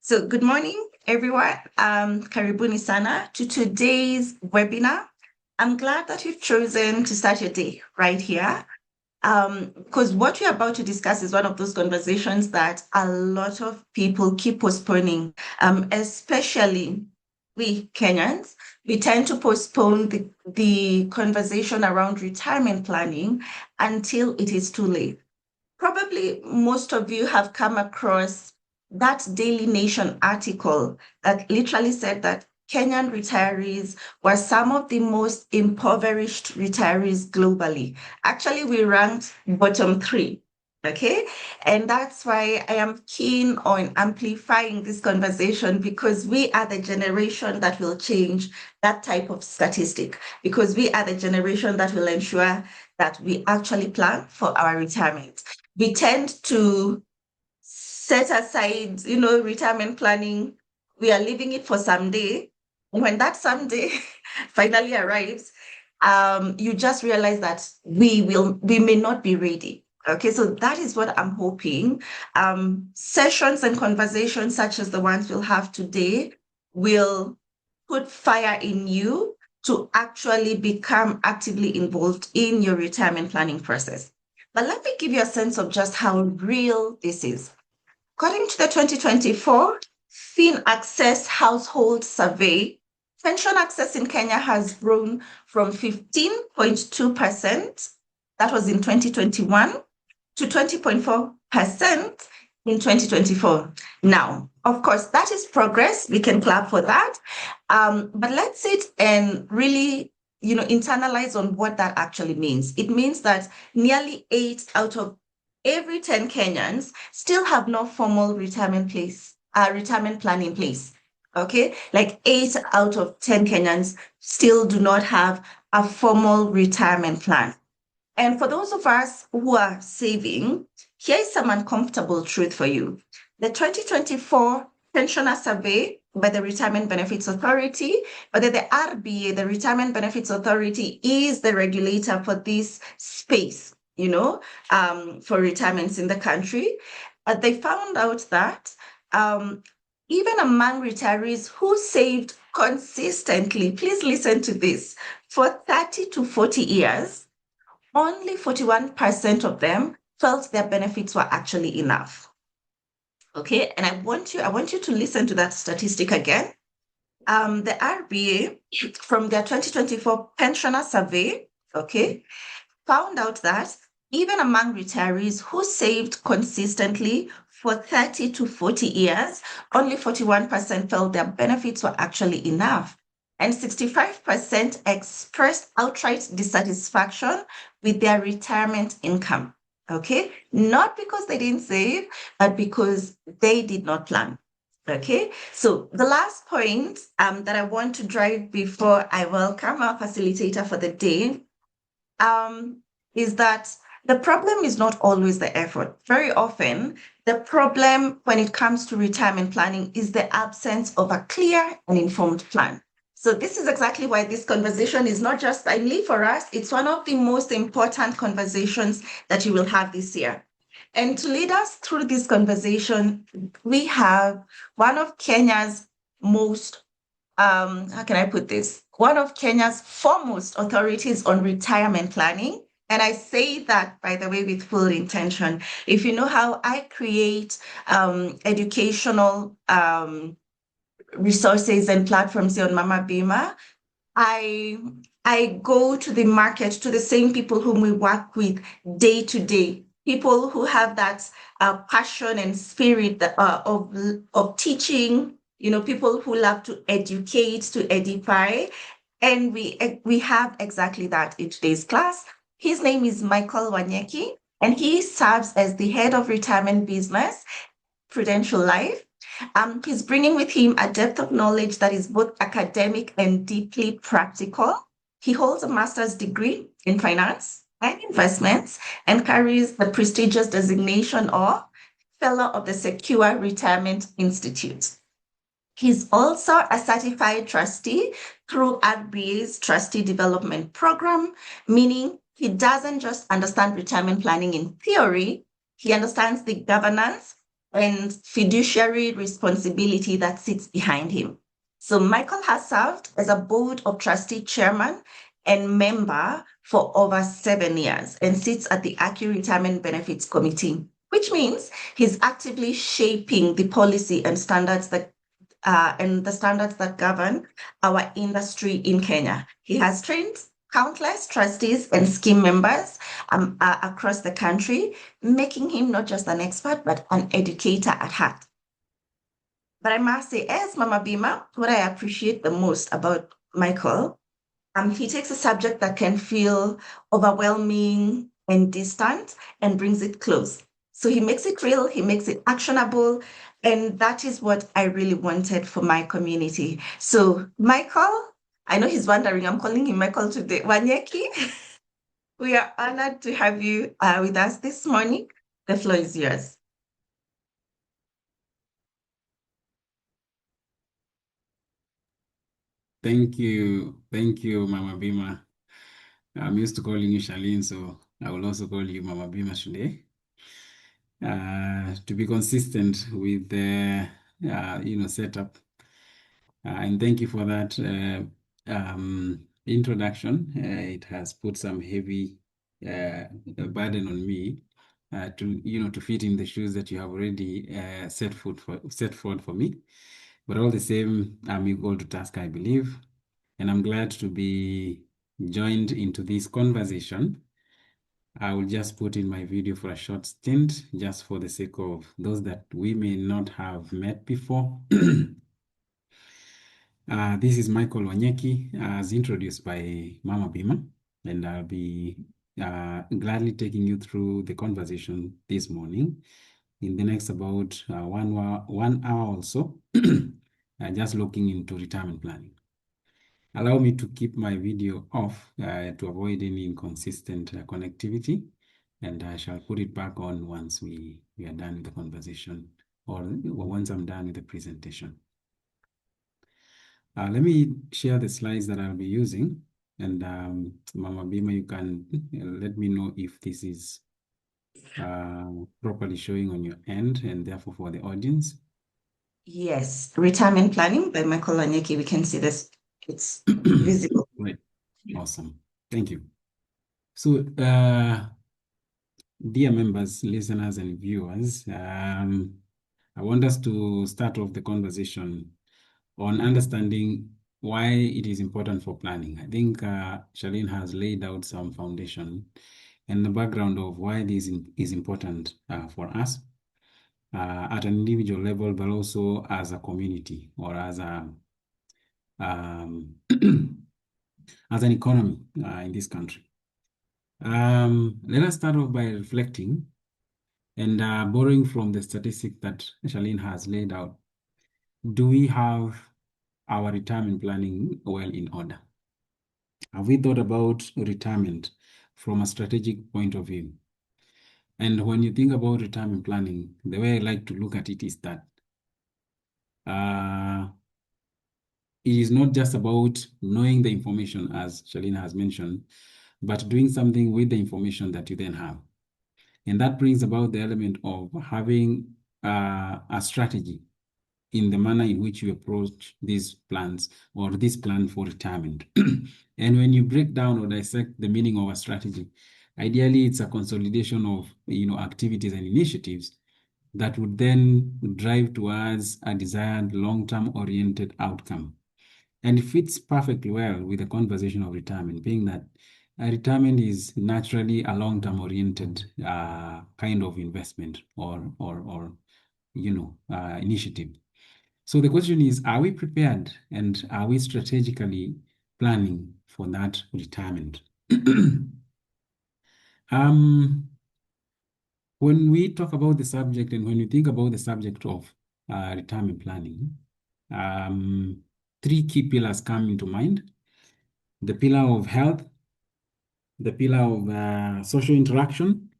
So good morning, everyone. Karibuni sana to today's webinar. I'm glad that you've chosen to start your day right here. Because what we're about to discuss is one of those conversations that a lot of people keep postponing, especially we Kenyans. We tend to postpone the conversation around retirement planning until it is too late. Probably most of you have come across that Daily Nation article that literally said that Kenyan retirees were some of the most impoverished retirees globally. Actually, we ranked bottom three. Okay. And that's why I am keen on amplifying this conversation because we are the generation that will change that type of statistic, because we are the generation that will ensure that we actually plan for our retirement. We tend to set aside, retirement planning. We are leaving it for someday. When that someday finally arrives, you just realize that we may not be ready. Okay, so that is what I'm hoping. Sessions and conversations such as the ones we'll have today will put fire in you to actually become actively involved in your retirement planning process. But let me give you a sense of just how real this is. According to the 2024 Fin Access Household Survey, pension access in Kenya has grown from 15.2%, that was in 2021, to 20.4% in 2024. Now, of course, that is progress. We can clap for that. But let's sit and really internalize on what that actually means. It means that nearly 8 out of every 10 Kenyans still have no formal retirement plan in place. Okay, like 8 out of 10 Kenyans still do not have a formal retirement plan. And for those of us who are saving, here's some uncomfortable truth for you. The 2024 Pensioner Survey by the Retirement Benefits Authority, but the RBA, the Retirement Benefits Authority, is the regulator for this space, for retirements in the country. They found out that even among retirees who saved consistently, please listen to this, for 30 to 40 years, only 41% of them felt their benefits were actually enough. Okay, and I want you to listen to that statistic again. The RBA, from their 2024 pensioner survey, okay, found out that even among retirees who saved consistently for 30 to 40 years, only 41% felt their benefits were actually enough. And 65% expressed outright dissatisfaction with their retirement income. Okay, not because they didn't save, but because they did not plan. Okay, so the last point that I want to drive before I welcome our facilitator for the day is that the problem is not always the effort. Very often, the problem when it comes to retirement planning is the absence of a clear and informed plan. So this is exactly why this conversation is not just timely for us, it's one of the most important conversations that you will have this year. And to lead us through this conversation, we have one of Kenya's most, how can I put this? One of Kenya's foremost authorities on retirement planning. And I say that, by the way, with full intention. If you know how I create educational resources and platforms here on Mama Bima, I go to the market, to the same people whom we work with day to day, people who have that passion and spirit of teaching, people who love to educate, to edify. And we have exactly that in today's class. His name is Michael Wanyeki, and he serves as the head of retirement business, Prudential Life. He's bringing with him a depth of knowledge that is both academic and deeply practical. He holds a master's degree in finance and investments and carries the prestigious designation of Fellow of the Secure Retirement Institute. He's also a certified trustee through RBA's Trustee Development Program, meaning he doesn't just understand retirement planning in theory, he understands the governance, and fiduciary responsibility that sits behind him. So Michael has served as a board of trustee chairman and member for over 7 years and sits at the ACCU Retirement Benefits Committee, which means he's actively shaping the policy and the standards that govern our industry in Kenya. He has trained countless trustees and scheme members across the country, making him not just an expert, but an educator at heart. But I must say, as Mama Bima, what I appreciate the most about Michael, he takes a subject that can feel overwhelming and distant and brings it close. So he makes it real, he makes it actionable, and that is what I really wanted for my community. So, Michael, I know he's wondering, I'm calling him Michael today. Wanyeki, we are honored to have you with us this morning. The floor is yours. Thank you, Mama Bima. I'm used to calling you Charlene, so I will also call you Mama Bima today. To be consistent with the setup. And thank you for that introduction. It has put some heavy burden on me to fit in the shoes that you have already set forward for me. But all the same, I'm equal to task, I believe, and I'm glad to be joined into this conversation. I will just put in my video for a short stint, just for the sake of those that we may not have met before. This is Michael Wanyeki, as introduced by Mama Bima, and I'll be gladly taking you through the conversation this morning in the next about 1 hour or so, just looking into retirement planning. Allow me to keep my video off to avoid any inconsistent connectivity, and I shall put it back on once we are done with the conversation or once I'm done with the presentation. Let me share the slides that I'll be using, and Mama Bima, you can let me know if this is properly showing on your end and therefore for the audience. Yes, Retirement Planning by Michael Wanyeki. We can see this. It's visible. Right. Awesome. Thank you. So, dear members, listeners, and viewers, I want us to start off the conversation on understanding why it is important for planning. I think Charlene has laid out some foundation and the background of why this is important for us at an individual level, but also as a community or as a as an economy in this country. Let us start off by reflecting and borrowing from the statistic that Charlene has laid out. Do we have our retirement planning well in order? Have we thought about retirement from a strategic point of view? And when you think about retirement planning, the way I like to look at it is that it is not just about knowing the information, as Shalina has mentioned, but doing something with the information that you then have. And that brings about the element of having a strategy in the manner in which you approach these plans or this plan for retirement. And when you break down or dissect the meaning of a strategy, ideally it's a consolidation of activities and initiatives that would then drive towards a desired long-term oriented outcome. And it fits perfectly well with the conversation of retirement, being that retirement is naturally a long-term oriented kind of investment or initiative. So the question is, are we prepared and are we strategically planning for that retirement? When we talk about the subject and when you think about the subject of retirement planning, three key pillars come into mind. The pillar of health, the pillar of social interaction,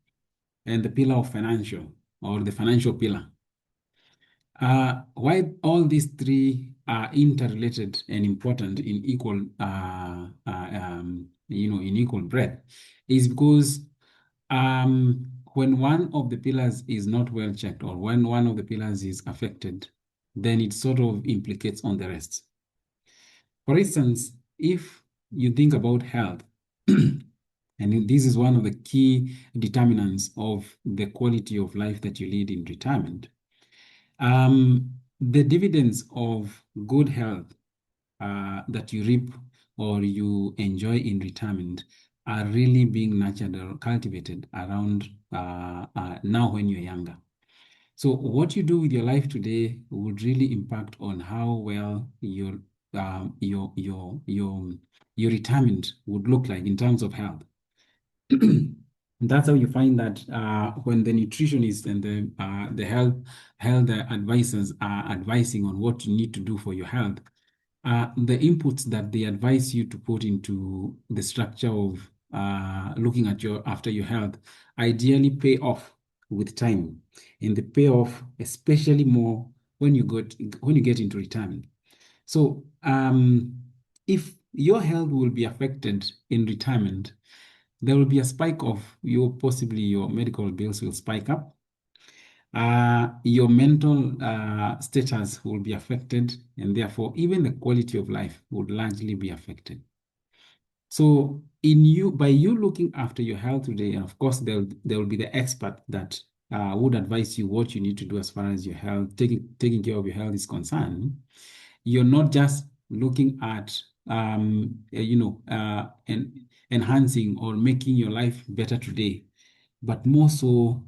and the pillar of financial, or the financial pillar. Why all these three are interrelated and important in equal, in equal breadth, is because when one of the pillars is not well checked, or when one of the pillars is affected, then it sort of implicates on the rest. For instance, if you think about health, and this is one of the key determinants of the quality of life that you lead in retirement, the dividends of good health that you reap or you enjoy in retirement are really being nurtured or cultivated around now when you're younger. So what you do with your life today would really impact on how well your retirement would look like in terms of health. That's how you find that when the nutritionists and the health advisors are advising on what you need to do for your health, the inputs that they advise you to put into the structure of looking at after your health ideally pay off with time, and they pay off especially more when you get into retirement. So if your health will be affected in retirement, there will be a spike of possibly your medical bills will spike up. Your mental status will be affected, and therefore even the quality of life would largely be affected. So by you looking after your health today, and of course there will be the expert that would advise you what you need to do as far as your health, taking care of your health is concerned. You're not just looking at enhancing or making your life better today, but more so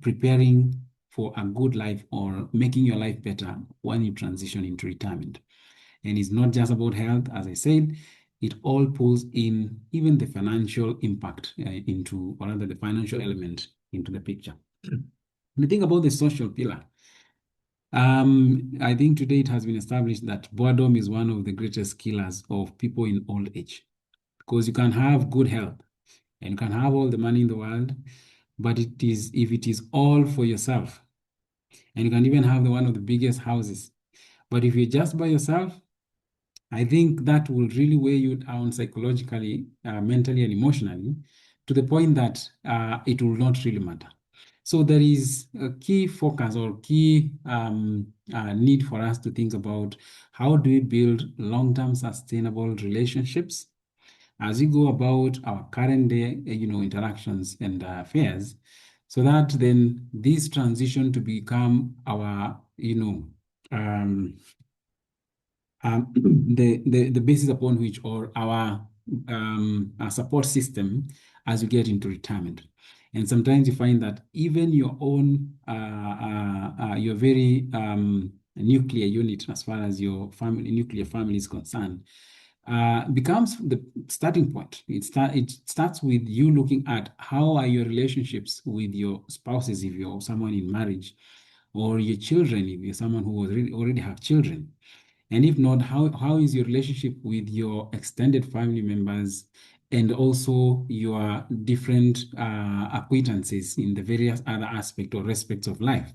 preparing for a good life or making your life better when you transition into retirement. And it's not just about health, as I said, it all pulls in even the financial impact or rather the financial element into the picture. When you think about the social pillar, I think today it has been established that boredom is one of the greatest killers of people in old age, because you can have good health and you can have all the money in the world, but if it is all for yourself, and you can even have one of the biggest houses, but if you're just by yourself, I think that will really weigh you down psychologically, mentally, and emotionally, to the point that it will not really matter. So there is a key focus or key need for us to think about how do we build long-term sustainable relationships as we go about our current day, interactions and affairs, so that then this transition to become our, the basis upon which, or our support system as you get into retirement. And sometimes you find that even your own, your very nuclear unit, as far as your nuclear family is concerned, becomes the starting point. It starts with you looking at how are your relationships with your spouses, if you're someone in marriage, or your children, if you're someone who already have children. And if not, how is your relationship with your extended family members and also your different acquaintances in the various other aspects or respects of life?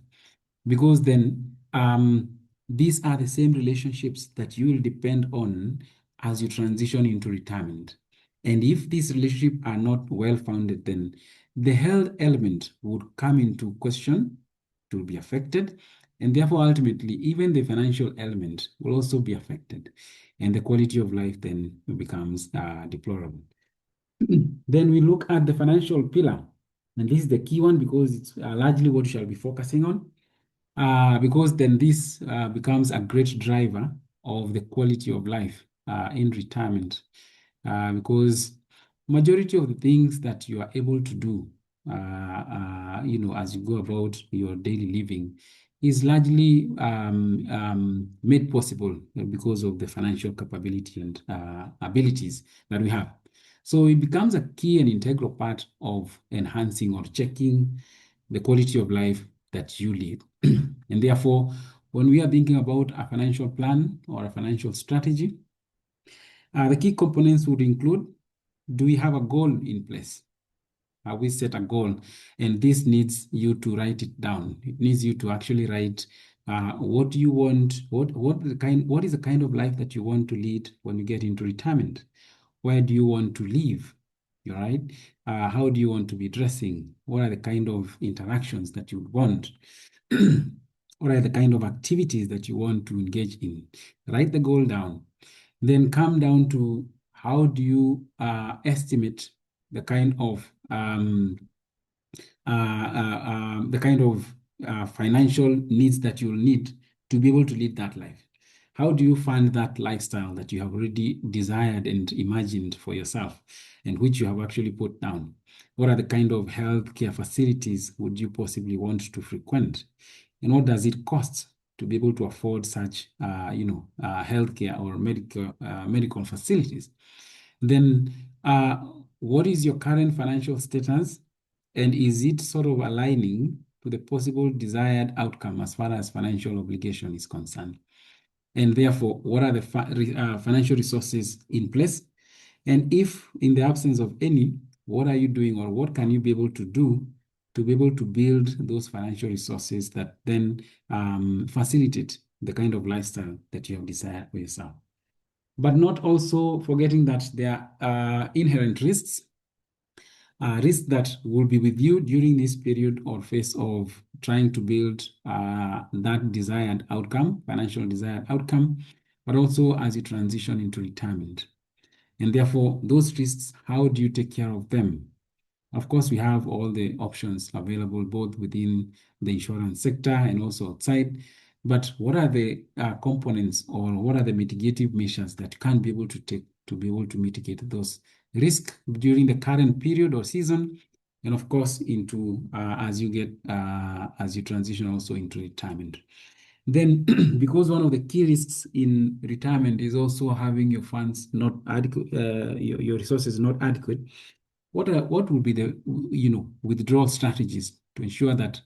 Because then these are the same relationships that you will depend on as you transition into retirement. And if these relationships are not well-founded, then the health element would come into question, to be affected, and therefore ultimately even the financial element will also be affected, and the quality of life then becomes deplorable. Then we look at the financial pillar, and this is the key one because it's largely what we shall be focusing on. Because then this becomes a great driver of the quality of life in retirement, because majority of the things that you are able to do, as you go about your daily living, is largely made possible because of the financial capability and abilities that we have. So it becomes a key and integral part of enhancing or checking the quality of life that you lead. And therefore, when we are thinking about a financial plan or a financial strategy, the key components would include, do we have a goal in place? We set a goal, and this needs you to write it down. It needs you to actually write what do you want, what is the kind of life that you want to lead when you get into retirement? Where do you want to live? Right? how do you want to be dressing? What are the kind of interactions that you want? What are the kind of activities that you want to engage in? Write the goal down. Then come down to how do you estimate the kind of financial needs that you'll need to be able to lead that life. How do you fund that lifestyle that you have already desired and imagined for yourself and which you have actually put down? What are the kind of healthcare facilities would you possibly want to frequent? And what does it cost to be able to afford such, healthcare or medical facilities? Then, what is your current financial status? And is it sort of aligning to the possible desired outcome as far as financial obligation is concerned? And therefore, what are the financial resources in place? And if in the absence of any, what are you doing or what can you be able to do to be able to build those financial resources that then facilitate the kind of lifestyle that you have desired for yourself? But not also forgetting that there are inherent risks that will be with you during this period or phase of trying to build that desired outcome, financial desired outcome, but also as you transition into retirement. And therefore, those risks, how do you take care of them? Of course, we have all the options available both within the insurance sector and also outside. But what are the components or what are the mitigative measures that you can be able to take to be able to mitigate those risks during the current period or season? And of course, into as you transition also into retirement. Then, because one of the key risks in retirement is also having your funds not adequate, your resources not adequate, what would be the withdrawal strategies to ensure that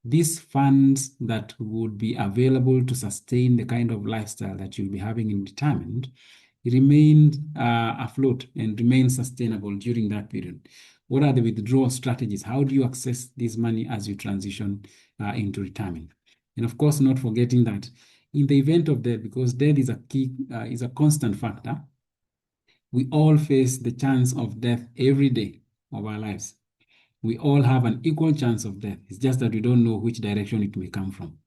these funds that would be available to sustain the kind of lifestyle that you'll be having in retirement remain afloat and remain sustainable during that period? What are the withdrawal strategies? How do you access this money as you transition into retirement? And of course, not forgetting that in the event of death, because death is a constant factor, we all face the chance of death every day of our lives. We all have an equal chance of death. It's just that we don't know which direction it may come from.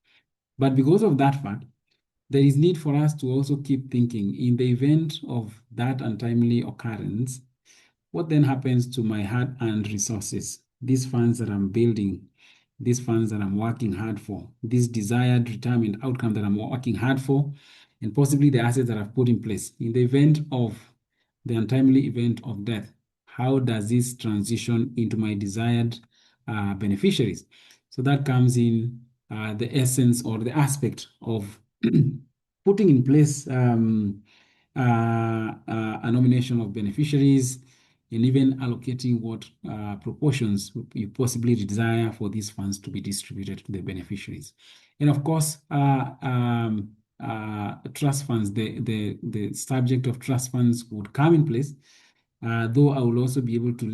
But because of that fact, there is need for us to also keep thinking in the event of that untimely occurrence, what then happens to my hard-earned resources, these funds that I'm building, these funds that I'm working hard for, this desired retirement outcome that I'm working hard for, and possibly the assets that I've put in place. In the event of the untimely event of death, how does this transition into my desired beneficiaries? So that comes in the essence or the aspect of putting in place a nomination of beneficiaries and even allocating what proportions you possibly desire for these funds to be distributed to the beneficiaries. And of course, trust funds, the subject of trust funds would come in place. Though I will also be able to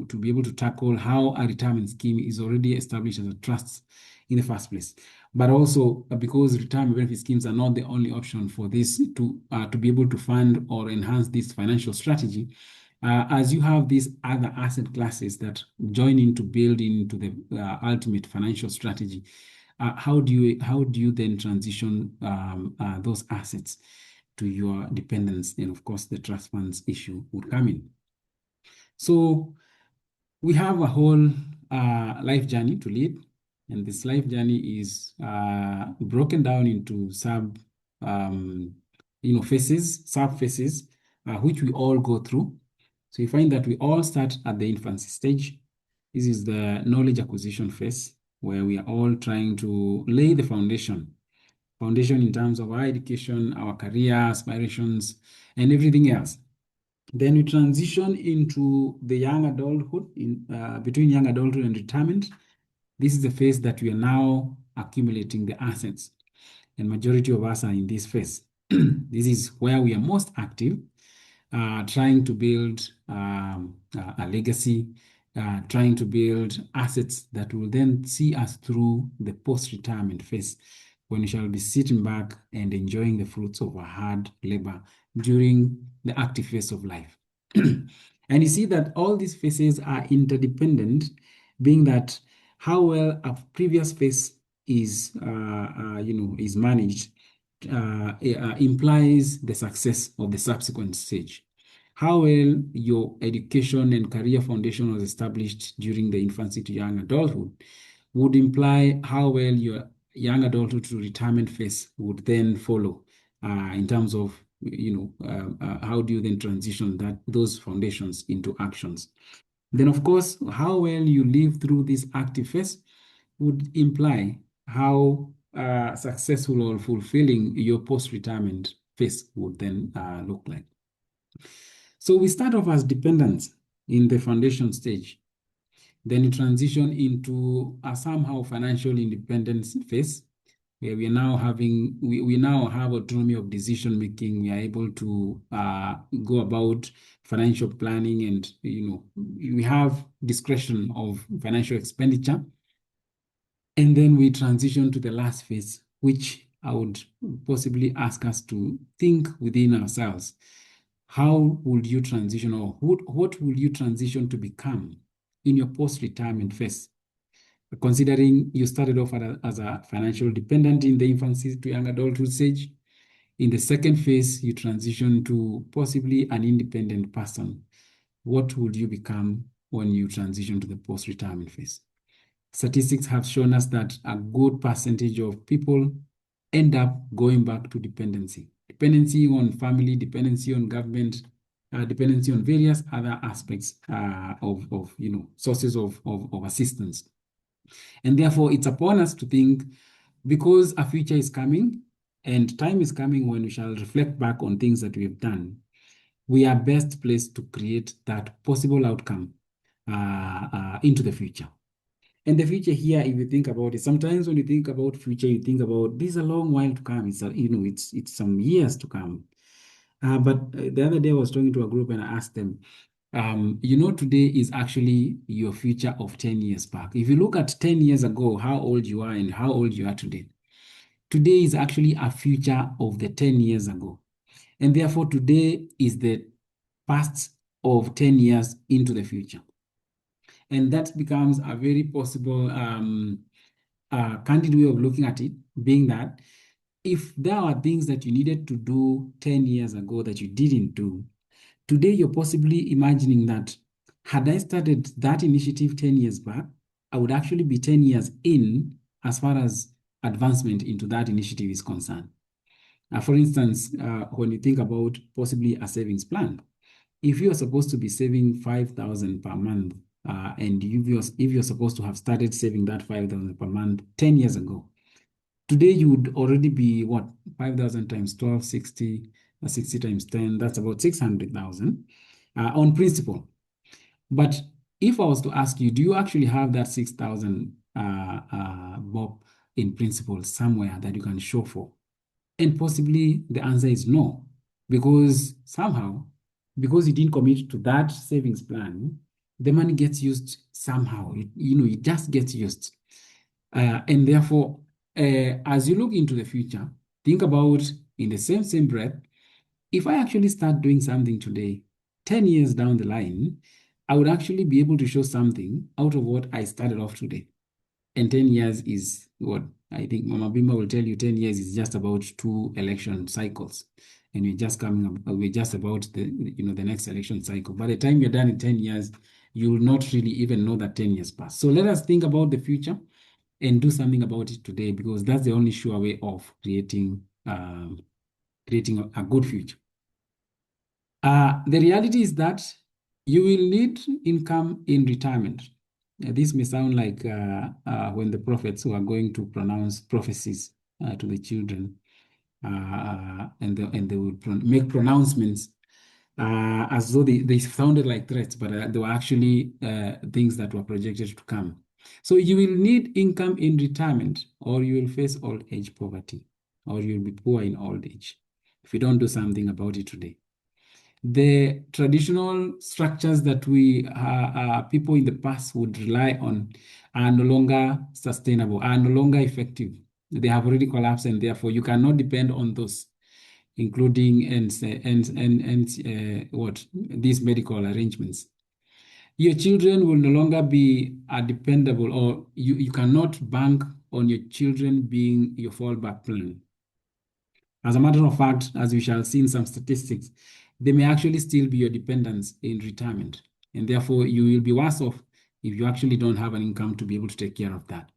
to be able to tackle how a retirement scheme is already established as a trust in the first place. But also because retirement benefit schemes are not the only option for this to be able to fund or enhance this financial strategy. As you have these other asset classes that join in to build into the ultimate financial strategy, how do you then transition those assets to your dependents? And of course, the trust funds issue would come in. So we have a whole life journey to lead, and this life journey is broken down into sub phases, which we all go through. So you find that we all start at the infancy stage. This is the knowledge acquisition phase, where we are all trying to lay the foundation in terms of our education, our career aspirations, and everything else. Then we transition into the young adulthood, between young adulthood and retirement. This is the phase that we are now accumulating the assets, and majority of us are in this phase. This is where we are most active, trying to build a legacy, trying to build assets that will then see us through the post-retirement phase, when we shall be sitting back and enjoying the fruits of our hard labor during the active phase of life. And you see that all these phases are interdependent, being that how well a previous phase is, is managed implies the success of the subsequent stage. How well your education and career foundation was established during the infancy to young adulthood would imply how well your young adulthood to retirement phase would then follow in terms of how do you then transition those foundations into actions. Then, of course, how well you live through this active phase would imply how successful or fulfilling your post-retirement phase would then look like. So we start off as dependents in the foundation stage. Then you transition into a somehow financial independence phase, where we now have autonomy of decision making. We are able to go about financial planning, and we have discretion of financial expenditure. And then we transition to the last phase, which I would possibly ask us to think within ourselves. How would you transition, or what will you transition to become in your post-retirement phase? Considering you started off as a financial dependent in the infancy to young adulthood stage, in the second phase, you transition to possibly an independent person. What would you become when you transition to the post-retirement phase? Statistics have shown us that a good percentage of people end up going back to dependency. Dependency on family, dependency on government, dependency on various other aspects of sources of assistance. And therefore, it's upon us to think, because a future is coming and time is coming when we shall reflect back on things that we have done, we are best placed to create that possible outcome into the future. And the future here, if you think about it, sometimes when you think about future, you think about this is a long while to come. It's some years to come. But the other day I was talking to a group and I asked them, today is actually your future of 10 years back. If you look at 10 years ago, how old you are and how old you are today, today is actually a future of the 10 years ago. And therefore, today is the past of 10 years into the future. And that becomes a very possible candid way of looking at it, being that if there are things that you needed to do 10 years ago that you didn't do, today you're possibly imagining that had I started that initiative 10 years back, I would actually be 10 years in as far as advancement into that initiative is concerned. For instance, when you think about possibly a savings plan, if you're supposed to be saving 5,000 per month, and if you're supposed to have started saving that 5,000 per month 10 years ago, today you would already be what? 5,000 times 12, 60, 60 times 10, that's about 600,000 on principle. But if I was to ask you, do you actually have that 6,000 bob in principle somewhere that you can show for? And possibly the answer is no, because somehow, because you didn't commit to that savings plan, the money gets used somehow. It just gets used. And therefore, as you look into the future, think about in the same breath, if I actually start doing something today, 10 years down the line, I would actually be able to show something out of what I started off today. And 10 years is what I think Mama Bima will tell you. 10 years is just about 2 election cycles. And we're just about the next election cycle. By the time you're done in 10 years, you will not really even know that 10 years passed. So let us think about the future and do something about it today, because that's the only sure way of creating a good future. The reality is that you will need income in retirement. This may sound like when the prophets who are going to pronounce prophecies to the children, and they would make pronouncements as though they sounded like threats, but they were actually things that were projected to come. So you will need income in retirement, or you will face old age poverty, or you'll be poor in old age if you don't do something about it today. The traditional structures that we people in the past would rely on are no longer sustainable, are no longer effective. They have already collapsed, and therefore you cannot depend on those. including these medical arrangements. Your children will no longer be a dependable, or you cannot bank on your children being your fallback plan. As a matter of fact, as we shall see in some statistics, they may actually still be your dependents in retirement. And therefore, you will be worse off if you actually don't have an income to be able to take care of that.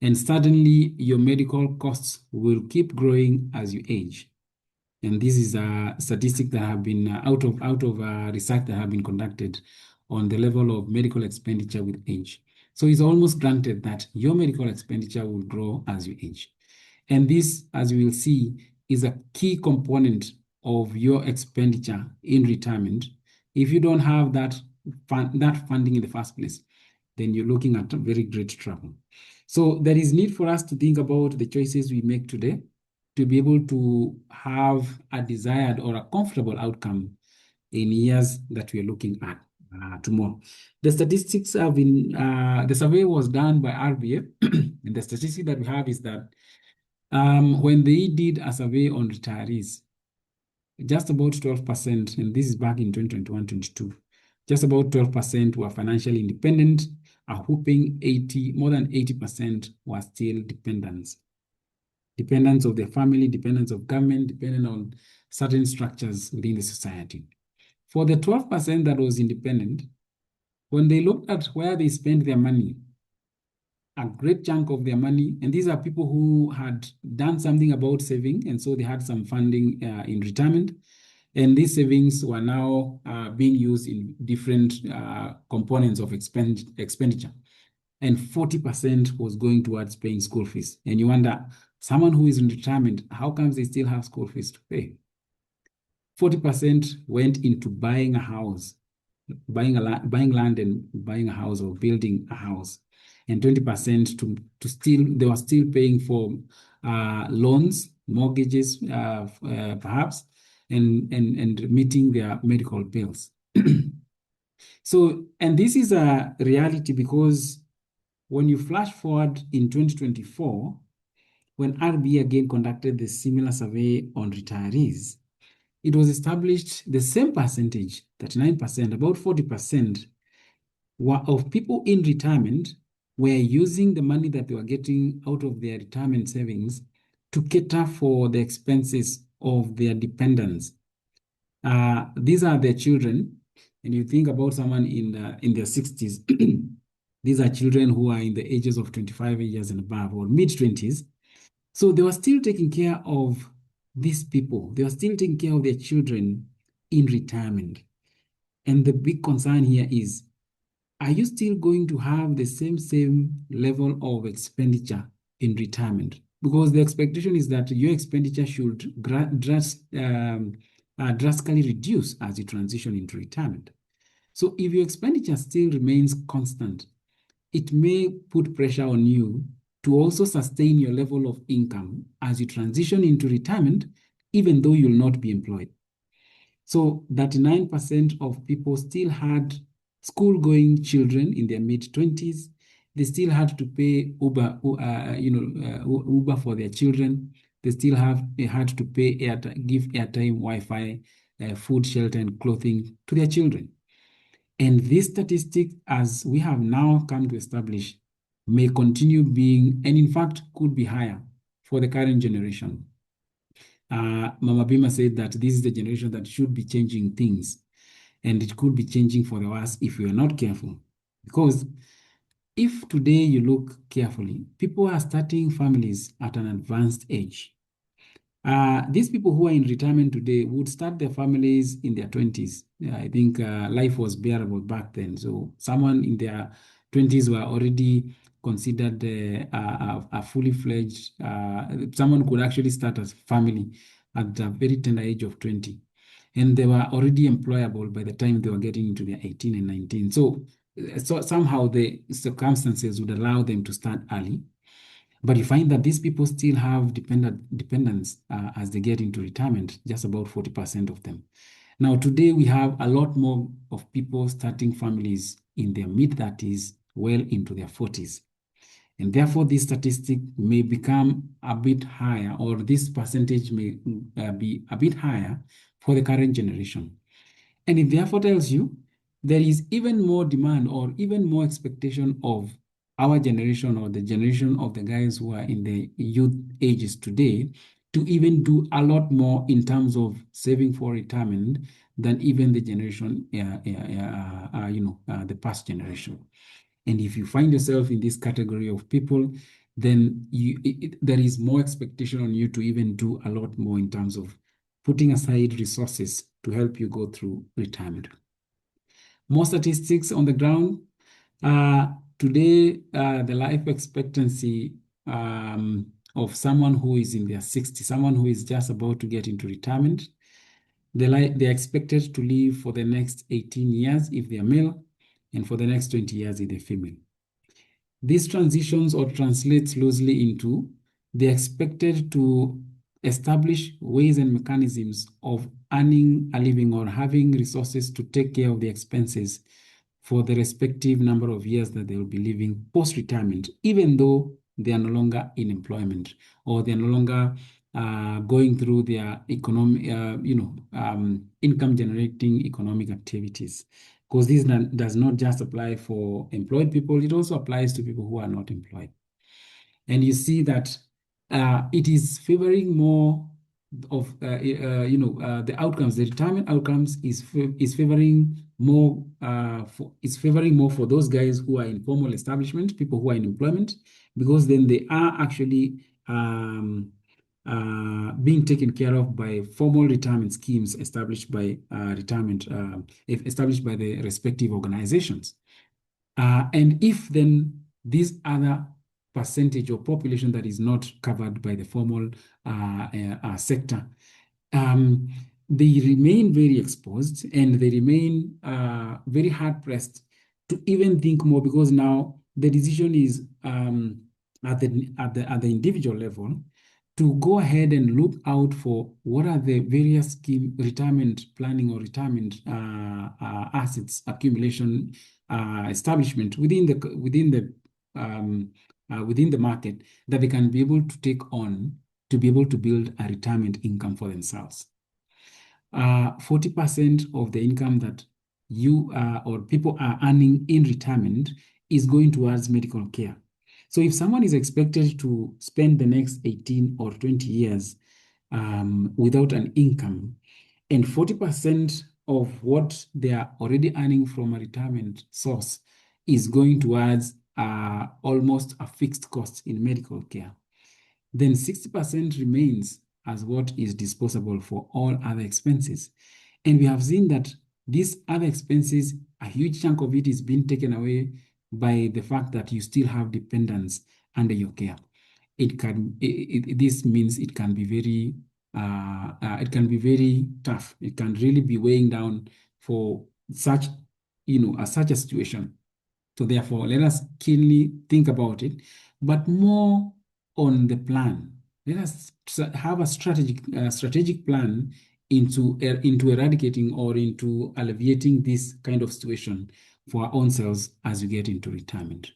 And suddenly, your medical costs will keep growing as you age. And this is a statistic that have been out of research that have been conducted on the level of medical expenditure with age. So it's almost granted that your medical expenditure will grow as you age. And this, as we will see, is a key component of your expenditure in retirement. If you don't have that funding in the first place, then you're looking at a very great trouble. So there is need for us to think about the choices we make today to be able to have a desired or a comfortable outcome in years that we are looking at tomorrow. The statistics have been, the survey was done by RBA, and the statistic that we have is that when they did a survey on retirees, just about 12%, and this is back in 2021-22, just about 12% were financially independent. A whooping more than 80% were still dependents. Dependents of their family, dependents of government, dependent on certain structures within the society. For the 12% that was independent, when they looked at where they spent their money, a great chunk of their money, and these are people who had done something about saving, and so they had some funding in retirement, and these savings were now being used in different components of expenditure. And 40% was going towards paying school fees. And you wonder, someone who is in retirement, how comes they still have school fees to pay? 40% went into buying a house, buying land and buying a house or building a house. And 20% they were still paying for loans, mortgages, perhaps, and meeting their medical bills. So, and this is a reality because when you flash forward in 2024, when RBA again conducted the similar survey on retirees, it was established the same percentage, 39%, about 40% of people in retirement were using the money that they were getting out of their retirement savings to cater for the expenses of their dependents. These are their children, and you think about someone in their 60s, these are children who are in the ages of 25 years and above, or mid-20s. So they were still taking care of these people. They were still taking care of their children in retirement. And the big concern here is, are you still going to have the same level of expenditure in retirement? Because the expectation is that your expenditure should drastically reduce as you transition into retirement. So if your expenditure still remains constant, it may put pressure on you to also sustain your level of income as you transition into retirement, even though you'll not be employed. So 39% of people still had school-going children in their mid-20s. They still had to pay Uber for their children. They still had to pay give airtime, Wi-Fi, food, shelter, and clothing to their children. And this statistic, as we have now come to establish, may continue being, and in fact could be higher for the current generation. Mama Bima said that this is the generation that should be changing things, and it could be changing for the worse if we are not careful. Because if today you look carefully, people are starting families at an advanced age. These people who are in retirement today would start their families in their 20s. I think life was bearable back then. So someone in their 20s were already considered a fully fledged, someone could actually start a family at a very tender age of 20. And they were already employable by the time they were getting into their 18 and 19. So somehow the circumstances would allow them to start early. But you find that these people still have dependents as they get into retirement, just about 40% of them. Now, today we have a lot more of people starting families in their mid-30s, well into their 40s. And therefore, this statistic may become a bit higher, or this percentage may be a bit higher for the current generation. And it therefore tells you there is even more demand or even more expectation of our generation or the generation of the guys who are in the youth ages today to even do a lot more in terms of saving for retirement than even the generation, the past generation. And if you find yourself in this category of people, then there is more expectation on you to even do a lot more in terms of putting aside resources to help you go through retirement. More statistics on the ground. Today, the life expectancy of someone who is in their 60s, someone who is just about to get into retirement, they're expected to live for the next 18 years if they're male, and for the next 20 years if they're female. This transitions or translates loosely into they're expected to establish ways and mechanisms of earning a living or having resources to take care of the expenses for the respective number of years that they will be living post-retirement, even though they are no longer in employment or they're no longer going through their economic, income-generating economic activities. Because this does not just apply for employed people, it also applies to people who are not employed. And you see that it is favoring more of the outcomes. The retirement outcomes is favoring more for those guys who are in formal establishment, people who are in employment, because then they are actually being taken care of by formal retirement schemes established by established by the respective organizations. And if then these other percentage of population that is not covered by the formal sector, they remain very exposed and they remain very hard pressed to even think more, because now the decision is at the individual level to go ahead and look out for what are the various scheme retirement planning or retirement assets accumulation establishment within the market that they can be able to take on to be able to build a retirement income for themselves. 40% of the income that you or people are earning in retirement is going towards medical care. So if someone is expected to spend the next 18 or 20 years without an income, and 40% of what they are already earning from a retirement source is going towards almost a fixed cost in medical care, then 60% remains as what is disposable for all other expenses. And we have seen that these other expenses, a huge chunk of it is being taken away by the fact that you still have dependents under your care. This means it can be very tough. It can really be weighing down for such a situation. So therefore, let us keenly think about it, but more on the plan. Let us have a strategic plan into eradicating or into alleviating this kind of situation for our own selves as we get into retirement.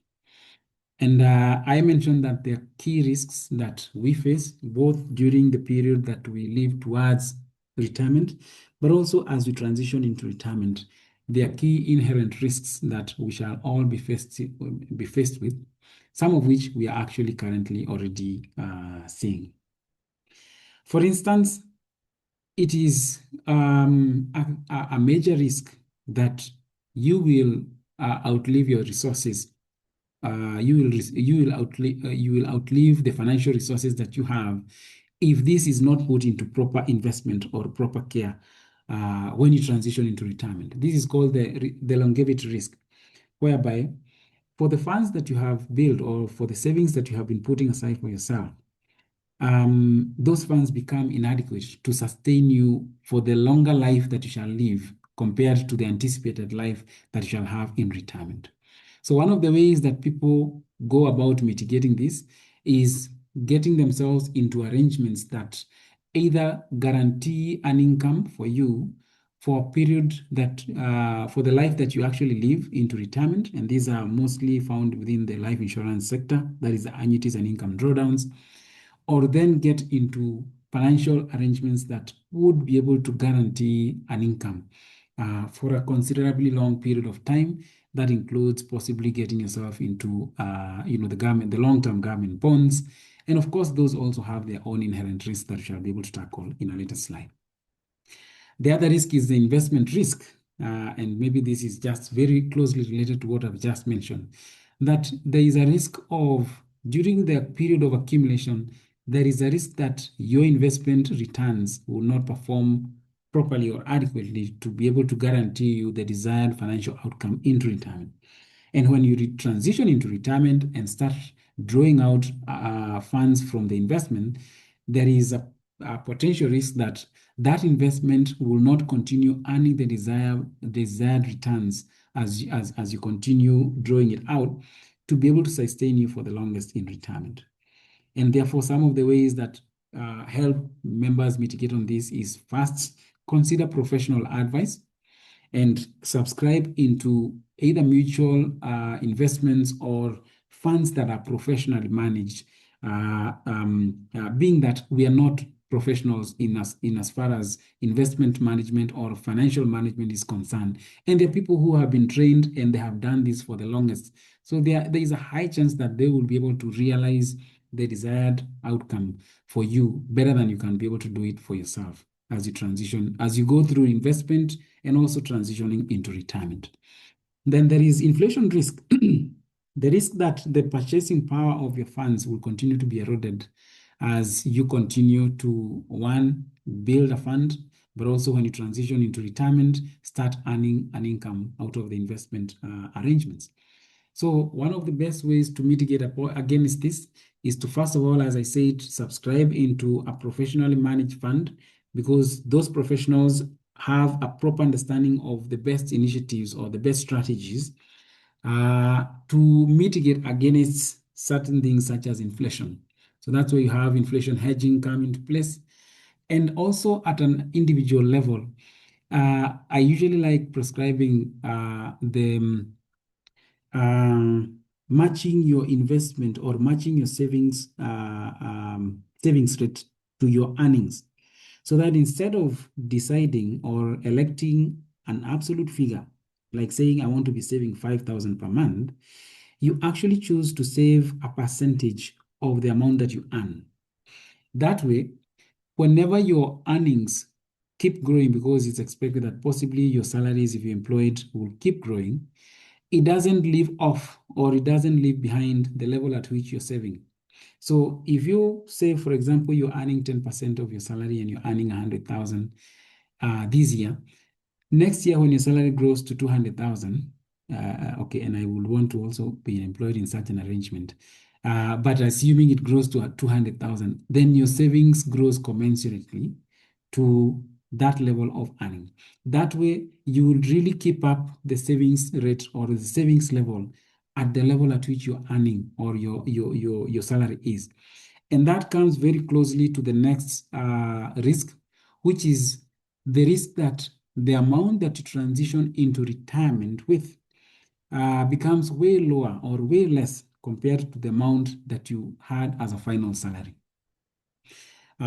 And I mentioned that there are key risks that we face both during the period that we live towards retirement, but also as we transition into retirement. There are key inherent risks that we shall all be faced with, some of which we are actually currently already seeing. For instance, it is a major risk that you will outlive your resources. You will outlive the financial resources that you have if this is not put into proper investment or proper care when you transition into retirement. This is called the longevity risk, whereby for the funds that you have built or for the savings that you have been putting aside for yourself, those funds become inadequate to sustain you for the longer life that you shall live compared to the anticipated life that you shall have in retirement. So one of the ways that people go about mitigating this is getting themselves into arrangements that either guarantee an income for you for a period that, for the life that you actually live into retirement. And these are mostly found within the life insurance sector, that is the annuities and income drawdowns, or then get into financial arrangements that would be able to guarantee an income for a considerably long period of time. That includes possibly getting yourself into, the long-term government bonds. And of course, those also have their own inherent risks that we shall be able to tackle in a later slide. The other risk is the investment risk. And maybe this is just very closely related to what I've just mentioned, that there is a risk of, during the period of accumulation, there is a risk that your investment returns will not perform properly or adequately to be able to guarantee you the desired financial outcome into retirement. And when you transition into retirement and start drawing out funds from the investment, there is a potential risk that that investment will not continue earning the desired returns as you continue drawing it out to be able to sustain you for the longest in retirement. And therefore, some of the ways that help members mitigate on this is, first, consider professional advice and subscribe into either mutual investments or funds that are professionally managed, being that we are not professionals in as far as investment management or financial management is concerned. And there are people who have been trained and they have done this for the longest. So there is a high chance that they will be able to realize the desired outcome for you better than you can be able to do it for yourself as you transition, as you go through investment and also transitioning into retirement. Then there is inflation risk. The risk that the purchasing power of your funds will continue to be eroded as you continue to, one, build a fund, but also when you transition into retirement, start earning an income out of the investment arrangements. So one of the best ways to mitigate against this is to, first of all, as I said, subscribe into a professionally managed fund, because those professionals have a proper understanding of the best initiatives or the best strategies to mitigate against certain things such as inflation. So that's where you have inflation hedging come into place. And also at an individual level, I usually like prescribing the matching your investment or matching your savings rate to your earnings, so that instead of deciding or electing an absolute figure, like saying I want to be saving 5,000 per month, you actually choose to save a percentage of the amount that you earn. That way, whenever your earnings keep growing, because it's expected that possibly your salaries, if you're employed, will keep growing, it doesn't leave off or it doesn't leave behind the level at which you're saving. So if you say, for example, you're earning 10% of your salary and you're earning 100,000 this year, next year when your salary grows to 200,000, okay, and I would want to also be employed in such an arrangement, but assuming it grows to 200,000, then your savings grows commensurately to that level of earning. That way, you will really keep up the savings rate or the savings level at the level at which you're earning or your salary is. And that comes very closely to the next risk, which is the risk that the amount that you transition into retirement with becomes way lower or way less compared to the amount that you had as a final salary.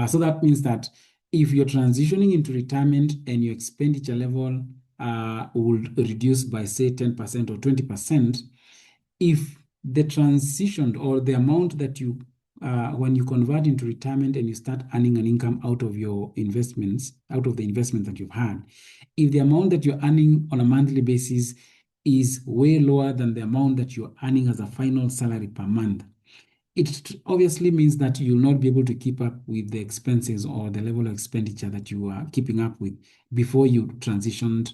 So that means that if you're transitioning into retirement and your expenditure level will reduce by, say, 10% or 20%, if the transition or the amount that you, when you convert into retirement and you start earning an income out of your investments, out of the investment that you've had, if the amount that you're earning on a monthly basis is way lower than the amount that you're earning as a final salary per month, it obviously means that you'll not be able to keep up with the expenses or the level of expenditure that you are keeping up with before you transitioned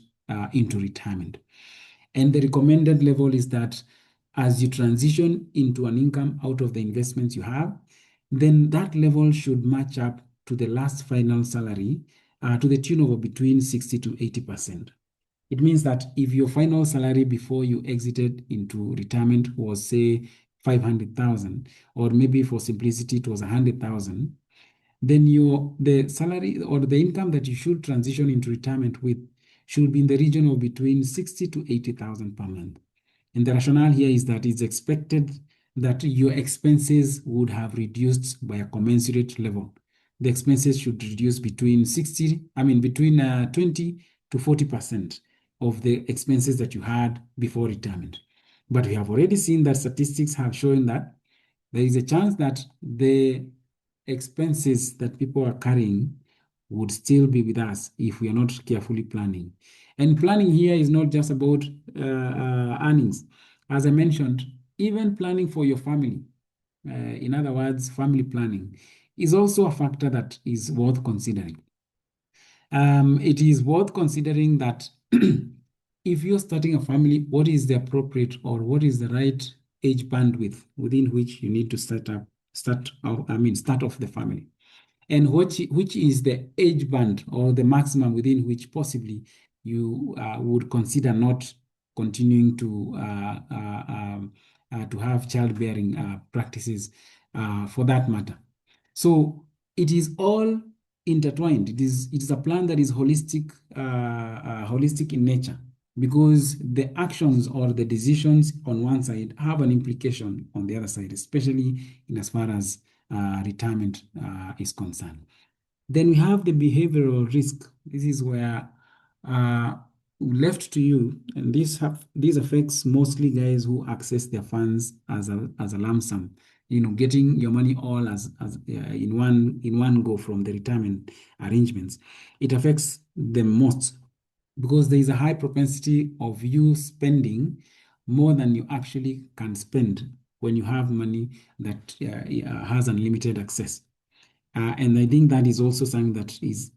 into retirement. And the recommended level is that as you transition into an income out of the investments you have, then that level should match up to the last final salary to the tune of between 60 to 80%. It means that if your final salary before you exited into retirement was, say, 500,000, or maybe for simplicity it was 100,000, then the salary or the income that you should transition into retirement with should be in the region of between 60 to 80,000 per month. And the rationale here is that it's expected that your expenses would have reduced by a commensurate level. The expenses should reduce between 20 to 40% of the expenses that you had before retirement. But we have already seen that statistics have shown that there is a chance that the expenses that people are carrying would still be with us if we are not carefully planning. And planning here is not just about earnings. As I mentioned, even planning for your family, in other words, family planning, is also a factor that is worth considering. It is worth considering that if you're starting a family, what is the appropriate or what is the right age bandwidth within which you need to start off the family? And which is the age band or the maximum within which possibly you would consider not continuing to have childbearing practices for that matter. So it is all intertwined. It is a plan that is holistic in nature, because the actions or the decisions on one side have an implication on the other side, especially in as far as retirement is concerned. Then we have the behavioral risk. This is where left to you, and this affects mostly guys who access their funds as a lump sum. Getting your money all as in one go from the retirement arrangements. It affects them most because there is a high propensity of you spending more than you actually can spend when you have money that has unlimited access. And I think that is also something that is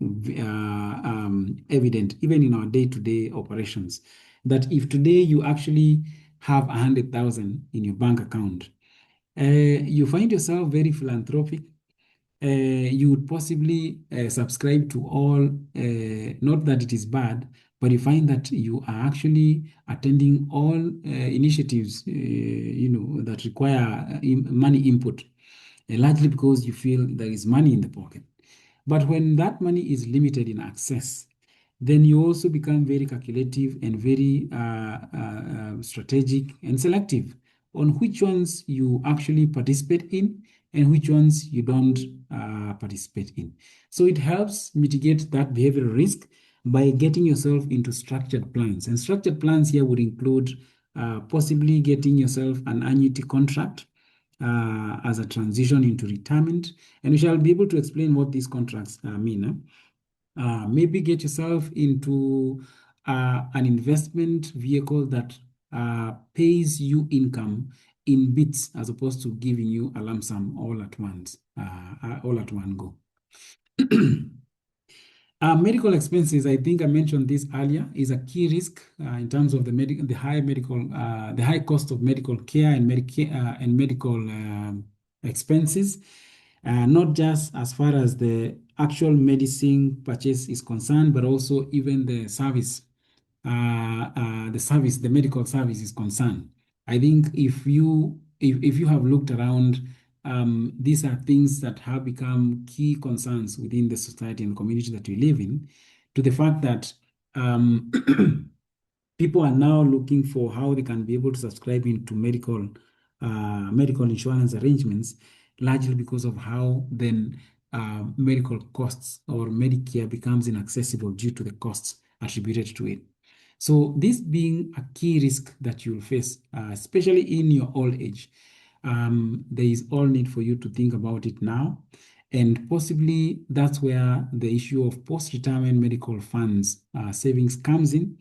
evident even in our day-to-day operations, that if today you actually have 100,000 in your bank account, you find yourself very philanthropic. You would possibly subscribe to all, not that it is bad, but you find that you are actually attending all initiatives, that require money input, largely because you feel there is money in the pocket. But when that money is limited in access, then you also become very calculative and very strategic and selective on which ones you actually participate in and which ones you don't participate in. So it helps mitigate that behavioral risk by getting yourself into structured plans. And structured plans here would include possibly getting yourself an annuity contract as a transition into retirement. And we shall be able to explain what these contracts mean. Maybe get yourself into an investment vehicle that pays you income in bits as opposed to giving you a lump sum all at once, all at one go. Medical expenses, I think I mentioned this earlier, is a key risk in terms of the high cost of medical care and medical expenses. Not just as far as the actual medicine purchase is concerned, but also even the service, the medical service is concerned. I think if you have looked around, these are things that have become key concerns within the society and community that we live in, to the fact that people are now looking for how they can be able to subscribe into medical insurance arrangements, largely because of how then medical costs or Medicare becomes inaccessible due to the costs attributed to it. So this being a key risk that you'll face, especially in your old age, there is all need for you to think about it now. And possibly that's where the issue of post-retirement medical funds savings comes in.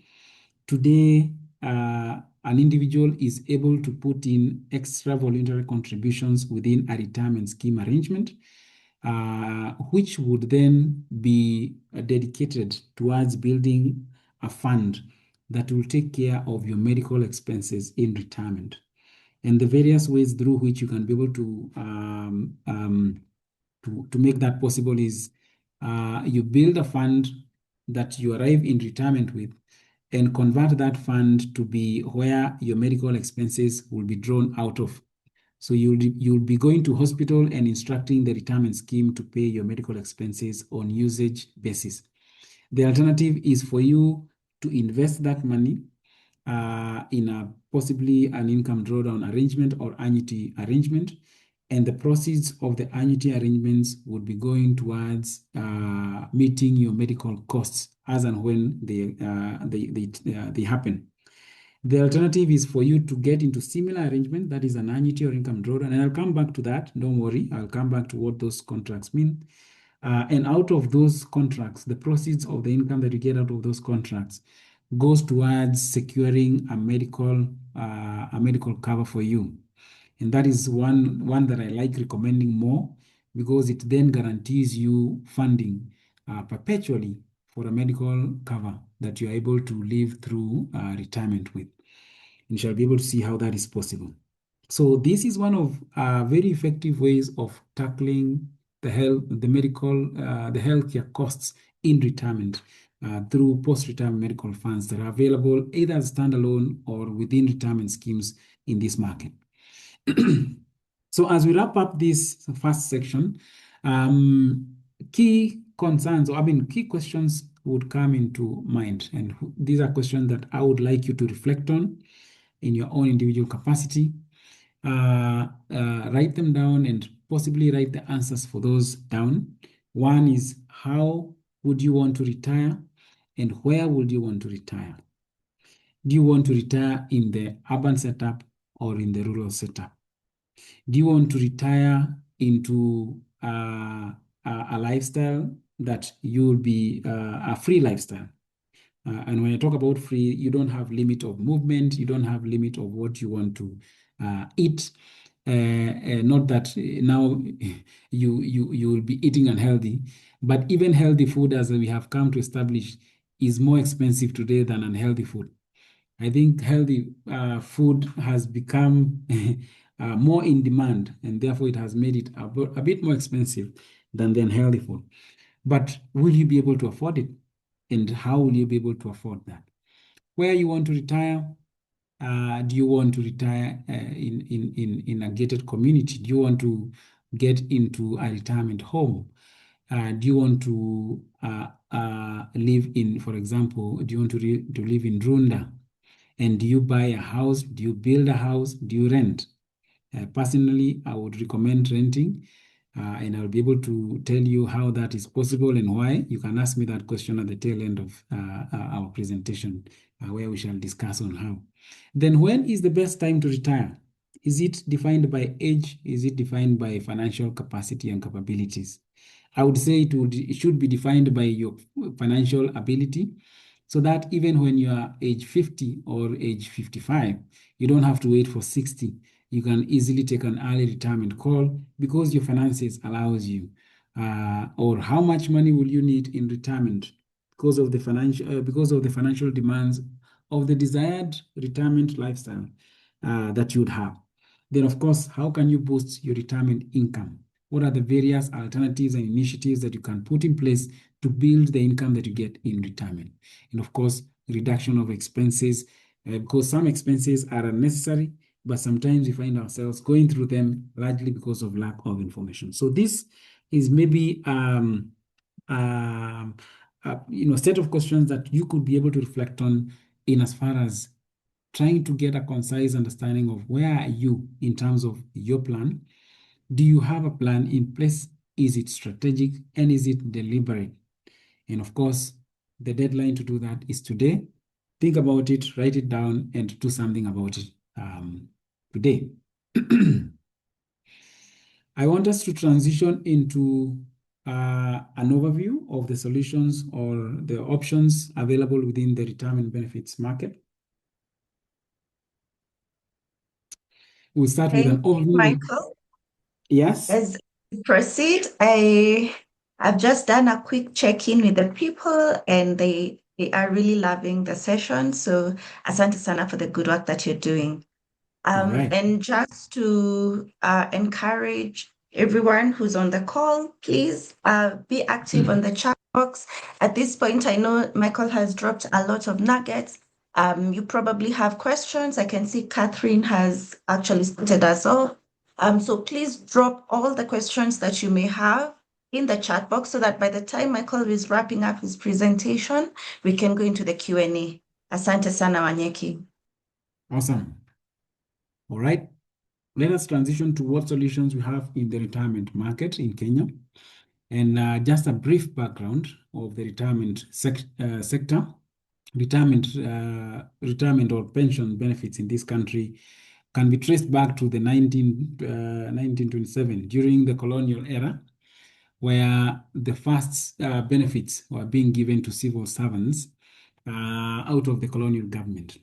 Today, an individual is able to put in extra voluntary contributions within a retirement scheme arrangement, which would then be dedicated towards building a fund that will take care of your medical expenses in retirement. And the various ways through which you can be able to make that possible is you build a fund that you arrive in retirement with, and convert that fund to be where your medical expenses will be drawn out of. So you'll be going to hospital and instructing the retirement scheme to pay your medical expenses on usage basis. The alternative is for you to invest that money in a possibly an income drawdown arrangement or annuity arrangement. And the proceeds of the annuity arrangements would be going towards meeting your medical costs as and when they happen. The alternative is for you to get into similar arrangement, that is an annuity or income drawdown. And I'll come back to that. Don't worry. I'll come back to what those contracts mean. And out of those contracts, the proceeds of the income that you get out of those contracts goes towards securing a medical cover for you. And that is one that I like recommending more, because it then guarantees you funding perpetually for a medical cover that you're able to live through retirement with. And you shall be able to see how that is possible. So this is one of very effective ways of tackling the healthcare costs in retirement through post-retirement medical funds that are available either as standalone or within retirement schemes in this market. So as we wrap up this first section, key concerns, key questions would come into mind. And these are questions that I would like you to reflect on in your own individual capacity. Write them down and possibly write the answers for those down. One is, how would you want to retire and where would you want to retire? Do you want to retire in the urban setup or in the rural setup? Do you want to retire into a lifestyle that you will be a free lifestyle? And when I talk about free, you don't have limit of movement, you don't have limit of what you want to eat. Not that now you will be eating unhealthy, but even healthy food, as we have come to establish, is more expensive today than unhealthy food. I think healthy food has become more in demand, and therefore it has made it a bit more expensive than the unhealthy food. But will you be able to afford it? And how will you be able to afford that? Where you want to retire? Do you want to retire in a gated community? Do you want to get into a retirement home? Do you want to live in, for example, do you want to live in Runda? And do you buy a house? Do you build a house? Do you rent? Personally, I would recommend renting, and I'll be able to tell you how that is possible and why. You can ask me that question at the tail end of our presentation, where we shall discuss on how. Then, when is the best time to retire? Is it defined by age? Is it defined by financial capacity and capabilities? I would say it should be defined by your financial ability, so that even when you are age 50 or age 55, you don't have to wait for 60. You can easily take an early retirement call because your finances allows you. Or how much money will you need in retirement because of the financial demands of the desired retirement lifestyle that you would have. Then, of course, how can you boost your retirement income? What are the various alternatives and initiatives that you can put in place to build the income that you get in retirement? And of course, reduction of expenses, because some expenses are unnecessary, but sometimes we find ourselves going through them largely because of lack of information. So this is maybe set of questions that you could be able to reflect on in as far as trying to get a concise understanding of where are you in terms of your plan. Do you have a plan in place? Is it strategic and is it deliberate? And of course, the deadline to do that is today. Think about it, write it down, and do something about it today. I want us to transition into an overview of the solutions or the options available within the retirement benefits market. We'll start with an overview. Michael. Yes. As we proceed, I've just done a quick check-in with the people, and they are really loving the session. So asante sana for the good work that you're doing. Right. And just to encourage everyone who's on the call, please be active on the chat box. At this point, I know Michael has dropped a lot of nuggets. You probably have questions. I can see Catherine has actually started us off. So please drop all the questions that you may have in the chat box so that by the time Michael is wrapping up his presentation, we can go into the Q&A. Asante sana Wanyeki. Awesome. All right. Let us transition to what solutions we have in the retirement market in Kenya. And just a brief background of the retirement sector. Retirement or pension benefits in this country can be traced back to the 1927 during the colonial era, where the first benefits were being given to civil servants out of the colonial government.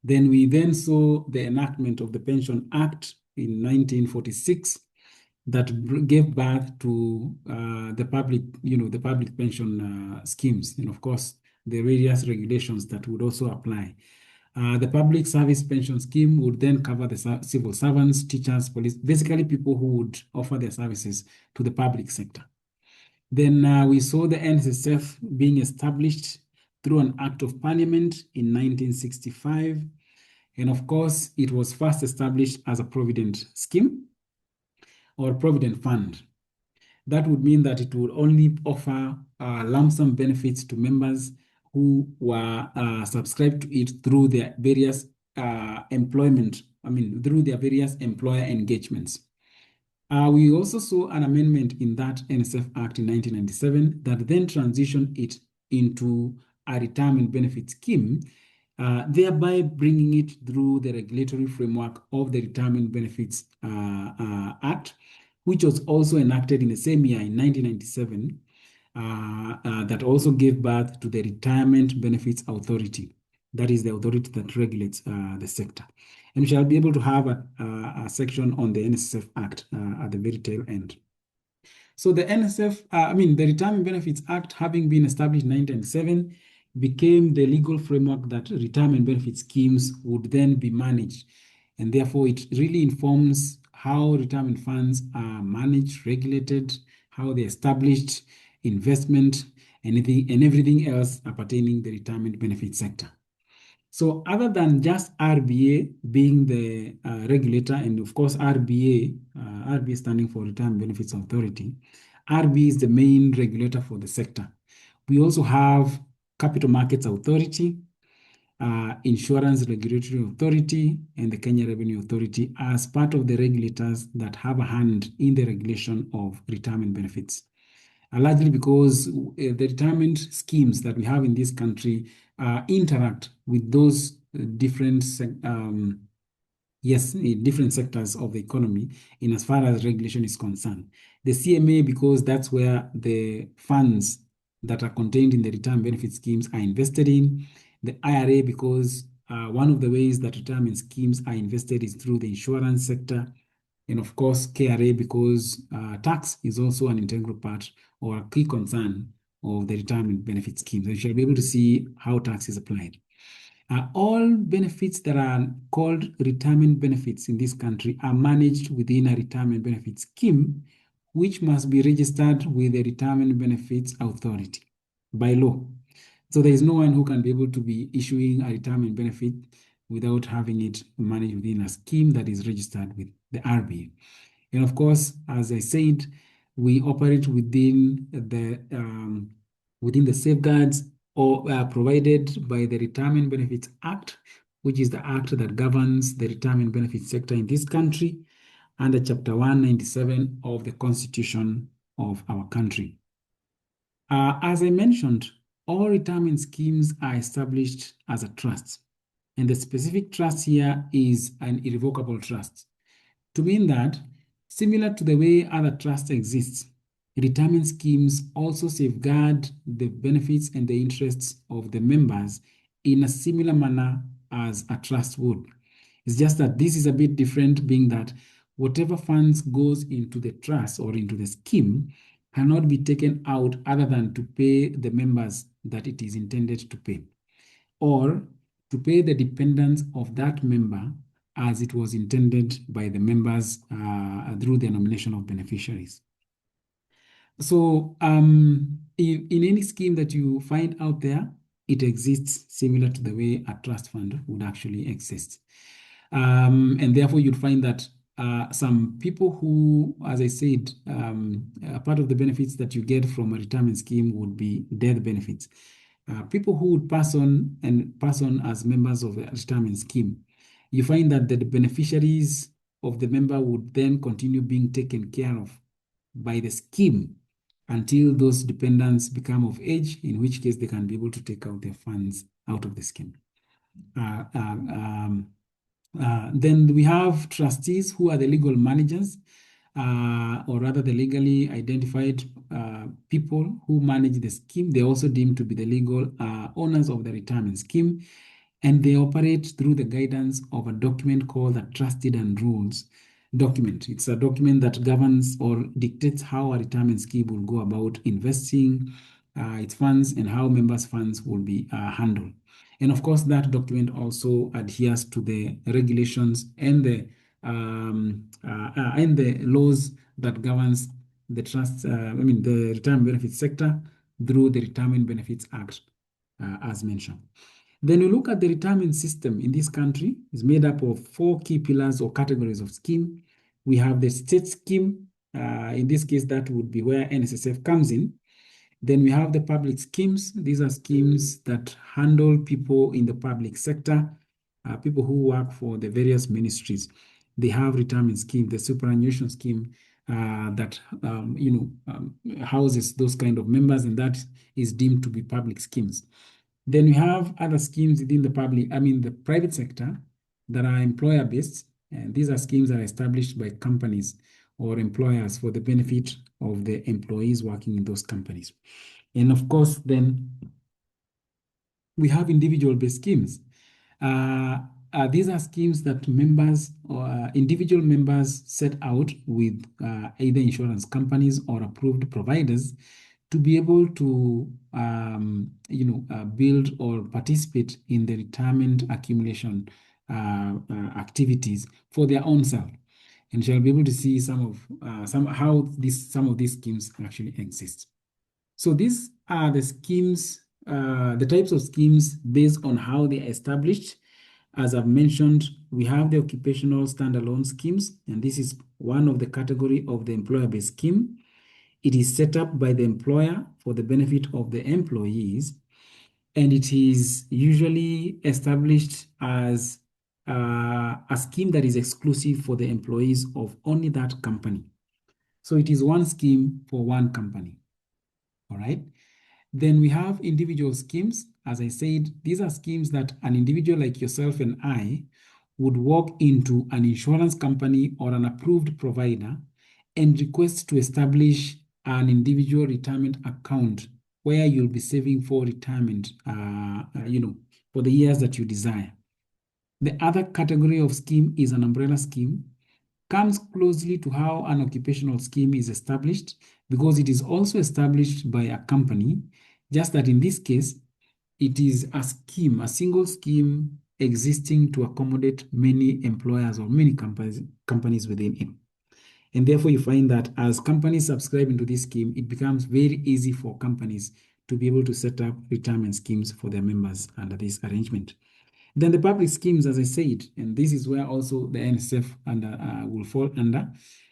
Then we saw the enactment of the Pension Act in 1946 that gave birth to the public pension schemes, and of course the various regulations that would also apply. The public service pension scheme would then cover the civil servants, teachers, police, basically people who would offer their services to the public sector. Then we saw the NSSF being established through an act of parliament in 1965. And of course, it was first established as a provident scheme or provident fund. That would mean that it would only offer lump sum benefits to members who were subscribed to it through their various through their various employer engagements. We also saw an amendment in that NSF Act in 1997 that then transitioned it into a retirement benefit scheme, thereby bringing it through the regulatory framework of the Retirement Benefits Act, which was also enacted in the same year in 1997, that also gave birth to the Retirement Benefits Authority. That is the authority that regulates the sector. And we shall be able to have a section on the NSSF Act at the very tail end. So the the Retirement Benefits Act, having been established in 1997, became the legal framework that retirement benefit schemes would then be managed. And therefore, it really informs how retirement funds are managed, regulated, how they're established, investment, and everything else appertaining the retirement benefit sector. So other than just RBA being the regulator, and of course RBA standing for Retirement Benefits Authority, RBA is the main regulator for the sector. We also have Capital Markets Authority, Insurance Regulatory Authority, and the Kenya Revenue Authority as part of the regulators that have a hand in the regulation of retirement benefits. Largely because the retirement schemes that we have in this country interact with those different different sectors of the economy in as far as regulation is concerned. The CMA, because that's where the funds that are contained in the retirement benefit schemes are invested in. The IRA, because one of the ways that retirement schemes are invested is through the insurance sector. And of course, KRA, because tax is also an integral part or a key concern of the retirement benefit schemes. You shall be able to see how tax is applied. All benefits that are called retirement benefits in this country are managed within a retirement benefit scheme, which must be registered with the Retirement Benefits Authority by law. So there is no one who can be able to be issuing a retirement benefit without having it managed within a scheme that is registered with the RBA. And of course, as I said, we operate within the safeguards provided by the Retirement Benefits Act, which is the act that governs the retirement benefits sector in this country, under Chapter 197 of the Constitution of our country. As I mentioned, all retirement schemes are established as a trust, and the specific trust here is an irrevocable trust, to mean that, similar to the way other trusts exist, retirement schemes also safeguard the benefits and the interests of the members in a similar manner as a trust would. It's just that this is a bit different, being that whatever funds goes into the trust or into the scheme cannot be taken out other than to pay the members that it is intended to pay, or to pay the dependents of that member as it was intended by the members through the nomination of beneficiaries. So in any scheme that you find out there, it exists similar to the way a trust fund would actually exist. And therefore, you'd find that some people who, as I said, part of the benefits that you get from a retirement scheme would be death benefits. People who would pass on as members of a retirement scheme, you find that the beneficiaries of the member would then continue being taken care of by the scheme until those dependents become of age, in which case they can be able to take out their funds out of the scheme. Then we have trustees who are the legal managers, or rather the legally identified people who manage the scheme. They're also deemed to be the legal owners of the retirement scheme, and they operate through the guidance of a document called a trusted and rules document. It's a document that governs or dictates how a retirement scheme will go about investing its funds and how members' funds will be handled. And of course, that document also adheres to the regulations and the laws that governs the the retirement benefits sector through the Retirement Benefits Act, as mentioned. Then we look at the retirement system in this country. It's made up of 4 key pillars or categories of scheme. We have the state scheme. In this case, that would be where NSSF comes in. Then we have the public schemes. These are schemes that handle people in the public sector, people who work for the various ministries. They have retirement scheme, the superannuation scheme that houses those kind of members, and that is deemed to be public schemes. Then we have other schemes within the private sector that are employer-based, and these are schemes that are established by companies or employers for the benefit of the employees working in those companies. And of course, then we have individual-based schemes. These are schemes that members or individual members set out with either insurance companies or approved providers to be able to build or participate in the retirement accumulation activities for their own self, and shall be able to see some of these schemes actually exist. So these are the schemes, the types of schemes based on how they are established. As I've mentioned, we have the occupational standalone schemes, and this is one of the category of the employer-based scheme. It is set up by the employer for the benefit of the employees, and it is usually established as a scheme that is exclusive for the employees of only that company. So it is one scheme for one company. All right. Then we have individual schemes. As I said, these are schemes that an individual like yourself and I would walk into an insurance company or an approved provider and request to establish an individual retirement account where you'll be saving for retirement, for the years that you desire. The other category of scheme is an umbrella scheme. Comes closely to how an occupational scheme is established because it is also established by a company, just that in this case, it is a scheme, a single scheme existing to accommodate many employers or many companies within it. And therefore, you find that as companies subscribe into this scheme, it becomes very easy for companies to be able to set up retirement schemes for their members under this arrangement. Then the public schemes, as I said, and this is where also the NSSF will fall under.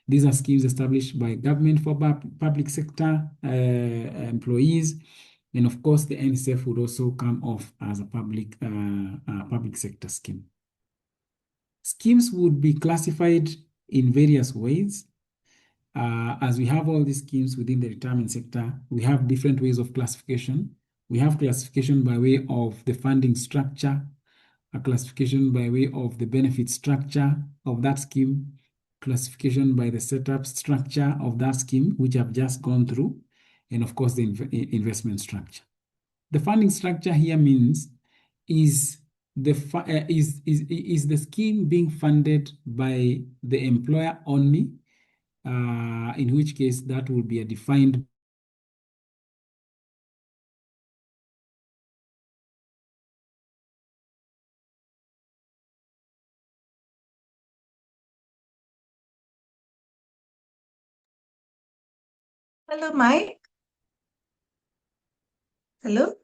These are schemes established by government for public sector employees. And of course, the NSSF would also come off as a public sector scheme. Schemes would be classified in various ways. As we have all these schemes within the retirement sector, we have different ways of classification. We have classification by way of the funding structure, a classification by way of the benefit structure of that scheme, classification by the setup structure of that scheme, which I've just gone through, and of course the investment structure. The funding structure here means is the scheme being funded by the employer only, in which case that will be a defined. Hello, Mike. Hello.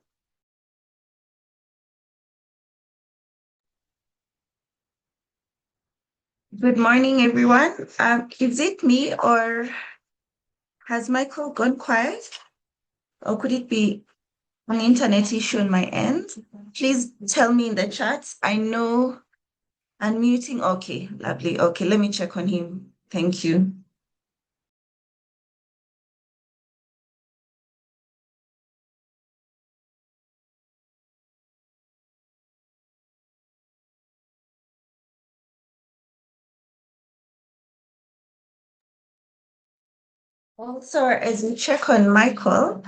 Good morning, everyone. Is it me or has Michael gone quiet? Or could it be an internet issue on my end? Please tell me in the chat. I know unmuting. Okay, lovely. Okay, let me check on him. Thank you. Also, as we check on Michael,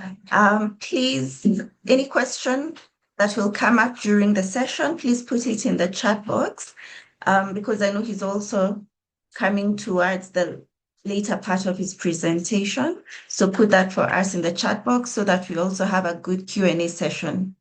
please, any question that will come up during the session, please put it in the chat box, because I know he's also coming towards the later part of his presentation. So put that for us in the chat box so that we also have a good Q&A session.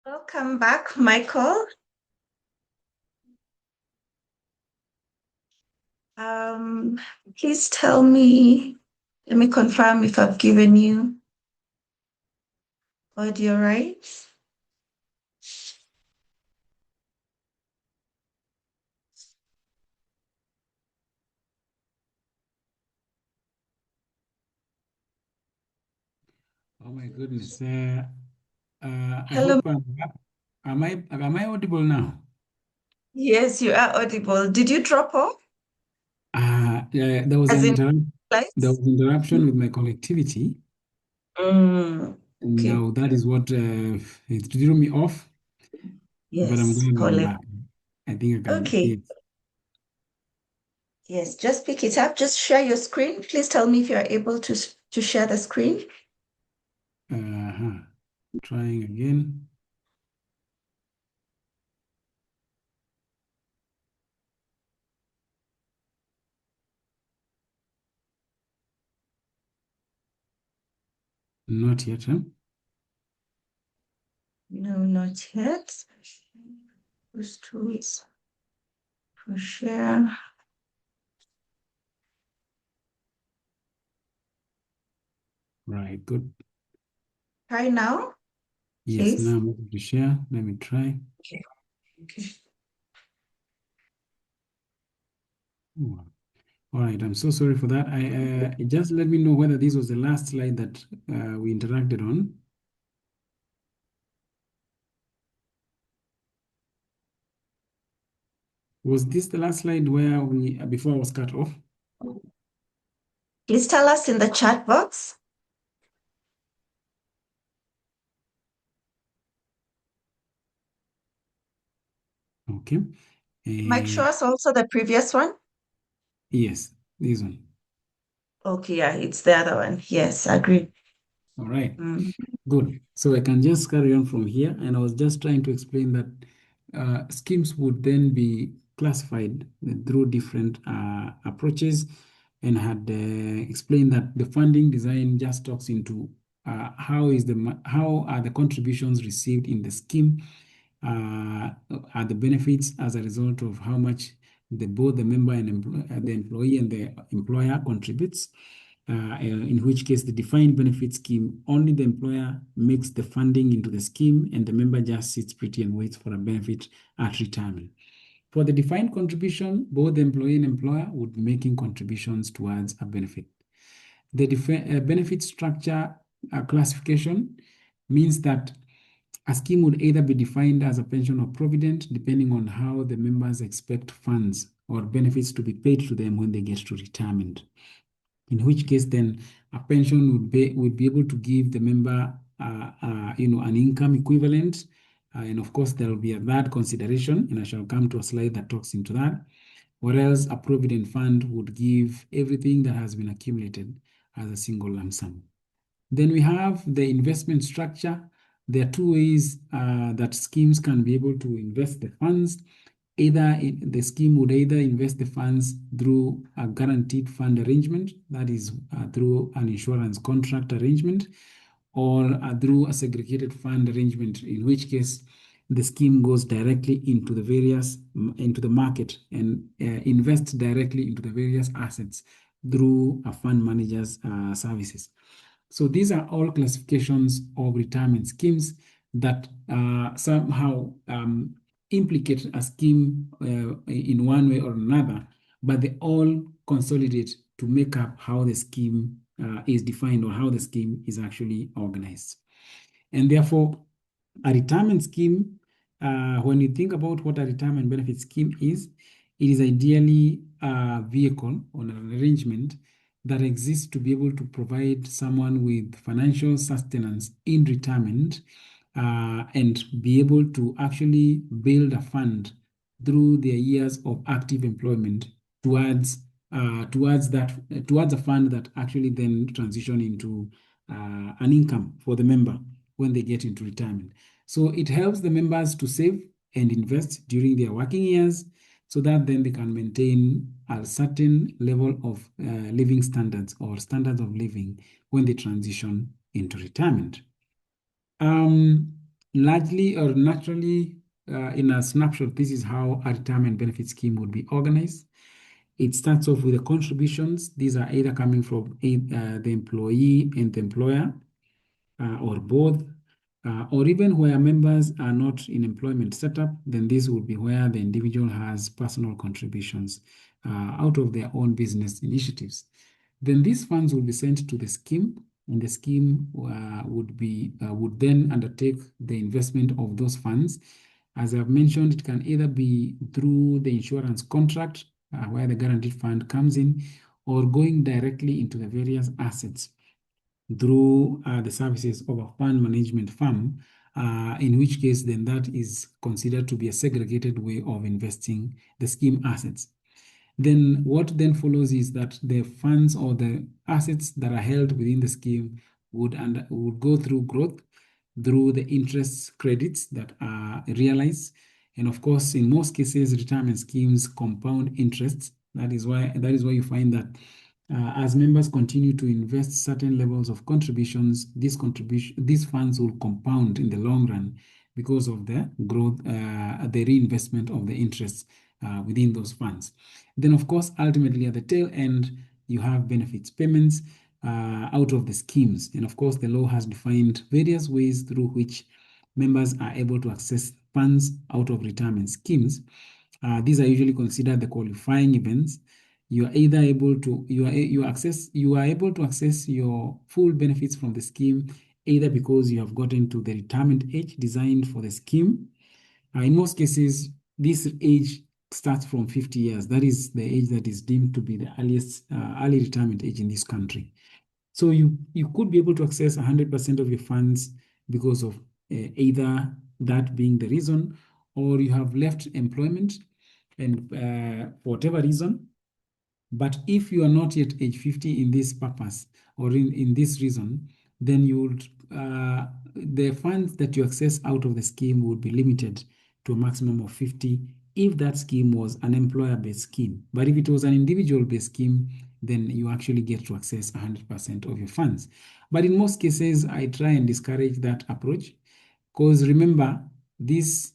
Welcome back, Michael. Please tell me, let me confirm if I've given you audio rights. Oh my goodness. I Hello. hope am I audible now? Yes, you are audible. Did you drop off? Yeah, there was As in there lights? was interruption with my connectivity. And Okay. now that is what it threw me off, but I'm Yes, glad I'm Colin. back. I think I can, Okay. yes. Yes, just pick it up. Just share your screen. Please tell me if you are able to share the screen. Uh-huh. Trying again. Not yet, huh? No, not yet. Use tools for share. Right, good. Try now, Yes, now please. I'm able to share. Let me try. Okay. Okay. Oh, all right, I'm so sorry for that. Just let me know whether this was the last slide that we interacted on. Was this the last slide where we before I was cut off? Please tell us in the chat box. Okay. Mike, show Uh, us also the previous one. yes, this one. Okay, yeah, it's the other one. Yes, I agree. All right. Mm. Good. So I can just carry on from here. And I was just trying to explain that schemes would then be classified through different approaches, and had explained that the funding design just talks into how are the contributions received in the scheme, are the benefits as a result of how much both the member and the employee and the employer contributes. In which case, the defined benefit scheme, only the employer makes the funding into the scheme, and the member just sits pretty and waits for a benefit at retirement. For the defined contribution, both the employee and employer would be making contributions towards a benefit. The benefit structure classification means that A scheme would either be defined as a pension or provident, depending on how the members expect funds or benefits to be paid to them when they get to retirement. In which case, then a pension would be able to give the member, an income equivalent, and of course there will be a that consideration, and I shall come to a slide that talks into that. Whereas a provident fund would give everything that has been accumulated as a single lump sum. Then we have the investment structure. There are two ways that schemes can be able to invest the funds. The scheme would either invest the funds through a guaranteed fund arrangement, that is through an insurance contract arrangement, or through a segregated fund arrangement, in which case the scheme goes directly into the market and invests directly into the various assets through a fund manager's services. So these are all classifications of retirement schemes that somehow implicate a scheme in one way or another, but they all consolidate to make up how the scheme is defined or how the scheme is actually organized. And therefore, a retirement scheme, when you think about what a retirement benefit scheme is, it is ideally a vehicle or an arrangement that exists to be able to provide someone with financial sustenance in retirement and be able to actually build a fund through their years of active employment towards a fund that actually then transition into an income for the member when they get into retirement. So it helps the members to save and invest during their working years so that then they can maintain a certain level of living standards or standards of living when they transition into retirement. Largely or naturally, in a snapshot, this is how a retirement benefit scheme would be organized. It starts off with the contributions. These are either coming from the employee and the employer, or both, or even where members are not in employment setup, then this would be where the individual has personal contributions out of their own business initiatives. Then these funds will be sent to the scheme, and the scheme would then undertake the investment of those funds. As I've mentioned, it can either be through the insurance contract, where the guaranteed fund comes in, or going directly into the various assets through the services of a fund management firm, in which case then that is considered to be a segregated way of investing the scheme assets. Then what then follows is that the funds or the assets that are held within the scheme would go through growth through the interest credits that are realized. And of course, in most cases, retirement schemes compound interests. That is why you find that as members continue to invest certain levels of contributions, these funds will compound in the long run because of the growth, the reinvestment of the interests within those funds. Then, of course, ultimately at the tail end, you have benefits payments out of the schemes. And of course, the law has defined various ways through which members are able to access funds out of retirement schemes. These are usually considered the qualifying events. You are either able to able to access your full benefits from the scheme either because you have gotten to the retirement age designed for the scheme. In most cases, this age starts from 50 years. That is the age that is deemed to be the earliest early retirement age in this country. So you could be able to access 100% of your funds because of either that being the reason, or you have left employment and for whatever reason. But if you are not yet age 50 in this purpose or in this reason, then you would the funds that you access out of the scheme would be limited to a maximum of 50 if that scheme was an employer-based scheme. But if it was an individual-based scheme, then you actually get to access 100% of your funds. But in most cases, I try and discourage that approach because remember, this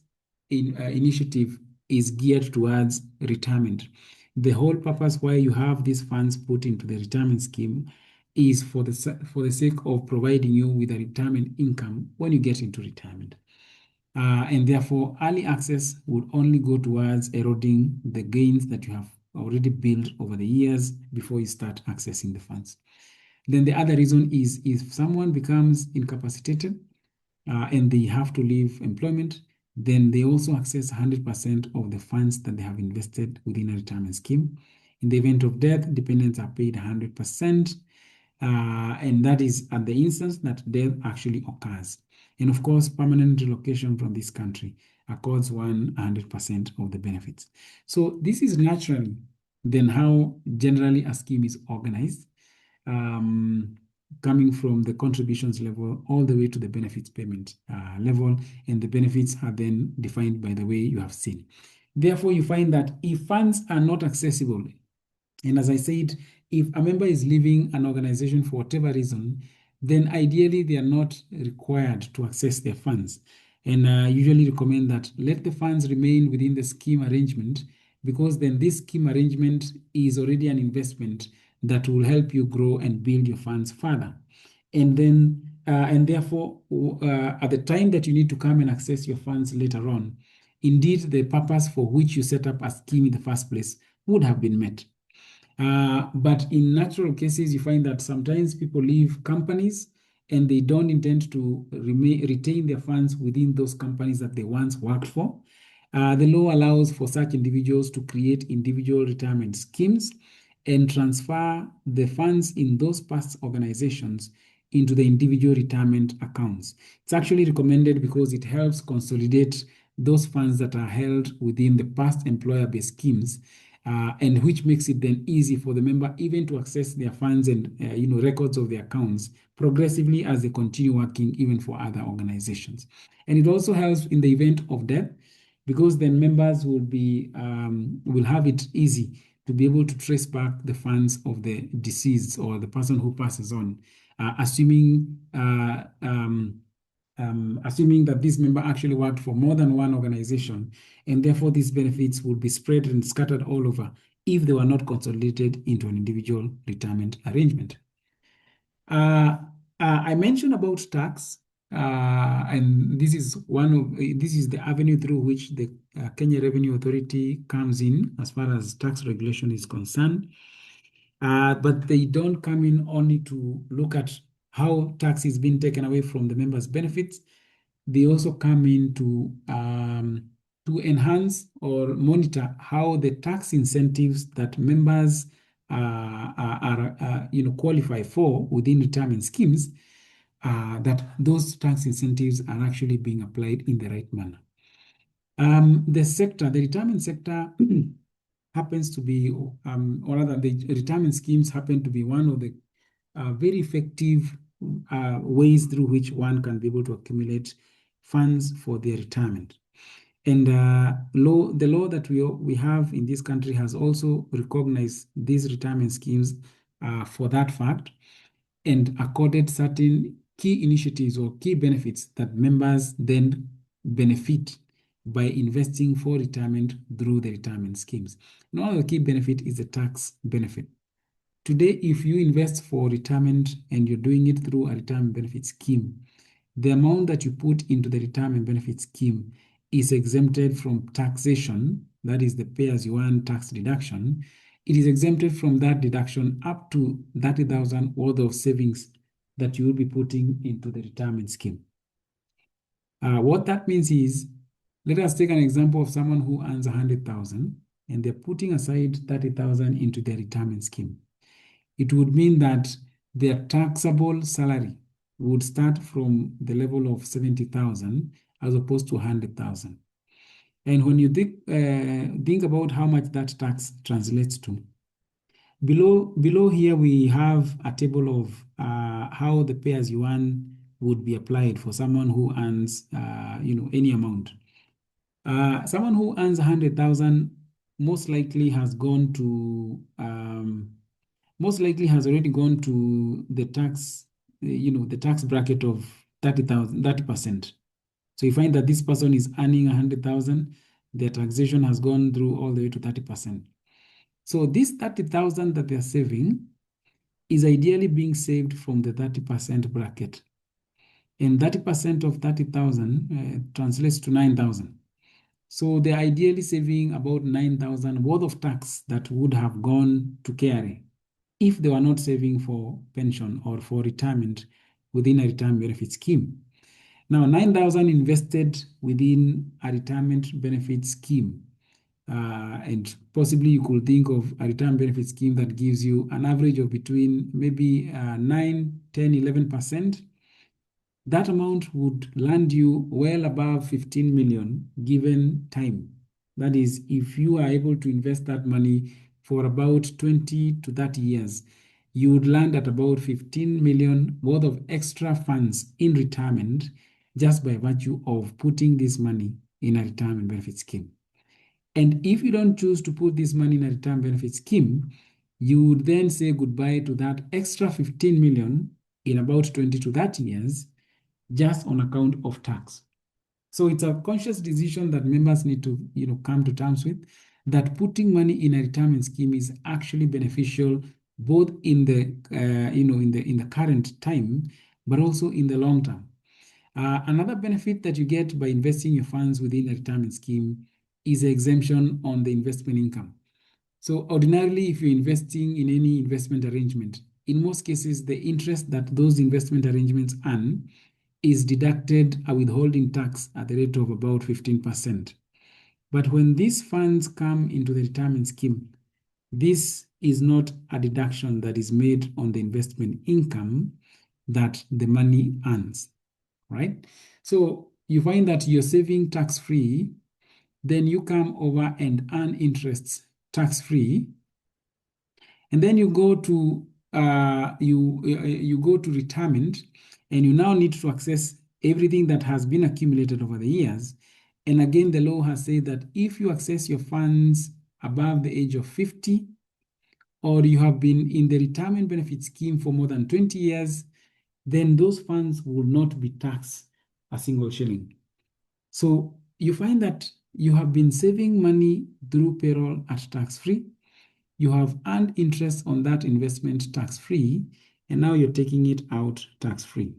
initiative is geared towards retirement. The whole purpose why you have these funds put into the retirement scheme is for the sake of providing you with a retirement income when you get into retirement. And therefore, early access would only go towards eroding the gains that you have already built over the years before you start accessing the funds. Then the other reason is if someone becomes incapacitated and they have to leave employment, then they also access 100% of the funds that they have invested within a retirement scheme. In the event of death, dependents are paid 100%, and that is at the instance that death actually occurs. And of course, permanent relocation from this country accords 100% of the benefits. So this is naturally then how generally a scheme is organized, coming from the contributions level all the way to the benefits payment level, and the benefits are then defined by the way you have seen. Therefore, you find that if funds are not accessible, and as I said, if a member is leaving an organization for whatever reason, then ideally they are not required to access their funds. And I usually recommend that let the funds remain within the scheme arrangement, because then this scheme arrangement is already an investment that will help you grow and build your funds further. And then, and therefore, at the time that you need to come and access your funds later on, indeed, the purpose for which you set up a scheme in the first place would have been met. But in natural cases, you find that sometimes people leave companies and they don't intend to retain their funds within those companies that they once worked for. The law allows for such individuals to create individual retirement schemes and transfer the funds in those past organizations into the individual retirement accounts. It's actually recommended because it helps consolidate those funds that are held within the past employer-based schemes, and which makes it then easy for the member even to access their funds and records of their accounts progressively as they continue working even for other organizations. And it also helps in the event of death, because then members will have it easy to be able to trace back the funds of the deceased or the person who passes on, assuming that this member actually worked for more than one organization, and therefore these benefits would be spread and scattered all over if they were not consolidated into an individual retirement arrangement. I mentioned about tax, and this is the avenue through which the Kenya Revenue Authority comes in as far as tax regulation is concerned. But they don't come in only to look at how tax is being taken away from the members' benefits. They also come in to enhance or monitor how the tax incentives that members qualify for within retirement schemes, that those tax incentives are actually being applied in the right manner. The retirement sector happens to be, or rather, the retirement schemes happen to be one of the very effective ways through which one can be able to accumulate funds for their retirement. And the law that we have in this country has also recognized these retirement schemes for that fact, and accorded certain key initiatives or key benefits that members then benefit by investing for retirement through the retirement schemes. And one of the key benefit is the tax benefit. Today, if you invest for retirement and you're doing it through a retirement benefit scheme, the amount that you put into the retirement benefit scheme is exempted from taxation, that is the pay-as-you-earn tax deduction. It is exempted from that deduction up to 30,000 worth of savings that you will be putting into the retirement scheme. What that means is, let us take an example of someone who earns 100,000 and they're putting aside 30,000 into their retirement scheme. It would mean that their taxable salary would start from the level of 70,000 as opposed to 100,000. And when you think about how much that tax translates to, below here we have a table of how the pay-as-you-earn would be applied for someone who earns any amount. Someone who earns 100,000 most likely has already gone to the tax, the tax bracket of 30%. So you find that this person is earning 100,000, their taxation has gone through all the way to 30%. So this 30,000 that they're saving is ideally being saved from the 30% bracket. And 30% of 30,000 translates to 9,000. So they're ideally saving about 9,000 worth of tax that would have gone to KRA if they were not saving for pension or for retirement within a retirement benefit scheme. Now, 9,000 invested within a retirement benefit scheme. And possibly you could think of a retirement benefit scheme that gives you an average of between maybe 9, 10, 11%. That amount would land you well above 15 million given time. That is, if you are able to invest that money for about 20 to 30 years, you would land at about 15 million worth of extra funds in retirement just by virtue of putting this money in a retirement benefit scheme. And if you don't choose to put this money in a retirement benefit scheme, you would then say goodbye to that extra 15 million in about 20 to 30 years just on account of tax. So it's a conscious decision that members need to, come to terms with, that putting money in a retirement scheme is actually beneficial both in the, in the current time, but also in the long term. Another benefit that you get by investing your funds within a retirement scheme is the exemption on the investment income. So ordinarily, if you're investing in any investment arrangement, in most cases, the interest that those investment arrangements earn is deducted a withholding tax at the rate of about 15%. But when these funds come into the retirement scheme, this is not a deduction that is made on the investment income that the money earns, right? So you find that you're saving tax-free, then you come over and earn interests tax-free, and then you go to you go to retirement, and you now need to access everything that has been accumulated over the years. And again, the law has said that if you access your funds above the age of 50, or you have been in the retirement benefit scheme for more than 20 years, then those funds will not be taxed a single shilling. So you find that you have been saving money through payroll at tax-free. You have earned interest on that investment tax-free, and now you're taking it out tax-free.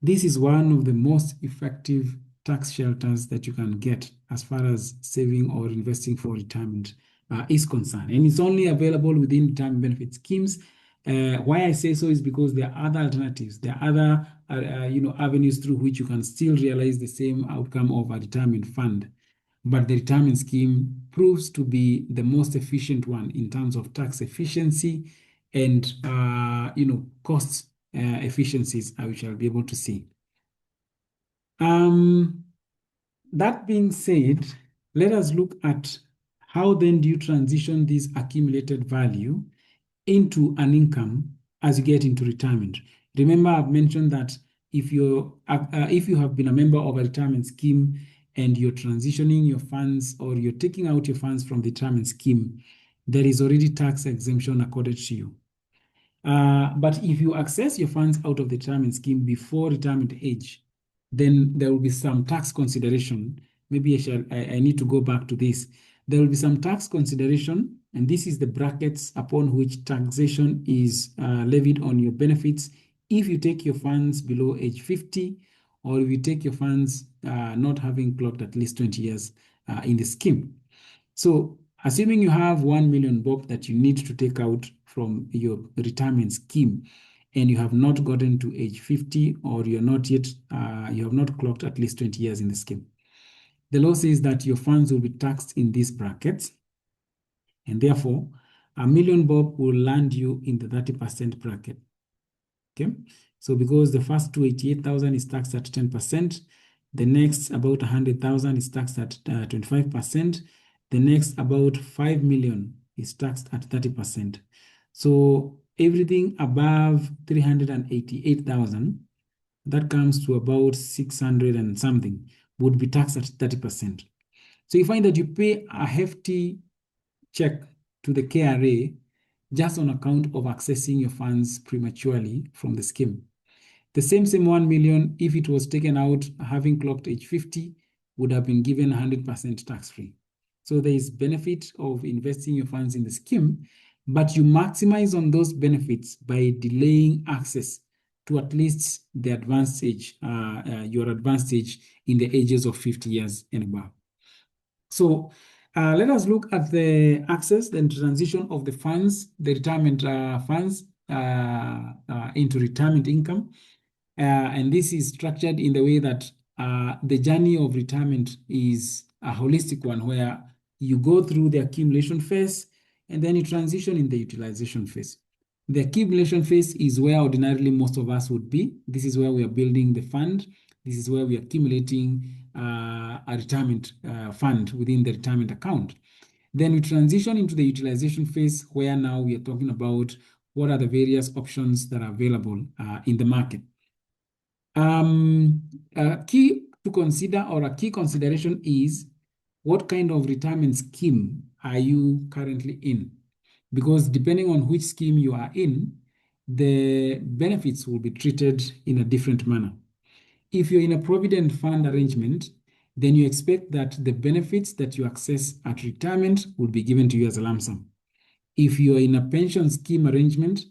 This is one of the most effective tax shelters that you can get as far as saving or investing for retirement is concerned. And it's only available within retirement benefit schemes. Why I say so is because there are other alternatives. There are other avenues through which you can still realize the same outcome of a retirement fund. But the retirement scheme proves to be the most efficient one in terms of tax efficiency and cost efficiencies, we shall be able to see. That being said, let us look at how then do you transition this accumulated value into an income as you get into retirement. Remember, I've mentioned that if you have been a member of a retirement scheme and you're transitioning your funds, or you're taking out your funds from the retirement scheme, there is already tax exemption accorded to you. But if you access your funds out of the retirement scheme before retirement age, then there will be some tax consideration. Maybe I need to go back to this. There will be some tax consideration, and this is the brackets upon which taxation is levied on your benefits if you take your funds below age 50, or if you take your funds not having clocked at least 20 years in the scheme. So assuming you have 1 million bob that you need to take out from your retirement scheme, and you have not gotten to age 50, or you're not yet, you have not clocked at least 20 years in the scheme, the law says that your funds will be taxed in these brackets, and therefore 1 million bob will land you in the 30% bracket. Okay, so because the first 288,000 is taxed at 10%, the next about 100,000 is taxed at 25%, the next about 5 million is taxed at 30%. So everything above 388,000, that comes to about 600 and something, would be taxed at 30%. So you find that you pay a hefty check to the KRA just on account of accessing your funds prematurely from the scheme. The same 1 million, if it was taken out having clocked age 50, would have been given 100% tax-free. So there is benefit of investing your funds in the scheme, but you maximize on those benefits by delaying access to at least the advanced age, your advanced age in the ages of 50 years and above. So let us look at the access and transition of the funds, the retirement funds into retirement income. And this is structured in the way that the journey of retirement is a holistic one where you go through the accumulation phase and then you transition in the utilization phase. The accumulation phase is where ordinarily most of us would be. This is where we are building the fund. This is where we are accumulating a retirement fund within the retirement account. Then we transition into the utilization phase where now we are talking about what are the various options that are available in the market. A key to consider or a key consideration is what kind of retirement scheme are you currently in? Because depending on which scheme you are in, the benefits will be treated in a different manner. If you're in a provident fund arrangement, then you expect that the benefits that you access at retirement will be given to you as a lump sum. If you're in a pension scheme arrangement,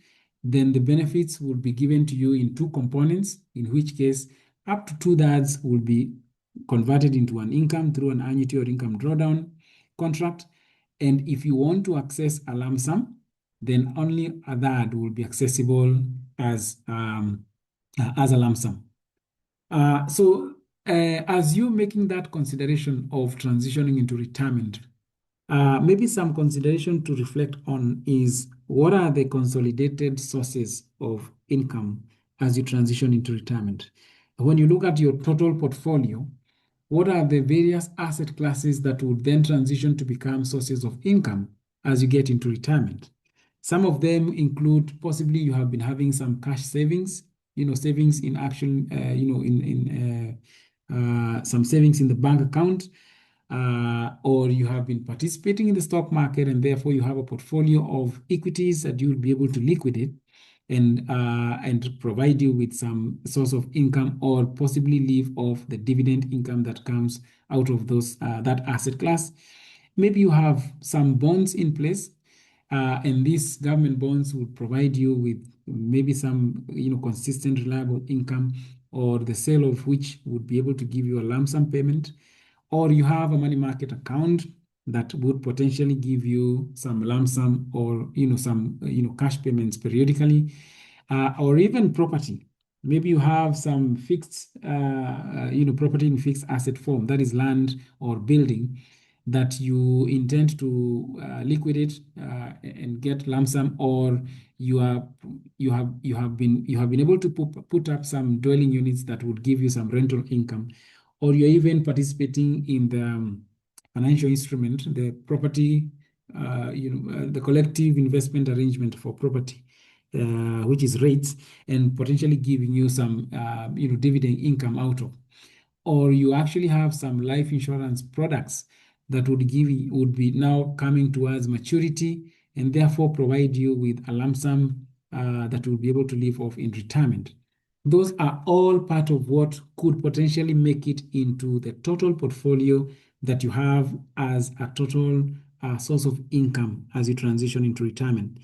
then the benefits will be given to you in two components, in which case up to 2/3 will be converted into an income through an annuity or income drawdown contract. And if you want to access a lump sum, then only a third will be accessible as a lump sum. As you making that consideration of transitioning into retirement, maybe some consideration to reflect on is what are the consolidated sources of income as you transition into retirement? When you look at your total portfolio, what are the various asset classes that would then transition to become sources of income as you get into retirement? Some of them include possibly you have been having some cash savings, savings in action, some savings in the bank account, or you have been participating in the stock market and therefore you have a portfolio of equities that you will be able to liquidate and provide you with some source of income or possibly live off the dividend income that comes out of that asset class. Maybe you have some bonds in place, and these government bonds will provide you with maybe some consistent, reliable income, or the sale of which would be able to give you a lump sum payment. Or you have a money market account that would potentially give you some lump sum or some cash payments periodically, or even property. Maybe you have some fixed property in fixed asset form, that is land or building, that you intend to liquidate and get lump sum, or you have been able to put up some dwelling units that would give you some rental income, or you're even participating in the financial instrument, the property, the collective investment arrangement for property, which is rates, and potentially giving you some dividend income out of. Or you actually have some life insurance products that would be now coming towards maturity and therefore provide you with a lump sum that will be able to live off in retirement. Those are all part of what could potentially make it into the total portfolio that you have as a total source of income as you transition into retirement.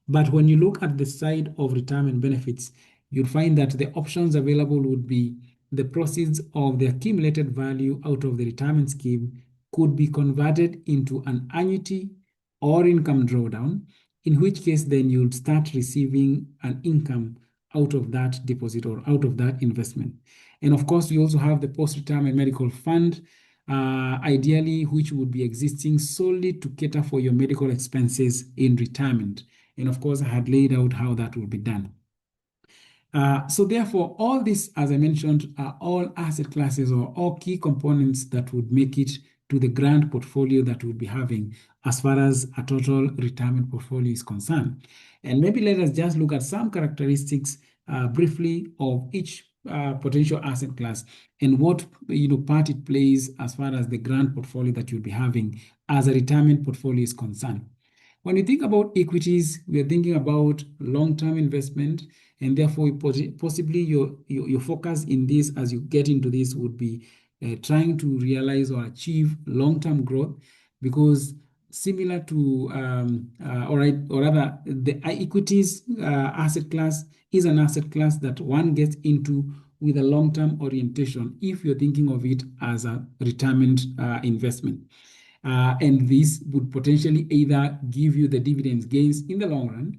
But when you look at the side of retirement benefits, you'll find that the options available would be the proceeds of the accumulated value out of the retirement scheme could be converted into an annuity or income drawdown, in which case then you'd start receiving an income out of that deposit or out of that investment. And of course, we also have the post-retirement medical fund, ideally, which would be existing solely to cater for your medical expenses in retirement. And of course, I had laid out how that will be done. So therefore, all this, as I mentioned, are all asset classes or all key components that would make it to the grand portfolio that we'll be having as far as a total retirement portfolio is concerned. And maybe let us just look at some characteristics briefly of each potential asset class and what part it plays as far as the grand portfolio that you'll be having as a retirement portfolio is concerned. When you think about equities, we are thinking about long-term investment, and therefore possibly your focus in this as you get into this would be trying to realize or achieve long-term growth, because similar to, the equities asset class is an asset class that one gets into with a long-term orientation if you're thinking of it as a retirement investment. And this would potentially either give you the dividends gains in the long run,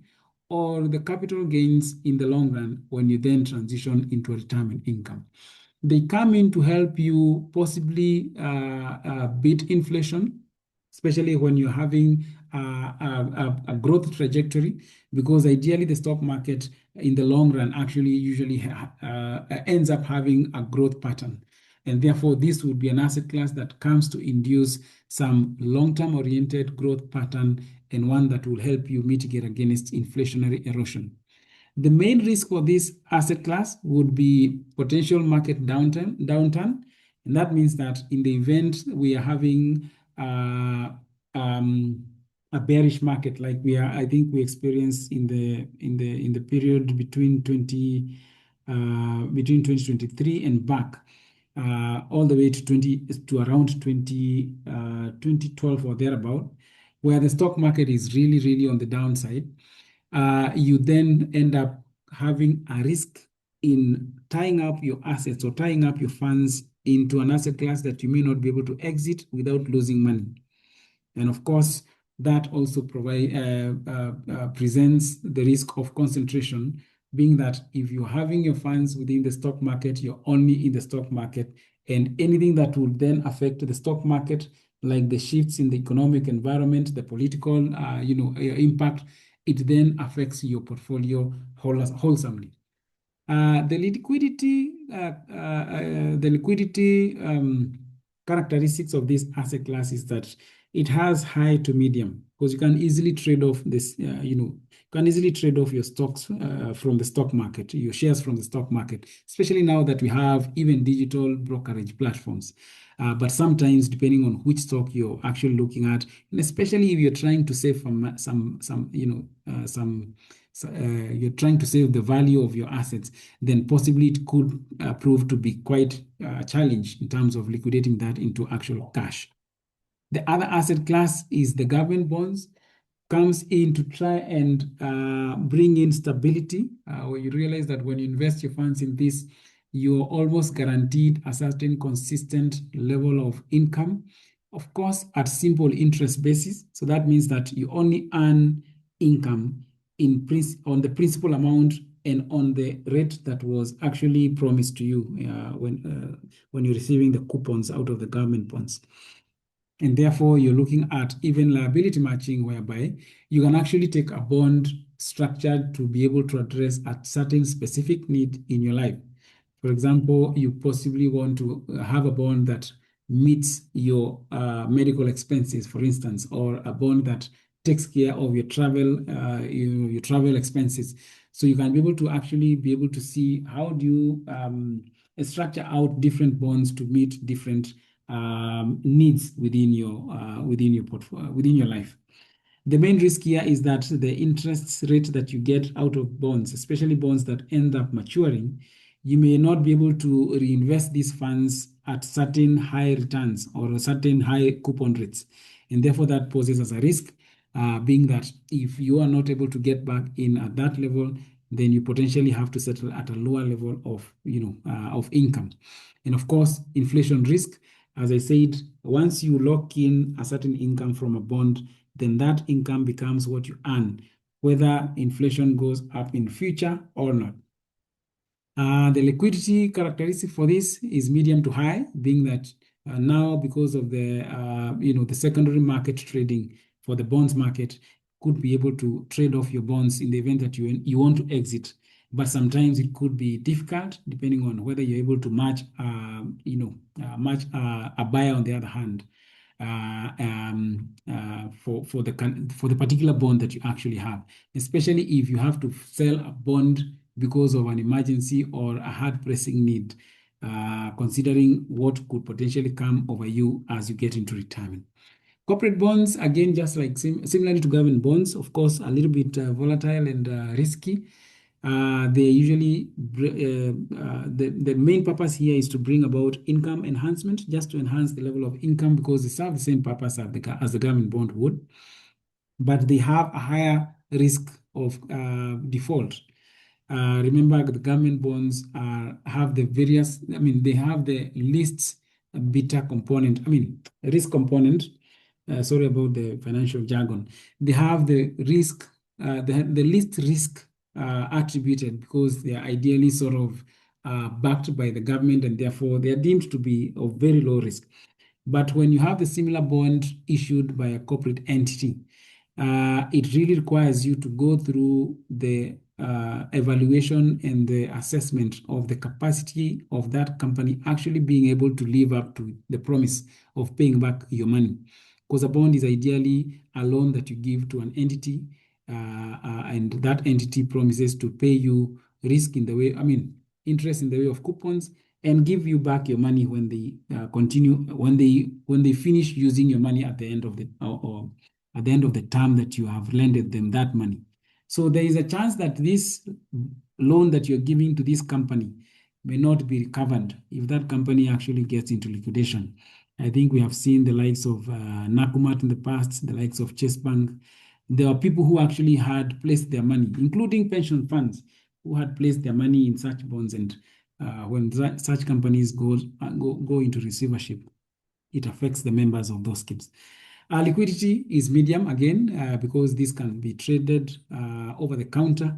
or the capital gains in the long run when you then transition into retirement income. They come in to help you possibly beat inflation, especially when you're having a growth trajectory, because ideally the stock market in the long run actually usually ends up having a growth pattern. And therefore, this would be an asset class that comes to induce some long-term oriented growth pattern and one that will help you mitigate against inflationary erosion. The main risk for this asset class would be potential market downturn. And that means that in the event we are having a bearish market like I think we experienced in the period between 2023 and back, all the way to around 2012 or thereabout, where the stock market is really, really on the downside. You then end up having a risk in tying up your assets or tying up your funds into an asset class that you may not be able to exit without losing money. And of course, that also presents the risk of concentration, being that if you're having your funds within the stock market, you're only in the stock market, and anything that will then affect the stock market, like the shifts in the economic environment, the political impact, it then affects your portfolio wholesomely. The liquidity characteristics of this asset class is that it has high to medium, because you can easily trade off this, you can easily trade off your stocks from the stock market, your shares from the stock market, especially now that we have even digital brokerage platforms. But sometimes, depending on which stock you're actually looking at, and especially if you're trying to save from you're trying to save the value of your assets, then possibly it could prove to be quite a challenge in terms of liquidating that into actual cash. The other asset class is the government bonds, comes in to try and bring in stability, where you realize that when you invest your funds in this, you're almost guaranteed a certain consistent level of income, of course, at simple interest basis. So that means that you only earn income on the principal amount and on the rate that was actually promised to you when you're receiving the coupons out of the government bonds. And therefore, you're looking at even liability matching, whereby you can actually take a bond structured to be able to address a certain specific need in your life. For example, you possibly want to have a bond that meets your medical expenses, for instance, or a bond that takes care of your travel expenses. So you can be able to see how do you structure out different bonds to meet different needs within your portfolio, within your life. The main risk here is that the interest rate that you get out of bonds, especially bonds that end up maturing, you may not be able to reinvest these funds at certain high returns or certain high coupon rates. And therefore, that poses as a risk, being that if you are not able to get back in at that level, then you potentially have to settle at a lower level of income. And of course, inflation risk, as I said, once you lock in a certain income from a bond, then that income becomes what you earn, whether inflation goes up in future or not. The liquidity characteristic for this is medium to high, being that now, because of the secondary market trading for the bonds market, could be able to trade off your bonds in the event that you want to exit. But sometimes it could be difficult, depending on whether you're able to match a buyer on the other hand for the particular bond that you actually have, especially if you have to sell a bond because of an emergency or a hard pressing need, considering what could potentially come over you as you get into retirement. Corporate bonds, again, just like similarly to government bonds, of course, a little bit volatile and risky. They usually, the main purpose here is to bring about income enhancement, just to enhance the level of income, because they serve the same purpose as the government bond would, but they have a higher risk of default. Remember, the government bonds have the they have the least beta component, risk component. Sorry about the financial jargon. They have the risk the least risk attributed, because they are ideally sort of backed by the government, and therefore they are deemed to be of very low risk. But when you have a similar bond issued by a corporate entity, it really requires you to go through the evaluation and the assessment of the capacity of that company actually being able to live up to the promise of paying back your money. Because a bond is ideally a loan that you give to an entity, and that entity promises to pay you risk in the way, interest in the way of coupons, and give you back your money when they when they finish using your money at the end of the or at the end of the term that you have lended them that money. So there is a chance that this loan that you're giving to this company may not be recovered if that company actually gets into liquidation. I think we have seen the likes of Nakumat in the past, the likes of Chase Bank. There are people who actually had placed their money, including pension funds, who had placed their money in such bonds, and when such companies go into receivership, it affects the members of those schemes. Liquidity is medium again, because this can be traded over the counter.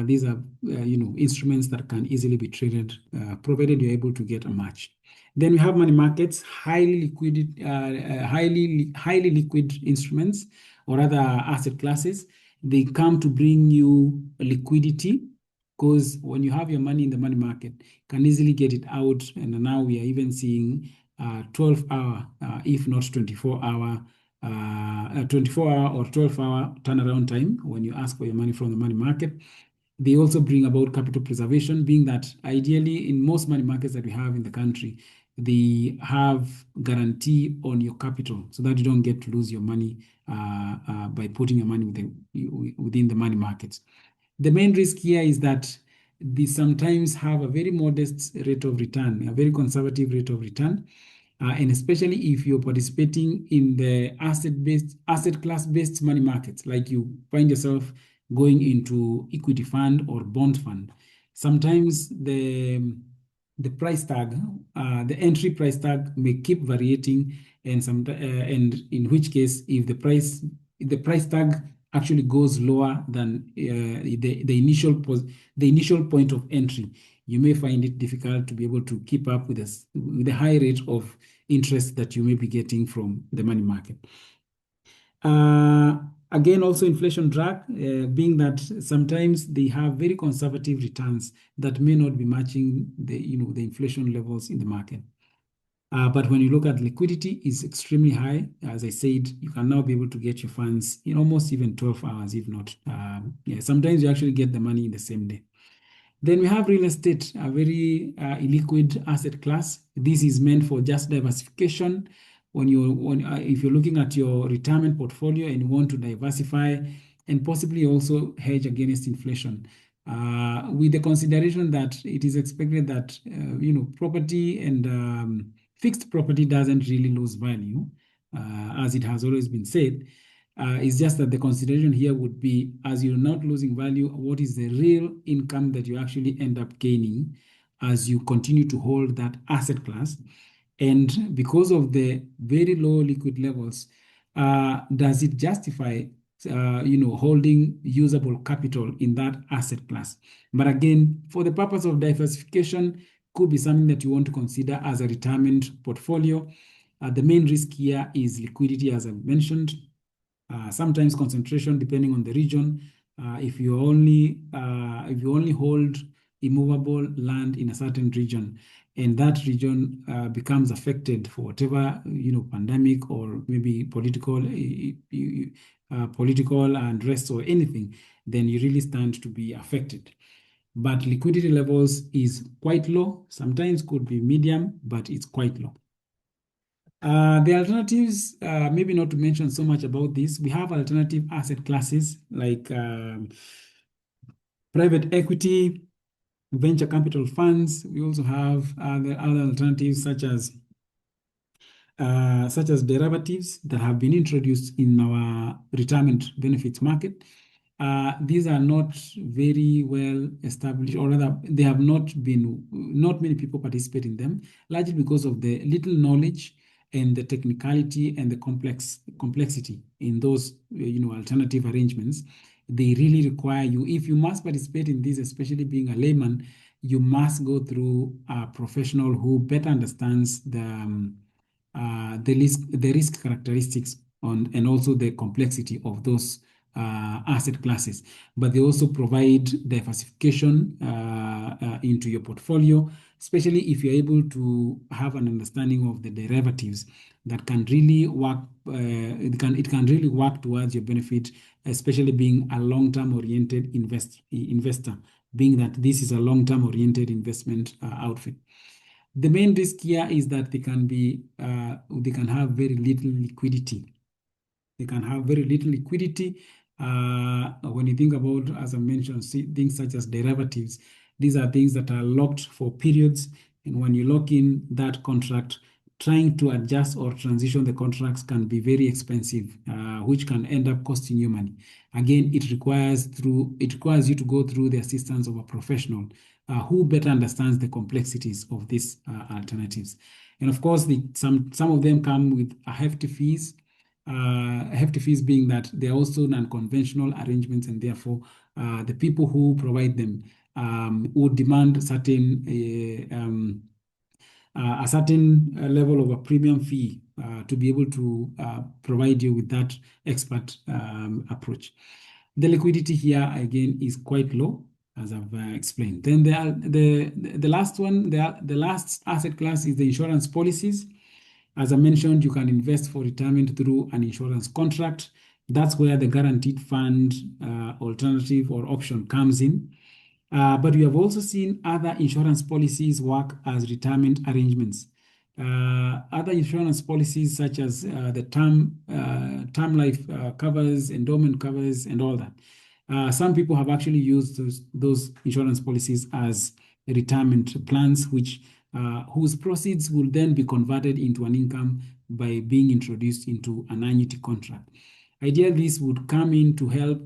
These are instruments that can easily be traded, provided you're able to get a match. Then we have money markets, highly liquid instruments, or other asset classes. They come to bring you liquidity, because when you have your money in the money market, you can easily get it out. And now we are even seeing 12-hour, if not 24-hour, 24-hour or 12-hour turnaround time when you ask for your money from the money market. They also bring about capital preservation, being that ideally in most money markets that we have in the country, they have guarantee on your capital so that you don't get to lose your money by putting your money within the money markets. The main risk here is that they sometimes have a very modest rate of return, a very conservative rate of return. And especially if you're participating in the asset class-based money markets, like you find yourself going into equity fund or bond fund, sometimes the price tag, the entry price tag may keep variating, and and in which case, if the price tag actually goes lower than the initial point of entry, you may find it difficult to be able to keep up with the high rate of interest that you may be getting from the money market. Again, also inflation drag, being that sometimes they have very conservative returns that may not be matching the inflation levels in the market. But when you look at liquidity, is extremely high. As I said, you can now be able to get your funds in almost even 12 hours, if not. Sometimes you actually get the money in the same day. Then we have real estate, a very illiquid asset class. This is meant for just diversification. If you're looking at your retirement portfolio and you want to diversify and possibly also hedge against inflation, with the consideration that it is expected that property and fixed property doesn't really lose value, as it has always been said. It's just that the consideration here would be, as you're not losing value, what is the real income that you actually end up gaining as you continue to hold that asset class? And because of the very low liquid levels, does it justify holding usable capital in that asset class? But again, for the purpose of diversification, could be something that you want to consider as a retirement portfolio. The main risk here is liquidity, as I mentioned. Sometimes concentration, depending on the region. If you only hold immovable land in a certain region, and that region becomes affected for whatever pandemic or maybe political unrest or anything, then you really stand to be affected. But liquidity levels is quite low. Sometimes could be medium, but it's quite low. The alternatives, maybe not to mention so much about this, we have alternative asset classes like private equity, venture capital funds. We also have other alternatives such as derivatives that have been introduced in our retirement benefits market. These are not very well established, or rather, they have not many people participate in them, largely because of the little knowledge and the technicality and the complexity in those alternative arrangements. they really require you. If you must participate in this, especially being a layman, you must go through a professional who better understands the risk characteristics and also the complexity of those asset classes. But they also provide diversification into your portfolio, especially if you're able to have an understanding of the derivatives that can really work. It can really work towards your benefit, especially being a long-term oriented investor, being that this is a long-term oriented investment outfit. The main risk here is that they can have very little liquidity. They can have very little liquidity. When you think about, as I mentioned, things such as derivatives, these are things that are locked for periods. And when you lock in that contract, trying to adjust or transition the contracts can be very expensive, which can end up costing you money. Again, it requires you to go through the assistance of a professional who better understands the complexities of these alternatives. And of course, some of them come with hefty fees. Hefty fees being that they're also non-conventional arrangements, and therefore the people who provide them would demand a certain level of a premium fee to be able to provide you with that expert approach. The liquidity here again is quite low, as I've explained. Then the last one, the last asset class is the insurance policies. As I mentioned, you can invest for retirement through an insurance contract. That's where the guaranteed fund alternative or option comes in. But we have also seen other insurance policies work as retirement arrangements. Other insurance policies such as the term life covers, endowment covers, and all that. Some people have actually used those insurance policies as retirement plans, whose proceeds will then be converted into an income by being introduced into an annuity contract. Ideally, this would come in to help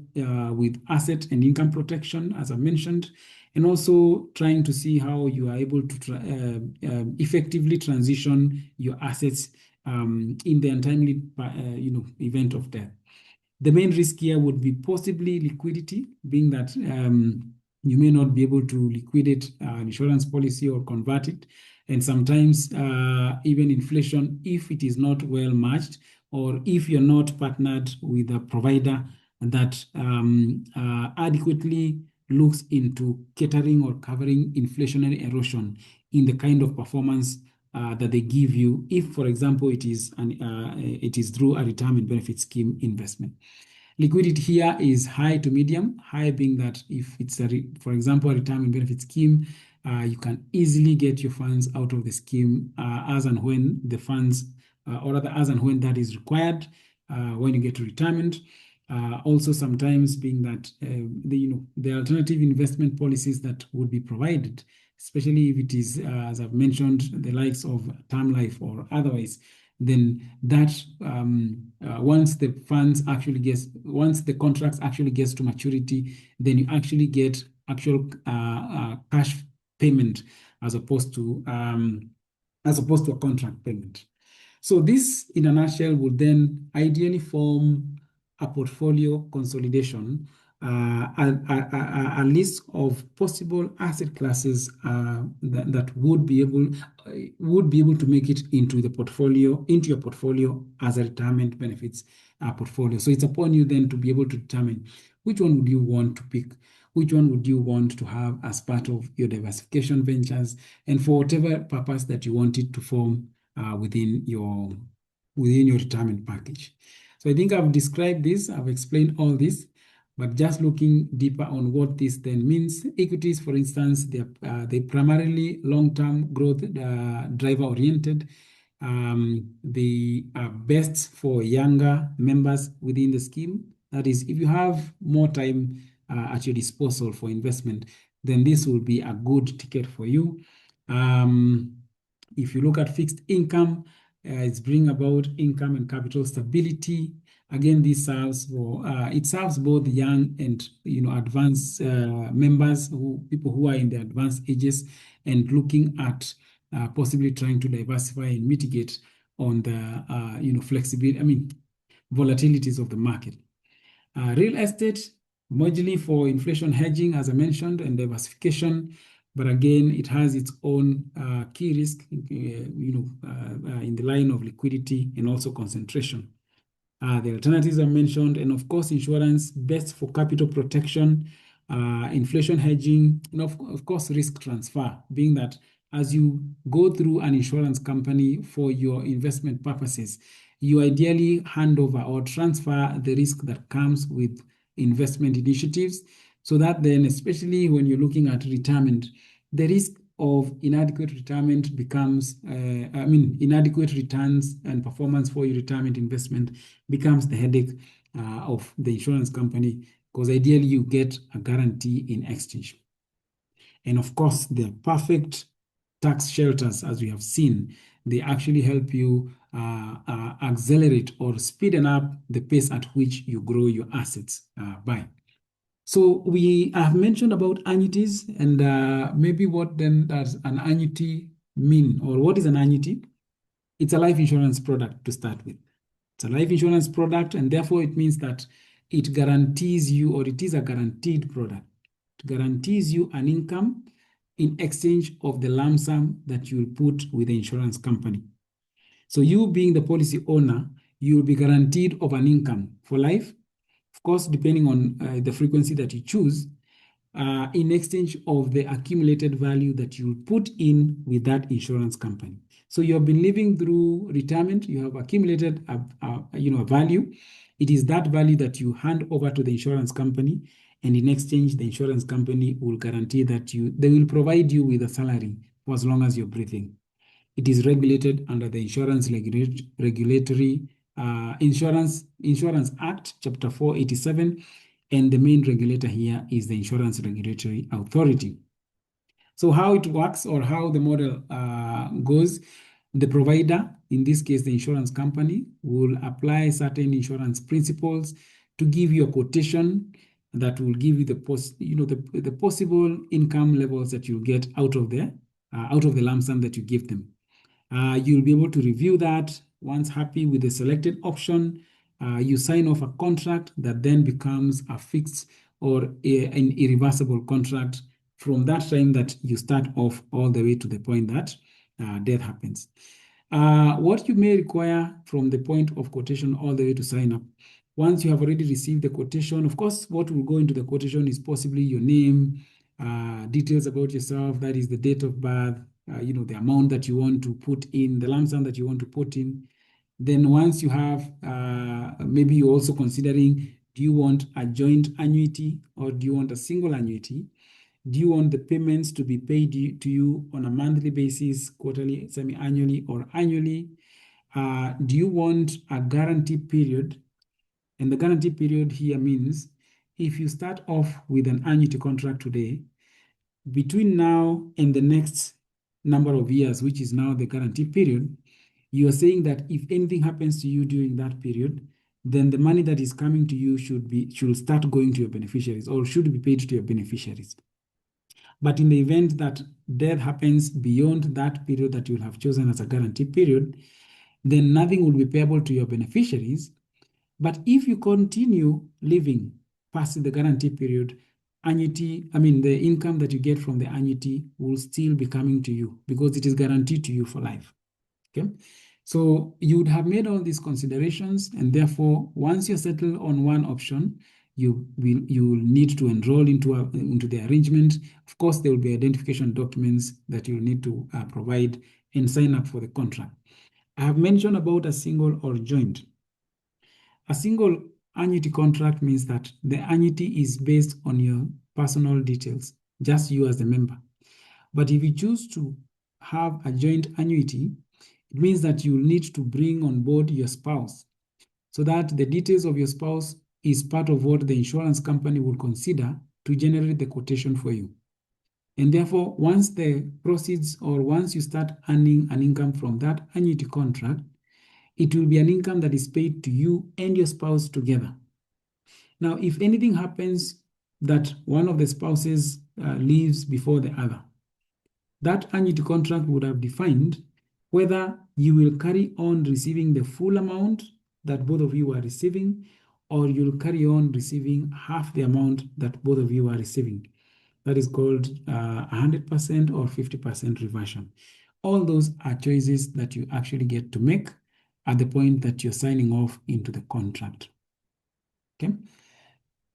with asset and income protection, as I mentioned, and also trying to see how you are able to effectively transition your assets in the untimely event of death. The main risk here would be possibly liquidity, being that you may not be able to liquidate an insurance policy or convert it. And sometimes even inflation, if it is not well matched, or if you're not partnered with a provider that adequately looks into catering or covering inflationary erosion in the kind of performance that they give you, if, for example, it is through a retirement benefit scheme investment. Liquidity here is high to medium. High being that if it's, for example, a retirement benefit scheme, you can easily get your funds out of the scheme as and when the funds, or rather as and when that is required when you get to retirement. Also, sometimes being that the alternative investment policies that would be provided, especially if it is, as I've mentioned, the likes of term life or otherwise, then that once the contracts actually gets to maturity, then you actually get actual cash payment as opposed to a contract payment. So this, in a nutshell, would then ideally form a portfolio consolidation, a list of possible asset classes that would be able to make it into your portfolio as a retirement benefits portfolio. So it's upon you then to be able to determine which one would you want to pick, which one would you want to have as part of your diversification ventures, and for whatever purpose that you want it to form within your retirement package. So I think I've described this, I've explained all this, but just looking deeper on what this then means. Equities, for instance, they're primarily long-term growth driver oriented. They are best for younger members within the scheme. That is, if you have more time at your disposal for investment, then this will be a good ticket for you. If you look at fixed income, it's bring about income and capital stability. Again, this serves both young and advanced members, people who are in the advanced ages, and looking at possibly trying to diversify and mitigate on the volatilities of the market. Real estate Moduli for inflation hedging, as I mentioned, and diversification. But again, it has its own key risk, in the line of liquidity and also concentration. The alternatives are mentioned, and of course, insurance best for capital protection, inflation hedging, and of course, risk transfer, being that as you go through an insurance company for your investment purposes, you ideally hand over or transfer the risk that comes with investment initiatives, so that then, especially when you're looking at retirement, the risk of inadequate retirement becomes, inadequate returns and performance for your retirement investment becomes the headache of the insurance company, because ideally you get a guarantee in exchange. And of course, the perfect tax shelters, as we have seen, they actually help you accelerate or speeden up the pace at which you grow your assets by. So we have mentioned about annuities, and maybe what then does an annuity mean, or what is an annuity? It's a life insurance product to start with. It's a life insurance product, and therefore it means that it guarantees you, or it is a guaranteed product. It guarantees you an income in exchange of the lump sum that you will put with the insurance company. So you being the policy owner, you will be guaranteed of an income for life, of course, depending on the frequency that you choose, in exchange of the accumulated value that you put in with that insurance company. So you have been living through retirement, you have accumulated a value. It is that value that you hand over to the insurance company, and in exchange, the insurance company will guarantee that they will provide you with a salary for as long as you're breathing. It is regulated under the Insurance Act, Chapter 487, and the main regulator here is the Insurance Regulatory Authority. So how it works, or how the model goes, the provider, in this case the insurance company, will apply certain insurance principles to give you a quotation that will give you the possible income levels that you'll get out of the lump sum that you give them. You'll be able to review that. Once happy with the selected option, you sign off a contract that then becomes a fixed or an irreversible contract from that time that you start off all the way to the point that death happens. What you may require from the point of quotation all the way to sign up, once you have already received the quotation, of course, what will go into the quotation is possibly your name, details about yourself, that is the date of birth, the amount that you want to put in, the lump sum that you want to put in. Then once you have, maybe you're also considering, do you want a joint annuity or do you want a single annuity? Do you want the payments to be paid to you on a monthly basis, quarterly, semi-annually, or annually? Do you want a guarantee period? And the guarantee period here means if you start off with an annuity contract today, between now and the next number of years, which is now the guarantee period, you are saying that if anything happens to you during that period, then the money that is coming to you should start going to your beneficiaries, or should be paid to your beneficiaries. But in the event that death happens beyond that period that you'll have chosen as a guarantee period, then nothing will be payable to your beneficiaries. But if you continue living past the guarantee period, the income that you get from the annuity will still be coming to you because it is guaranteed to you for life. Okay, so you would have made all these considerations, and therefore, once you settle on one option, you will need to enroll into the arrangement. Of course, there will be identification documents that you will need to provide and sign up for the contract. I have mentioned about a single or joint. A single annuity contract means that the annuity is based on your personal details, just you as the member. But if you choose to have a joint annuity, it means that you will need to bring on board your spouse, so that the details of your spouse is part of what the insurance company will consider to generate the quotation for you. And therefore, once the proceeds, or once you start earning an income from that annuity contract, it will be an income that is paid to you and your spouse together. Now, if anything happens that one of the spouses leaves before the other, that annuity contract would have defined whether you will carry on receiving the full amount that both of you are receiving, or you'll carry on receiving half the amount that both of you are receiving. That is called 100% or 50% reversion. All those are choices that you actually get to make at the point that you're signing off into the contract. Okay.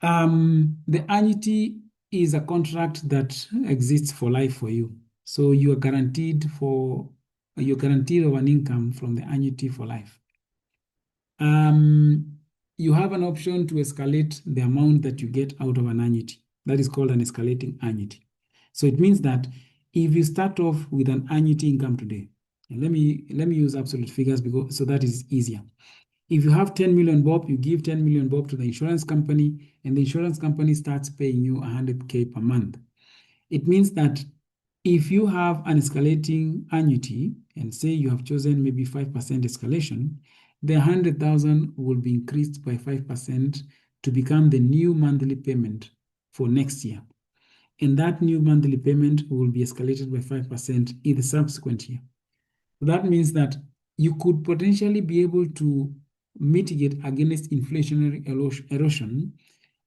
The annuity is a contract that exists for life for you. So you are guaranteed of an income from the annuity for life. You have an option to escalate the amount that you get out of an annuity. That is called an escalating annuity. So it means that if you start off with an annuity income today, and let me use absolute figures so that is easier. If you have 10 million bob, you give 10 million bob to the insurance company, and the insurance company starts paying you 100K per month. It means that if you have an escalating annuity, and say you have chosen maybe 5% escalation, the 100,000 will be increased by 5% to become the new monthly payment for next year. And that new monthly payment will be escalated by 5% in the subsequent year. That means that you could potentially be able to mitigate against inflationary erosion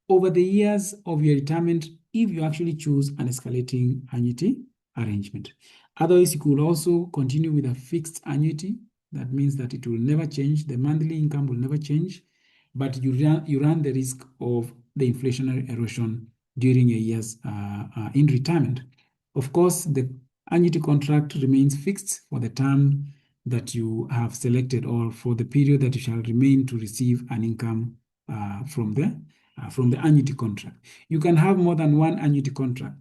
over the years of your retirement if you actually choose an escalating annuity arrangement. Otherwise, you could also continue with a fixed annuity. That means that it will never change. The monthly income will never change, but you run the risk of the inflationary erosion during your years in retirement. Of course, the annuity contract remains fixed for the term that you have selected or for the period that you shall remain to receive an income from the annuity contract. You can have more than one annuity contract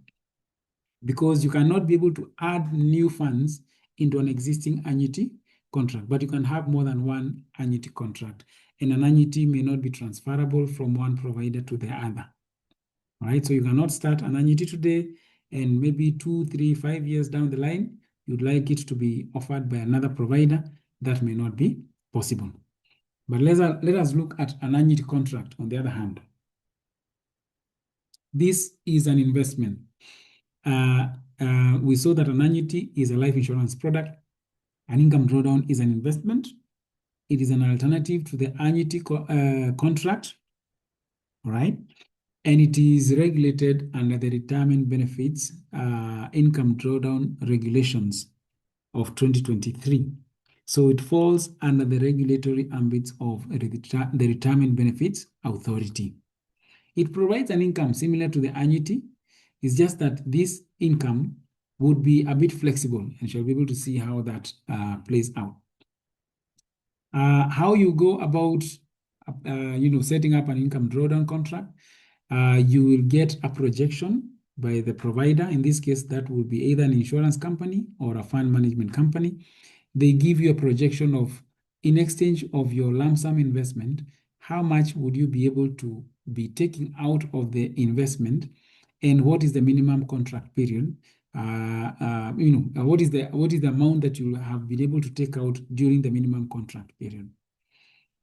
because you cannot be able to add new funds into an existing annuity contract, but you can have more than one annuity contract, and an annuity may not be transferable from one provider to the other. All right, so you cannot start an annuity today and maybe 2, 3, 5 years down the line, you'd like it to be offered by another provider. That may not be possible. But let us look at an annuity contract on the other hand. This is an investment. We saw that an annuity is a life insurance product. An income drawdown is an investment. It is an alternative to the annuity contract, all right? And it is regulated under the Retirement Benefits Income Drawdown Regulations of 2023. So it falls under the regulatory ambit of the Retirement Benefits Authority. It provides an income similar to the annuity. It's just that this income would be a bit flexible, and you'll be able to see how that plays out. How you go about setting up an income drawdown contract. You will get a projection by the provider. In this case, that will be either an insurance company or a fund management company. They give you a projection of, in exchange of your lump sum investment, how much would you be able to be taking out of the investment, and what is the minimum contract period? What is the amount that you have been able to take out during the minimum contract period?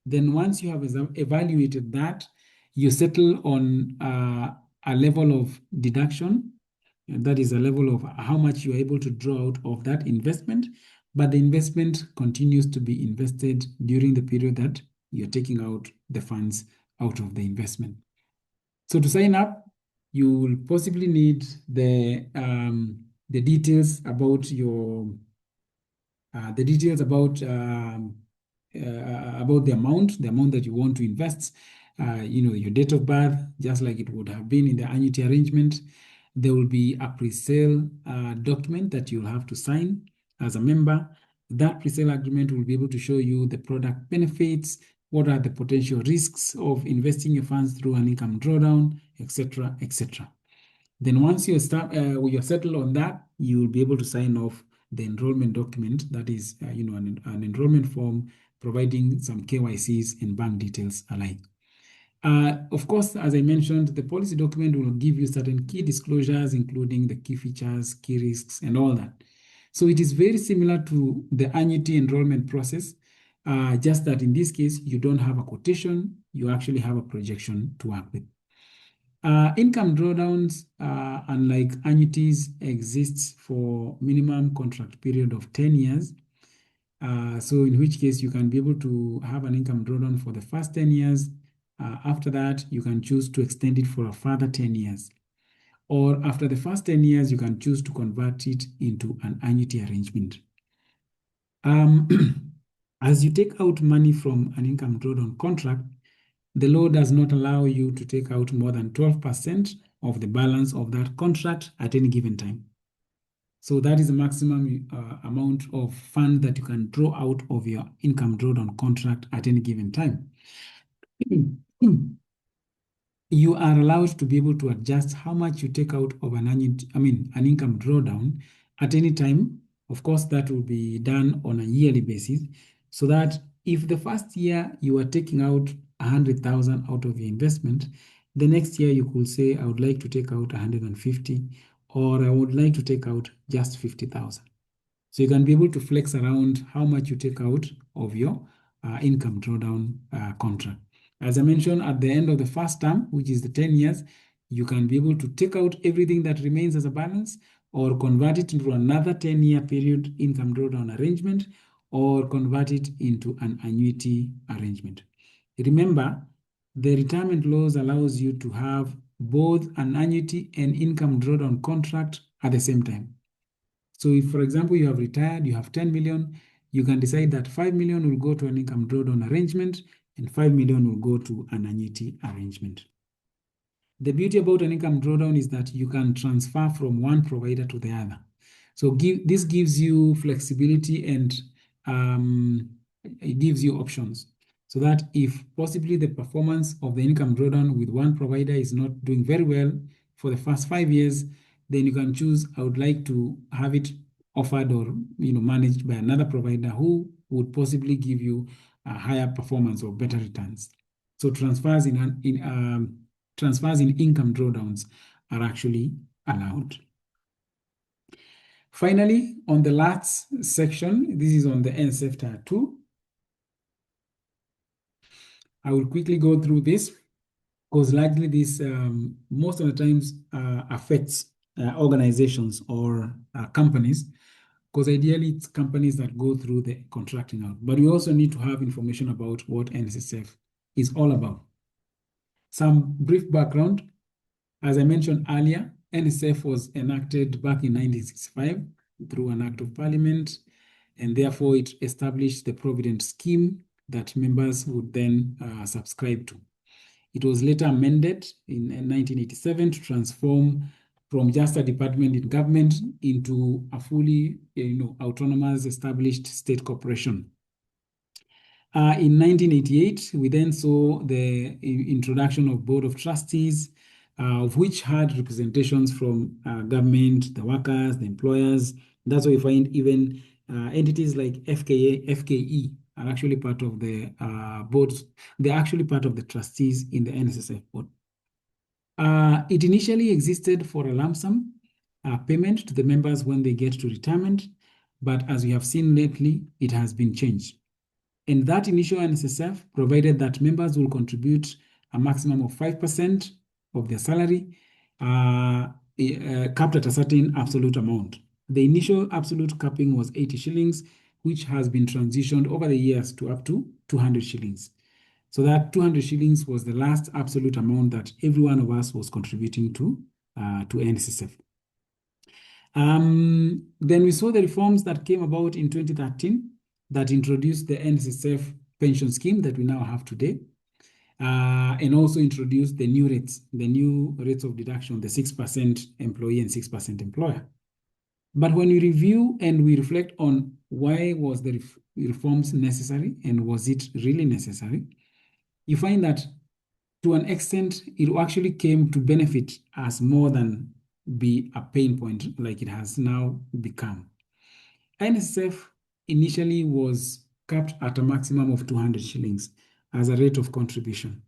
Then once you have evaluated that, you settle on a level of deduction. And that is a level of how much you are able to draw out of that investment, but the investment continues to be invested during the period that you're taking out the funds out of the investment. So to sign up, you will possibly need the details about your about the amount that you want to invest, your date of birth, just like it would have been in the annuity arrangement. There will be a pre-sale document that you'll have to sign as a member. That pre-sale agreement will be able to show you the product benefits, what are the potential risks of investing your funds through an income drawdown, etc., etc. Then once you you're settled on that, you will be able to sign off the enrollment document. That is, an enrollment form providing some KYCs and bank details alike. Of course, as I mentioned, the policy document will give you certain key disclosures, including the key features, key risks, and all that. So it is very similar to the annuity enrollment process, just that in this case, you don't have a quotation, you actually have a projection to work with. Income drawdowns, unlike annuities, exists for minimum contract period of 10 years. So in which case you can be able to have an income drawdown for the first 10 years, After that, you can choose to extend it for a further 10 years. Or after the first 10 years, you can choose to convert it into an annuity arrangement. As you take out money from an income drawdown contract, the law does not allow you to take out more than 12% of the balance of that contract at any given time. So that is the maximum amount of fund that you can draw out of your income drawdown contract at any given time. You are allowed to be able to adjust how much you take out of an income drawdown at any time. Of course, that will be done on a yearly basis, so that if the first year you are taking out 100,000 out of your investment, the next year you could say, I would like to take out 150, or I would like to take out just 50,000. So you can be able to flex around how much you take out of your income drawdown contract. As I mentioned, at the end of the first term, which is the 10 years, you can be able to take out everything that remains as a balance, or convert it into another 10-year period income drawdown arrangement, or convert it into an annuity arrangement. Remember, the retirement laws allows you to have both an annuity and income drawdown contract at the same time. So if, for example, you have retired, you have 10 million, you can decide that 5 million will go to an income drawdown arrangement and 5 million will go to an annuity arrangement. The beauty about an income drawdown is that you can transfer from one provider to the other. So this gives you flexibility, and it gives you options, so that if possibly the performance of the income drawdown with one provider is not doing very well for the first 5 years, then you can choose, I would like to have it offered or managed by another provider who would possibly give you a higher performance or better returns. So transfers in income drawdowns are actually allowed. Finally, on the last section, this is on the NSSF Tier 2. I will quickly go through this, because largely this most of the times affects organizations or companies, because ideally it's companies that go through the contracting out. But we also need to have information about what NSSF is all about. Some brief background. As I mentioned earlier, NSSF was enacted back in 1965 through an act of parliament, and therefore it established the provident scheme that members would then subscribe to. It was later amended in 1987 to transform from just a department in government into a fully autonomous established state corporation. In 1988, we then saw the introduction of Board of Trustees, of which had representations from government, the workers, the employers. That's why you find even entities like FKE are actually part of the boards. They're actually part of the trustees in the NSSF board. It initially existed for a lump sum payment to the members when they get to retirement, but as we have seen lately, it has been changed. And that initial NSSF provided that members will contribute a maximum of 5% of their salary, capped at a certain absolute amount. The initial absolute capping was 80 shillings, which has been transitioned over the years to up to 200 shillings. So that 200 shillings was the last absolute amount that every one of us was contributing to NSSF. Then we saw the reforms that came about in 2013 that introduced the NSSF pension scheme that we now have today, and also introduced the new rates of deduction, the 6% employee and 6% employer. But when we review and we reflect on why was the reforms necessary and was it really necessary, you find that to an extent, it actually came to benefit us more than be a pain point like it has now become. NSSF initially was capped at a maximum of 200 shillings as a rate of contribution.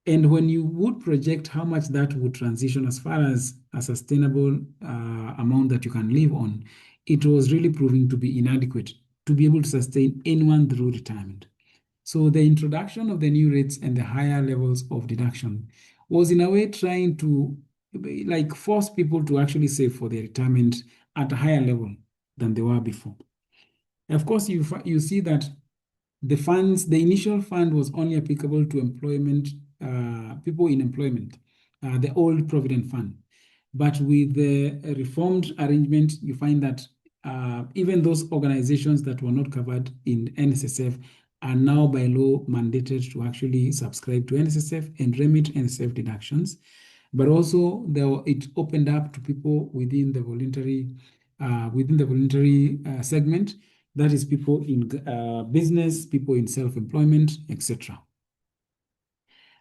And when you would project how much that would transition as far as a sustainable amount that you can live on, it was really proving to be inadequate to be able to sustain anyone through retirement. So the introduction of the new rates and the higher levels of deduction was in a way trying to force people to actually save for their retirement at a higher level than they were before. Of course, you see that the initial fund was only applicable to employment people in employment, the old Provident Fund. But with the reformed arrangement, you find that even those organizations that were not covered in NSSF are now by law mandated to actually subscribe to NSSF and remit NSSF deductions. But also it opened up to people within the voluntary segment, that is people in business, people in self-employment, etc.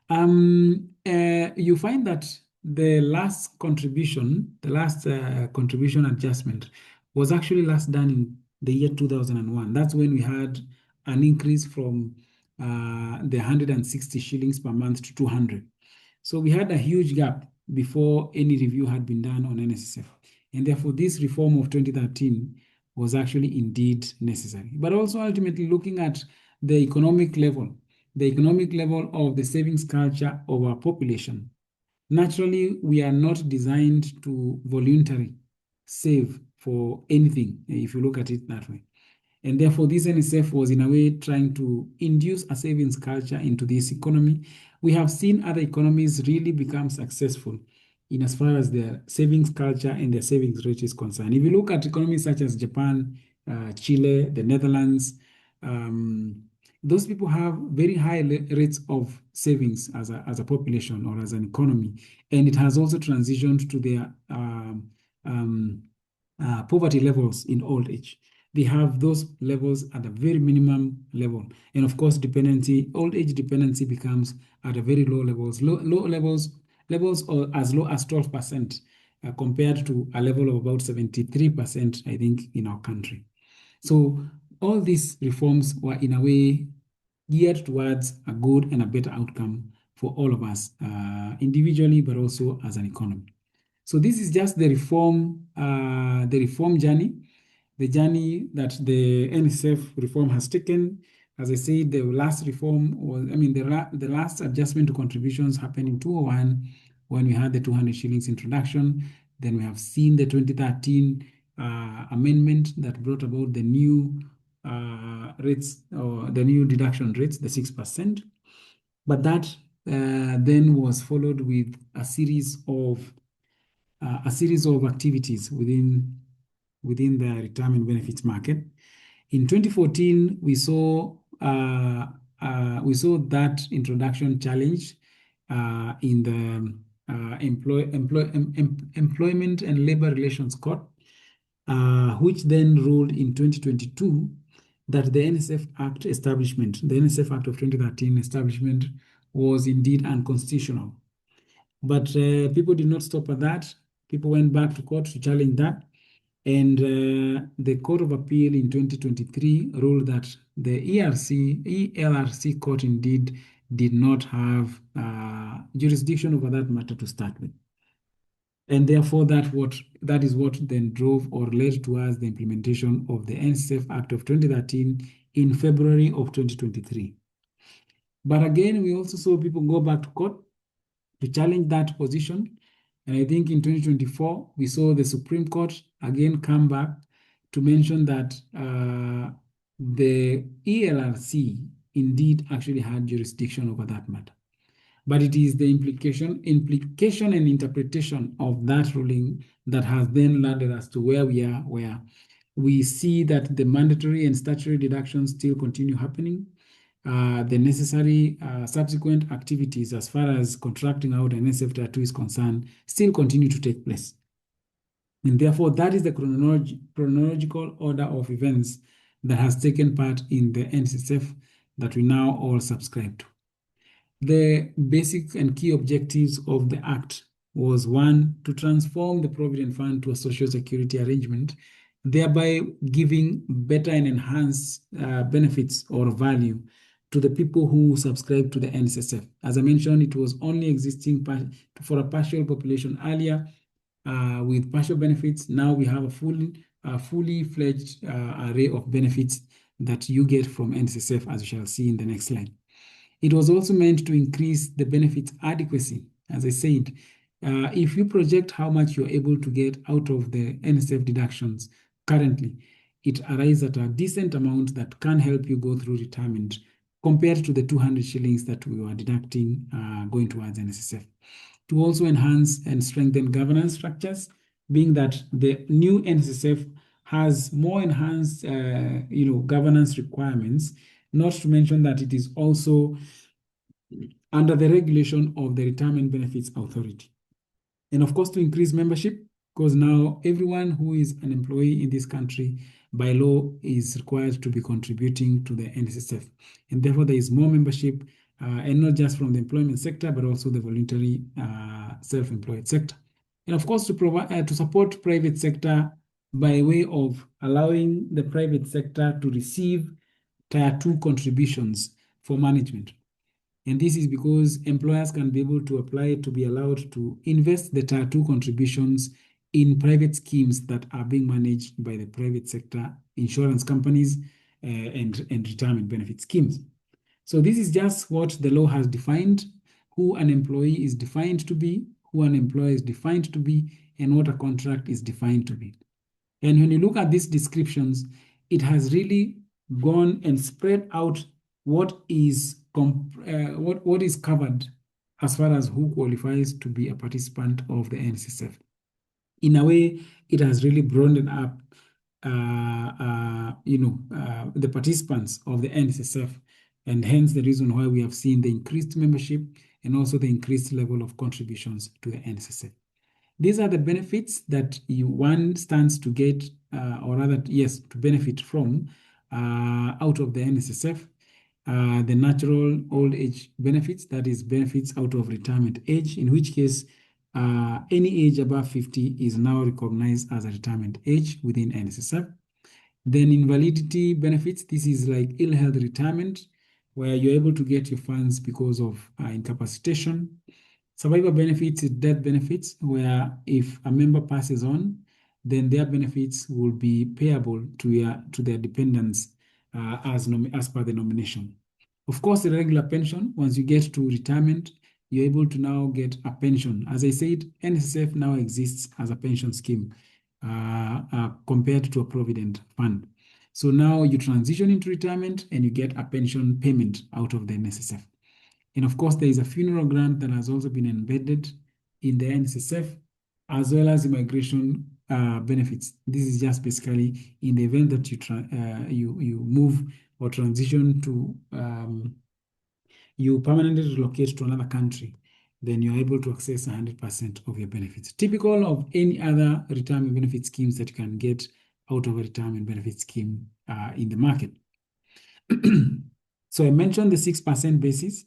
You find that the last contribution adjustment was actually last done in the year 2001. That's when we had an increase from the 160 shillings per month to 200. So we had a huge gap before any review had been done on NSSF. And therefore, this reform of 2013 was actually indeed necessary. But also ultimately looking at the economic level of the savings culture of our population. Naturally, we are not designed to voluntarily save for anything, if you look at it that way. And therefore, this NSF was in a way trying to induce a savings culture into this economy. We have seen other economies really become successful in as far as their savings culture and their savings rate is concerned. If you look at economies such as Japan, Chile, the Netherlands, those people have very high rates of savings as a population or as an economy. And it has also transitioned to their poverty levels in old age. They have those levels at a very minimum level. And of course, old age dependency becomes at a very low levels, levels or as low as 12% compared to a level of about 73%, I think, in our country. So all these reforms were in a way geared towards a good and a better outcome for all of us individually, but also as an economy. So this is just the reform journey, the journey that the NSF reform has taken. As I said, the last reform was, the last adjustment to contributions happened in 2001 when we had the 200 shillings introduction. Then we have seen the 2013 amendment that brought about the new rates, or the new deduction rates, the 6%. But that then was followed with a series of activities within the retirement benefits market. In 2014, we saw that introduction challenge in the Employment and Labor Relations Court, which then ruled in 2022 that the NSF Act establishment, the NSF Act of 2013 establishment, was indeed unconstitutional. But people did not stop at that. People went back to court to challenge that. And the Court of Appeal in 2023 ruled that the ELRC court indeed did not have jurisdiction over that matter to start with. And therefore, that is what then drove or led towards the implementation of the NSSF Act of 2013 in February of 2023. But again, we also saw people go back to court to challenge that position. And I think in 2024, we saw the Supreme Court again come back to mention that the ELRC indeed actually had jurisdiction over that matter. But it is the implication and interpretation of that ruling that has then landed us to where we are, where we see that the mandatory and statutory deductions still continue happening. The necessary subsequent activities as far as contracting out and NSSF Tier 2 is concerned still continue to take place. And therefore, that is the chronological order of events that has taken part in the NSSF that we now all subscribe to. The basic and key objectives of the Act was, one, to transform the Provident Fund to a social security arrangement, thereby giving better and enhanced benefits or value to the people who subscribe to the NSSF. As I mentioned, it was only existing for a partial population earlier with partial benefits. Now we have a fully fledged array of benefits that you get from NSSF, as you shall see in the next slide. It was also meant to increase the benefits adequacy. As I said, if you project how much you're able to get out of the NSF deductions currently, it arrives at a decent amount that can help you go through retirement compared to the 200 shillings that we were deducting going towards NSSF. To also enhance and strengthen governance structures, being that the new NSSF has more enhanced governance requirements, not to mention that it is also under the regulation of the Retirement Benefits Authority. And of course, to increase membership, because now everyone who is an employee in this country by law is required to be contributing to the NSSF. And therefore, there is more membership, and not just from the employment sector, but also the voluntary self-employed sector. And of course, to provide to support private sector by way of allowing the private sector to receive Tier 2 contributions for management. And this is because employers can be able to apply to be allowed to invest the Tier 2 contributions in private schemes that are being managed by the private sector insurance companies and retirement benefit schemes. So this is just what the law has defined, who an employee is defined to be, who an employer is defined to be, and what a contract is defined to be. And when you look at these descriptions, it has really gone and spread out what is covered as far as who qualifies to be a participant of the NSSF. In a way, it has really broadened up the participants of the NSSF, and hence the reason why we have seen the increased membership and also the increased level of contributions to the NSSF. These are the benefits that one stands to get, to benefit from out of the NSSF. The natural old age benefits, that is benefits out of retirement age, in which case any age above 50 is now recognized as a retirement age within NSSF. Then invalidity benefits, this is like ill health retirement, where you're able to get your funds because of incapacitation. Survivor benefits is death benefits, where if a member passes on, then their benefits will be payable to their dependents as per the nomination. Of course, the regular pension, once you get to retirement, you're able to now get a pension. As I said, NSSF now exists as a pension scheme compared to a provident fund. So now you transition into retirement and you get a pension payment out of the NSSF. And of course, there is a funeral grant that has also been embedded in the NSSF, as well as immigration benefits. This is just basically in the event that you move or transition to, you permanently relocate to another country, then you're able to access 100% of your benefits. Typical of any other retirement benefit schemes that you can get out of a retirement benefit scheme in the market. So I mentioned the 6% basis,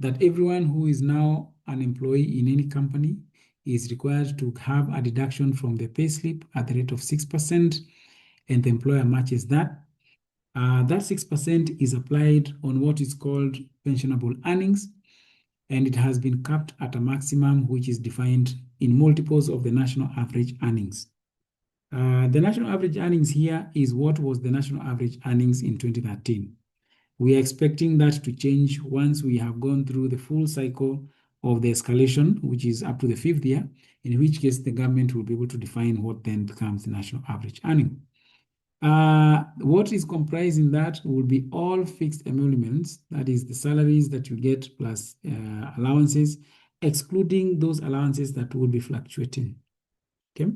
that everyone who is now an employee in any company is required to have a deduction from their payslip at the rate of 6%, and the employer matches that. That 6% is applied on what is called pensionable earnings, and it has been capped at a maximum which is defined in multiples of the national average earnings. The national average earnings here is what was the national average earnings in 2013. We are expecting that to change once we have gone through the full cycle of the escalation, which is up to the 5th year, in which case the government will be able to define what then becomes the national average earning. What is comprising that will be all fixed emoluments, that is the salaries that you get plus allowances, excluding those allowances that will be fluctuating. Okay,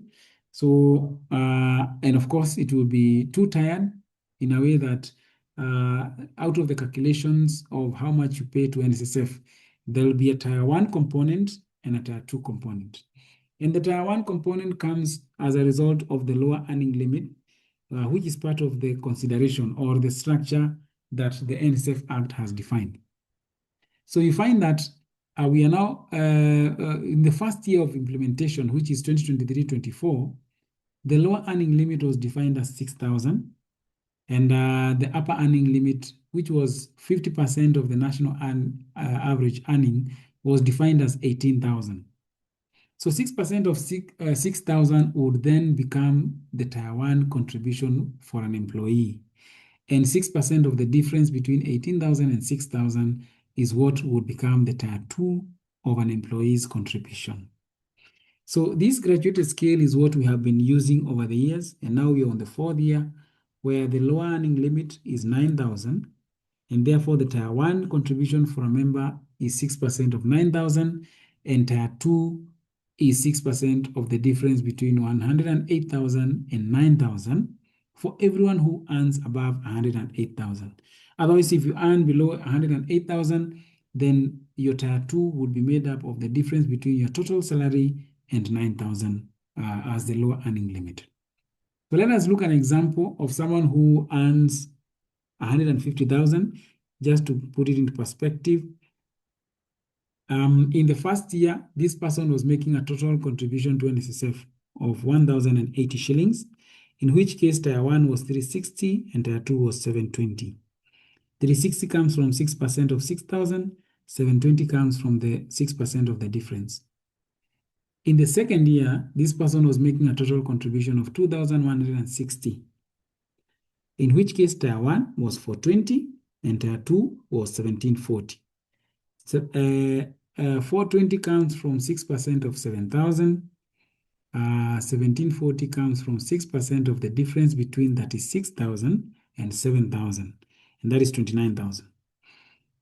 so and of course it will be two-tiered in a way that out of the calculations of how much you pay to NSSF, there will be a Tier 1 component and a Tier 2 component. And the Tier 1 component comes as a result of the lower earning limit, which is part of the consideration or the structure that the NSSF Act has defined. So you find that we are now in the first year of implementation, which is 2023-24, the lower earning limit was defined as 6,000. And the upper earning limit, which was 50% of the national average earning, was defined as 18,000. So 6% of 6,000 would then become the Tier 1 contribution for an employee. And 6% of the difference between 18,000 and 6,000 is what would become the Tier 2 of an employee's contribution. So this graduated scale is what we have been using over the years, and now we are on the 4th year, where the lower earning limit is 9,000 And therefore, the Tier 1 contribution for a member is 6% of 9,000, and Tier 2 is 6% of the difference between 108,000 and 9,000 for everyone who earns above 108,000. Otherwise, if you earn below 108,000, then your Tier 2 would be made up of the difference between your total salary and 9,000 as the lower earning limit. So let us look at an example of someone who earns 150,000, just to put it into perspective. In the first year, this person was making a total contribution to NSSF of 1,080 shillings, in which case Tier 1 was 360 and Tier 2 was 720. 360 comes from 6% of 6,000, 720 comes from the 6% of the difference. In the second year, this person was making a total contribution of 2,160, in which case Tier 1 was 420 and Tier 2 was 1,740. So 420 comes from 6% of 7,000. 1,740 comes from 6% of the difference between 36,000 and 7,000, and that is 29,000.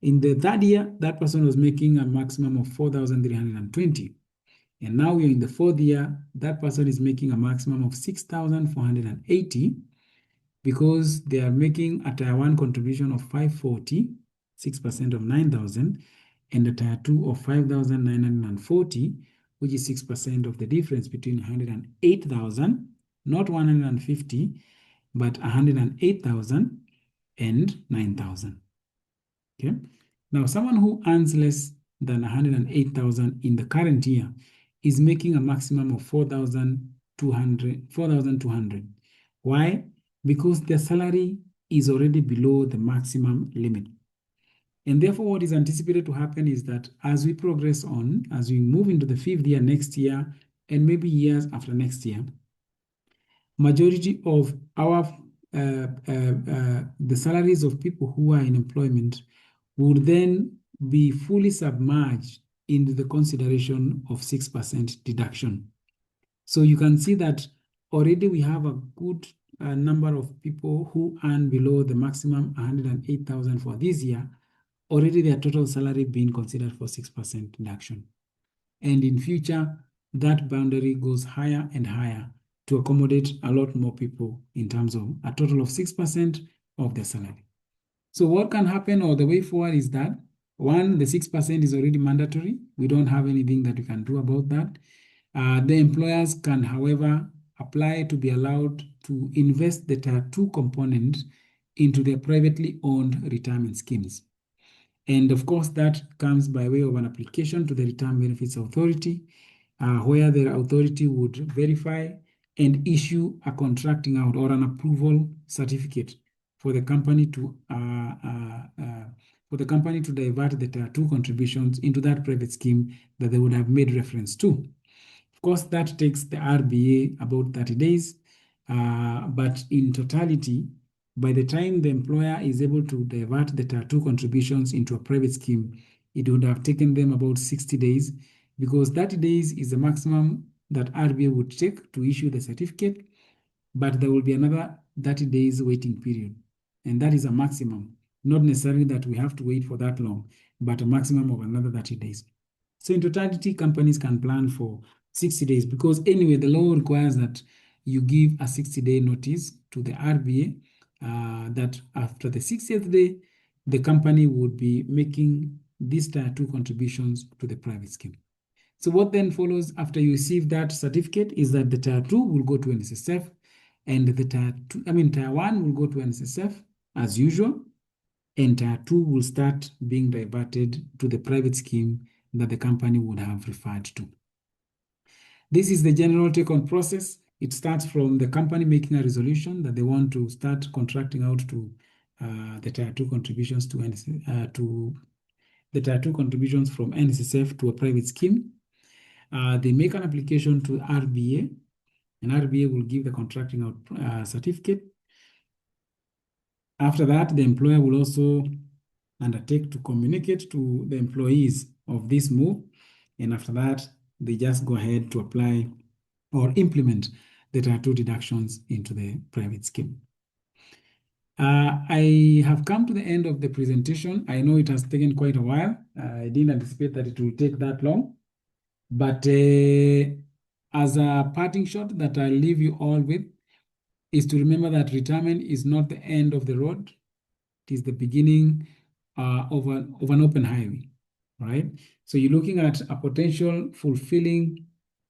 In the third year, that person was making a maximum of 4,320. And now we're in the fourth year, that person is making a maximum of 6,480 because they are making a Tier 1 contribution of 540, 6% of 9,000, and a Tier 2 of 5,940, which is 6% of the difference between 108,000, not 150, but 108,000 and 9,000. Okay. Now, someone who earns less than 108,000 in the current year is making a maximum of 4,200. Why? Because their salary is already below the maximum limit. And therefore, what is anticipated to happen is that as we progress on, as we move into the fifth year next year, and maybe years after next year, majority of our the salaries of people who are in employment would then be fully submerged into the consideration of 6% deduction. So you can see that already we have a good number of people who earn below the maximum 108,000 for this year, already their total salary being considered for 6% deduction. And in future, that boundary goes higher and higher to accommodate a lot more people in terms of a total of 6% of their salary. So what can happen, or the way forward, is that one, the 6% is already mandatory. We don't have anything that we can do about that. The employers can, however, apply to be allowed to invest the Tier 2 component into their privately owned retirement schemes. And of course, that comes by way of an application to the Retirement Benefits Authority, where the authority would verify and issue a contracting out or an approval certificate for the company to divert the Tier 2 contributions into that private scheme that they would have made reference to. Of course, that takes the RBA about 30 days, but in totality, by the time the employer is able to divert the Tier 2 contributions into a private scheme, it would have taken them about 60 days, because 30 days is the maximum that RBA would take to issue the certificate, but there will be another 30 days waiting period. And that is a maximum, not necessarily that we have to wait for that long, but a maximum of another 30 days. So in totality, companies can plan for 60 days, because anyway, the law requires that you give a 60-day notice to the RBA that after the 60th day, the company would be making these Tier 2 contributions to the private scheme. So what then follows after you receive that certificate is that the Tier 2 will go to NSSF, and the Tier 1 will go to NSSF as usual, and Tier 2 will start being diverted to the private scheme that the company would have referred to. This is the general take-on process. It starts from the company making a resolution that they want to start contracting out to the Tier 2 contributions to the Tier 2 contributions from NSSF to a private scheme. They make an application to RBA, and RBA will give the contracting out certificate. After that, the employer will also undertake to communicate to the employees of this move, and after that, they just go ahead to apply or implement the Tier 2 deductions into the private scheme. I have come to the end of the presentation. I know it has taken quite a while. I didn't anticipate that it will take that long. But as a parting shot that I'll leave you all with is to remember that retirement is not the end of the road. It is the beginning of an open highway, right? So you're looking at a potential fulfilling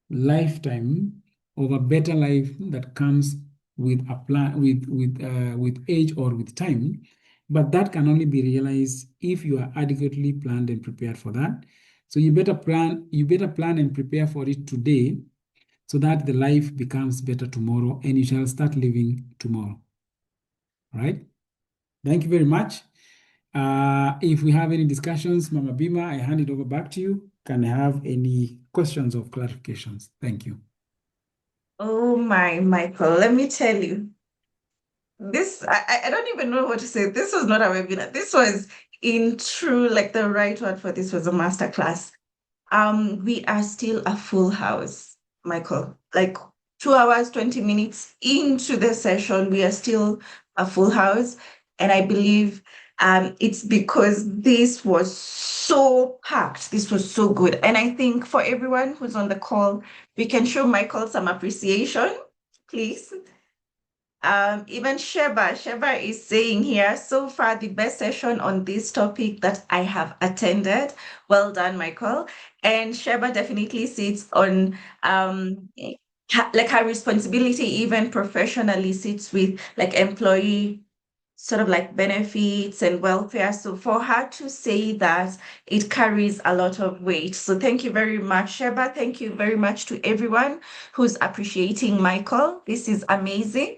lifetime of a better life that comes with a plan, with age or with time, but that can only be realized if you are adequately planned and prepared for that. So you better plan and prepare for it today so that the life becomes better tomorrow and you shall start living tomorrow. All right? Thank you very much. If we have any discussions, Mama Bima, I hand it over back to you. Can I have any questions or clarifications? Thank you. Oh my, Michael, let me tell you, this I don't even know what to say. This was not a webinar. This was in true, like the right word for this was a masterclass. We are still a full house, Michael. Like 2 hours, 20 minutes into the session, we are still a full house. And I believe it's because this was so packed. This was so good. And I think for everyone who's on the call, we can show Michael some appreciation, please. Even Sheba is saying here, so far the best session on this topic that I have attended. Well done, Michael. And Sheba definitely sits on like her responsibility, even professionally, sits with like employee sort of like benefits and welfare. So for her to say that, it carries a lot of weight. So thank you very much, Sheba. Thank you very much to everyone who's appreciating Michael. This is amazing.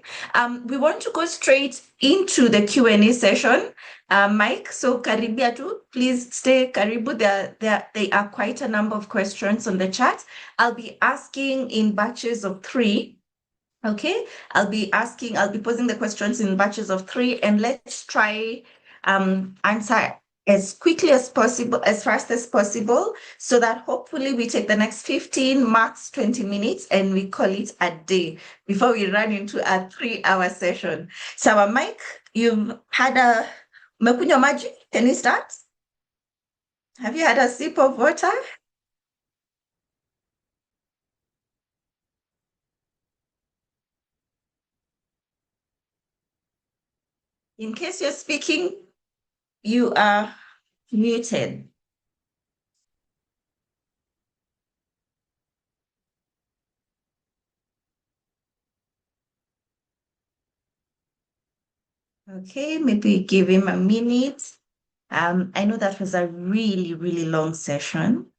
We want to go straight into the Q&A session. Mike, so karibia tu, please stay karibu. There are quite a number of questions on the chat. I'll be asking in batches of 3. Okay, I'll be posing the questions in batches of 3, and let's try answer as quickly as possible, as fast as possible, so that hopefully we take the next 15, max 20 minutes, and we call it a day before we run into a 3-hour session. So, Mike, you've had a mekunywa maji. Can you start? Have you had a sip of water? In case you're speaking, you are muted. Okay, maybe give him a minute. I know that was a really, really long session.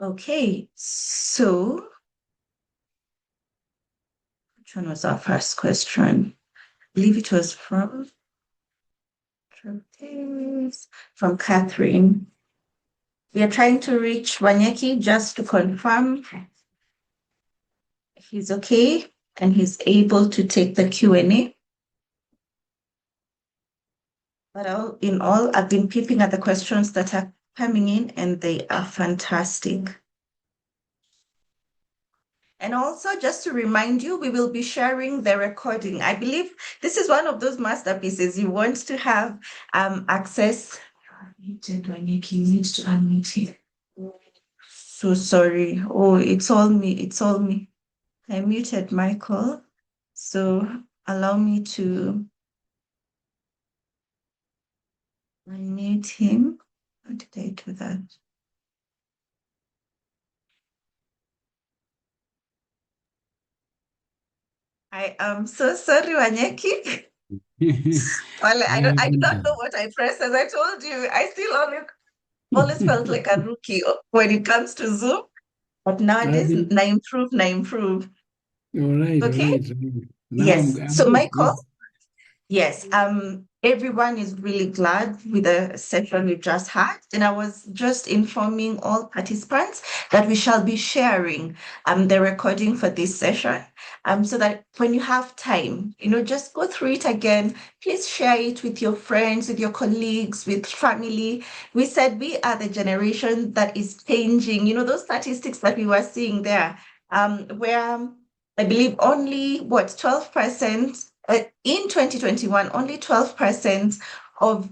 Okay, so which one was our first question? I believe it was from Catherine. We are trying to reach Wanyeki just to confirm he's okay and he's able to take the Q&A. But in all, I've been peeping at the questions that are coming in, and they are fantastic. And also, just to remind you, we will be sharing the recording. I believe this is one of those masterpieces you want to have access. Wanyeki needs to unmute him. So sorry. Oh, it's all me. I muted Michael. So allow me to unmute him. How did I do that? I am so sorry, Wanyeki. Well, I do not know what I pressed. As I told you, I still always felt like a rookie when it comes to Zoom. But nowadays, I improve. All right, Okay? all right. Now Yes. I'm So good. Michael, yes. everyone is really glad with the session we just had. And I was just informing all participants that we shall be sharing the recording for this session. So that when you have time, just go through it again. Please share it with your friends, with your colleagues, with family. We said we are the generation that is changing. Those statistics that we were seeing there, where I believe only 12% in 2021, only 12% of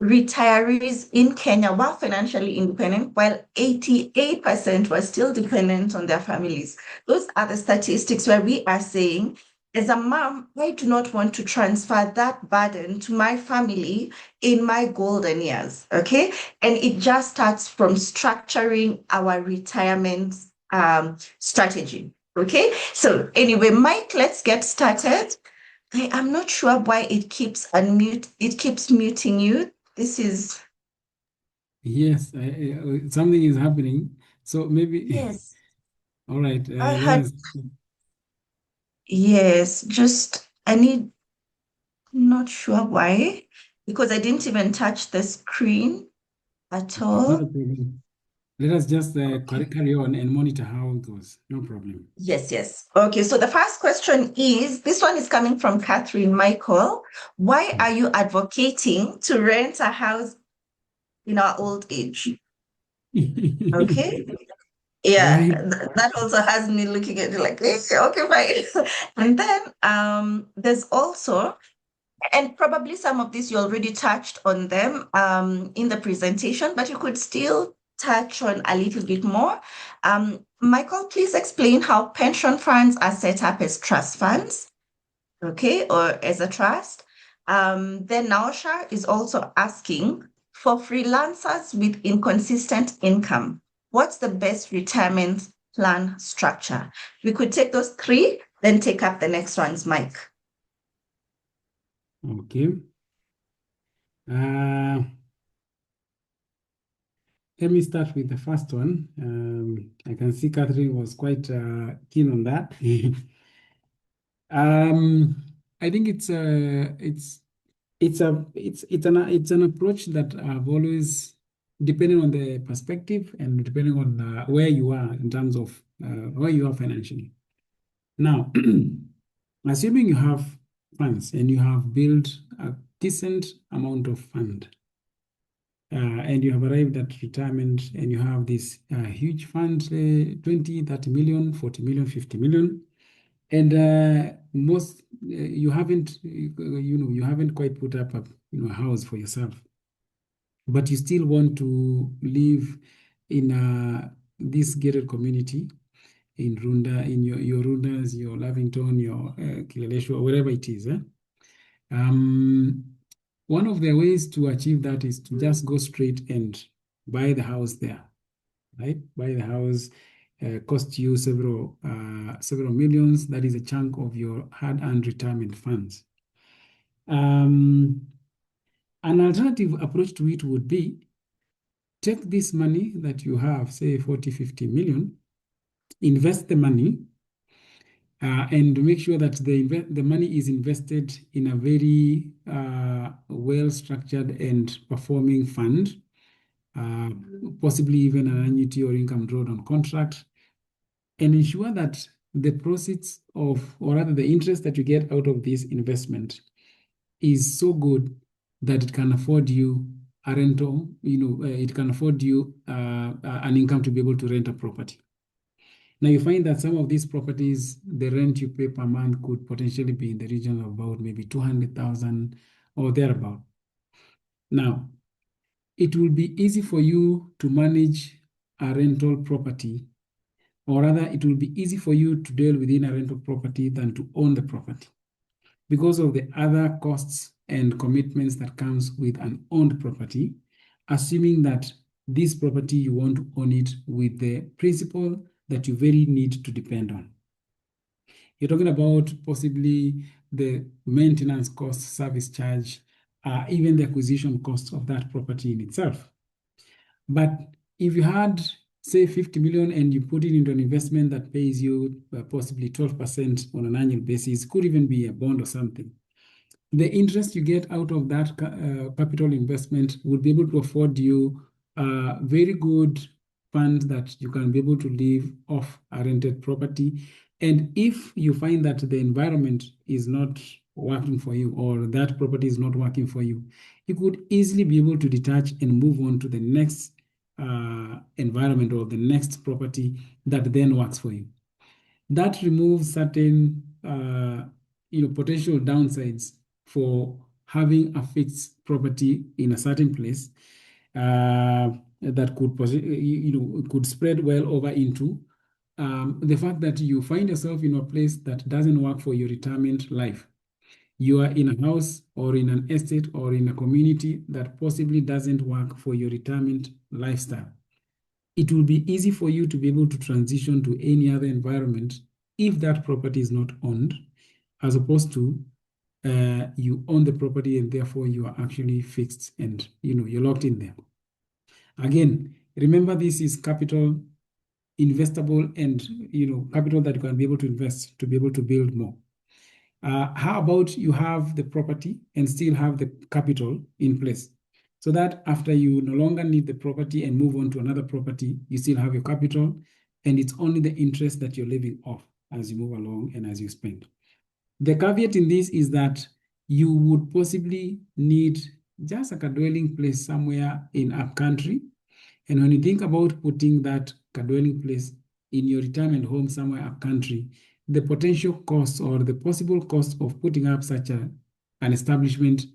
retirees in Kenya were financially independent, while 88% were still dependent on their families. Those are the statistics where we are saying, as a mom, I do not want to transfer that burden to my family in my golden years. Okay. And it just starts from structuring our retirement strategy. Okay. So, anyway, Mike, let's get started. I'm not sure why it keeps muting you. This is Yes, something is happening. So maybe, yes. all right, I let had us. yes, just I need not sure why, because I didn't even touch the screen at Okay, not a all. problem. Let us just Okay. carry on and monitor how it goes. No problem. Yes, yes. Okay, so the first question is this one is coming from Catherine Michael. Why are you advocating to rent a house in our old age? Okay. Yeah, Why? that also has me looking at it like, okay, fine. And then there's also, and probably some of this you already touched on them in the presentation, but you could still touch on a little bit more. Michael, please explain how pension funds are set up as trust funds, okay, or as a trust. Then Naosha is also asking for freelancers with inconsistent income, what's the best retirement plan structure? We could take those three, then take up the next ones, Mike. Okay. Uh, Let me start with the first one. I can see Catherine was quite keen on that. I think it's an approach that I've always, depending on the perspective and depending on where you are in terms of where you are financially. Now, assuming you have funds and you have built a decent amount of fund, and you have arrived at retirement and you have this huge fund, 20, 30 million, 40 million, 50 million, and most you haven't you haven't quite put up a house for yourself, but you still want to live in this gated community in Runda, in your Rundas, your Lavington, your Kileleshwa, or wherever it is. Um, One of the ways to achieve that is to just go straight and buy the house there, right? Buy the house, cost you several millions. That is a chunk of your hard-earned retirement funds. An alternative approach to it would be take this money that you have, say 40, 50 million, invest the money, and make sure that the money is invested in a very well-structured and performing fund, uh, possibly even an annuity or income drawdown contract, and ensure that the proceeds of, or rather the interest that you get out of this investment is so good that it can afford you a rental, it can afford you an income to be able to rent a property. Now you find that some of these properties, the rent you pay per month could potentially be in the region of about maybe 200,000 or thereabout. Now, it will be easy for you to manage a rental property, or rather, it will be easy for you to deal within a rental property than to own the property because of the other costs and commitments that comes with an owned property, assuming that this property you want to own it with the principal that you very need to depend on. You're talking about possibly the maintenance cost, service charge, even the acquisition cost of that property in itself. But if you had, say, 50 million and you put it into an investment that pays you possibly 12% on an annual basis, could even be a bond or something. the interest you get out of that capital investment will be able to afford you a very good fund that you can be able to live off a rented property. And if you find that the environment is not working for you, or that property is not working for you, you could easily be able to detach and move on to the next environment or the next property that then works for you. That removes certain potential downsides for having a fixed property in a certain place that could spread well over into the fact that you find yourself in a place that doesn't work for your retirement life. You are in a house or in an estate or in a community that possibly doesn't work for your retirement lifestyle. It will be easy for you to be able to transition to any other environment if that property is not owned, as opposed to you own the property and therefore you are actually fixed and you're locked in there. Again, remember, this is capital investable and capital that you can be able to invest to be able to build more. How about you have the property and still have the capital in place, so that after you no longer need the property and move on to another property, you still have your capital, and it's only the interest that you're living off as you move along and as you spend. The caveat in this is that you would possibly need just like a dwelling place somewhere in a country. And when you think about putting that dwelling place in your retirement home somewhere up country, the potential cost or the possible cost of putting up such an establishment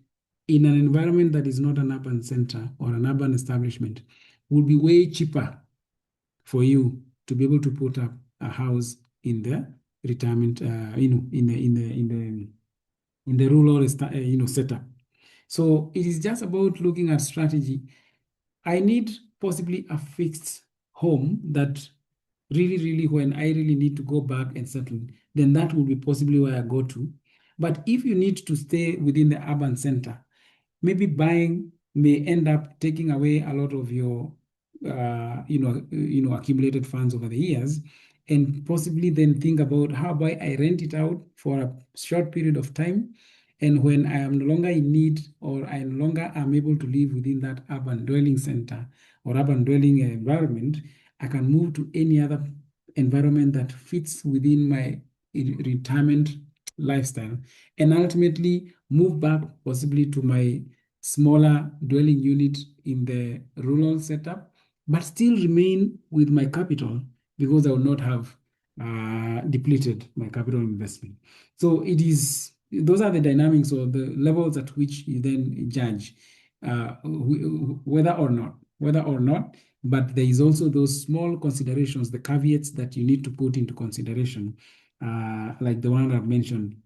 in an environment that is not an urban center or an urban establishment will be way cheaper for you to be able to put up a house in the retirement, in the rural, setup. So it is just about looking at strategy. I need possibly a fixed home that really, when I really need to go back and settle, then that will be possibly where I go to. But if you need to stay within the urban center, maybe buying may end up taking away a lot of your accumulated funds over the years, and possibly then think about how about I rent it out for a short period of time, and when I am no longer in need or I no longer am able to live within that urban dwelling center or urban dwelling environment, I can move to any other environment that fits within my retirement lifestyle, and ultimately move back possibly to my smaller dwelling unit in the rural setup, but still remain with my capital because I will not have depleted my capital investment. So those are the dynamics or the levels at which you then judge whether or not, but there is also those small considerations, the caveats that you need to put into consideration, like the one I've mentioned.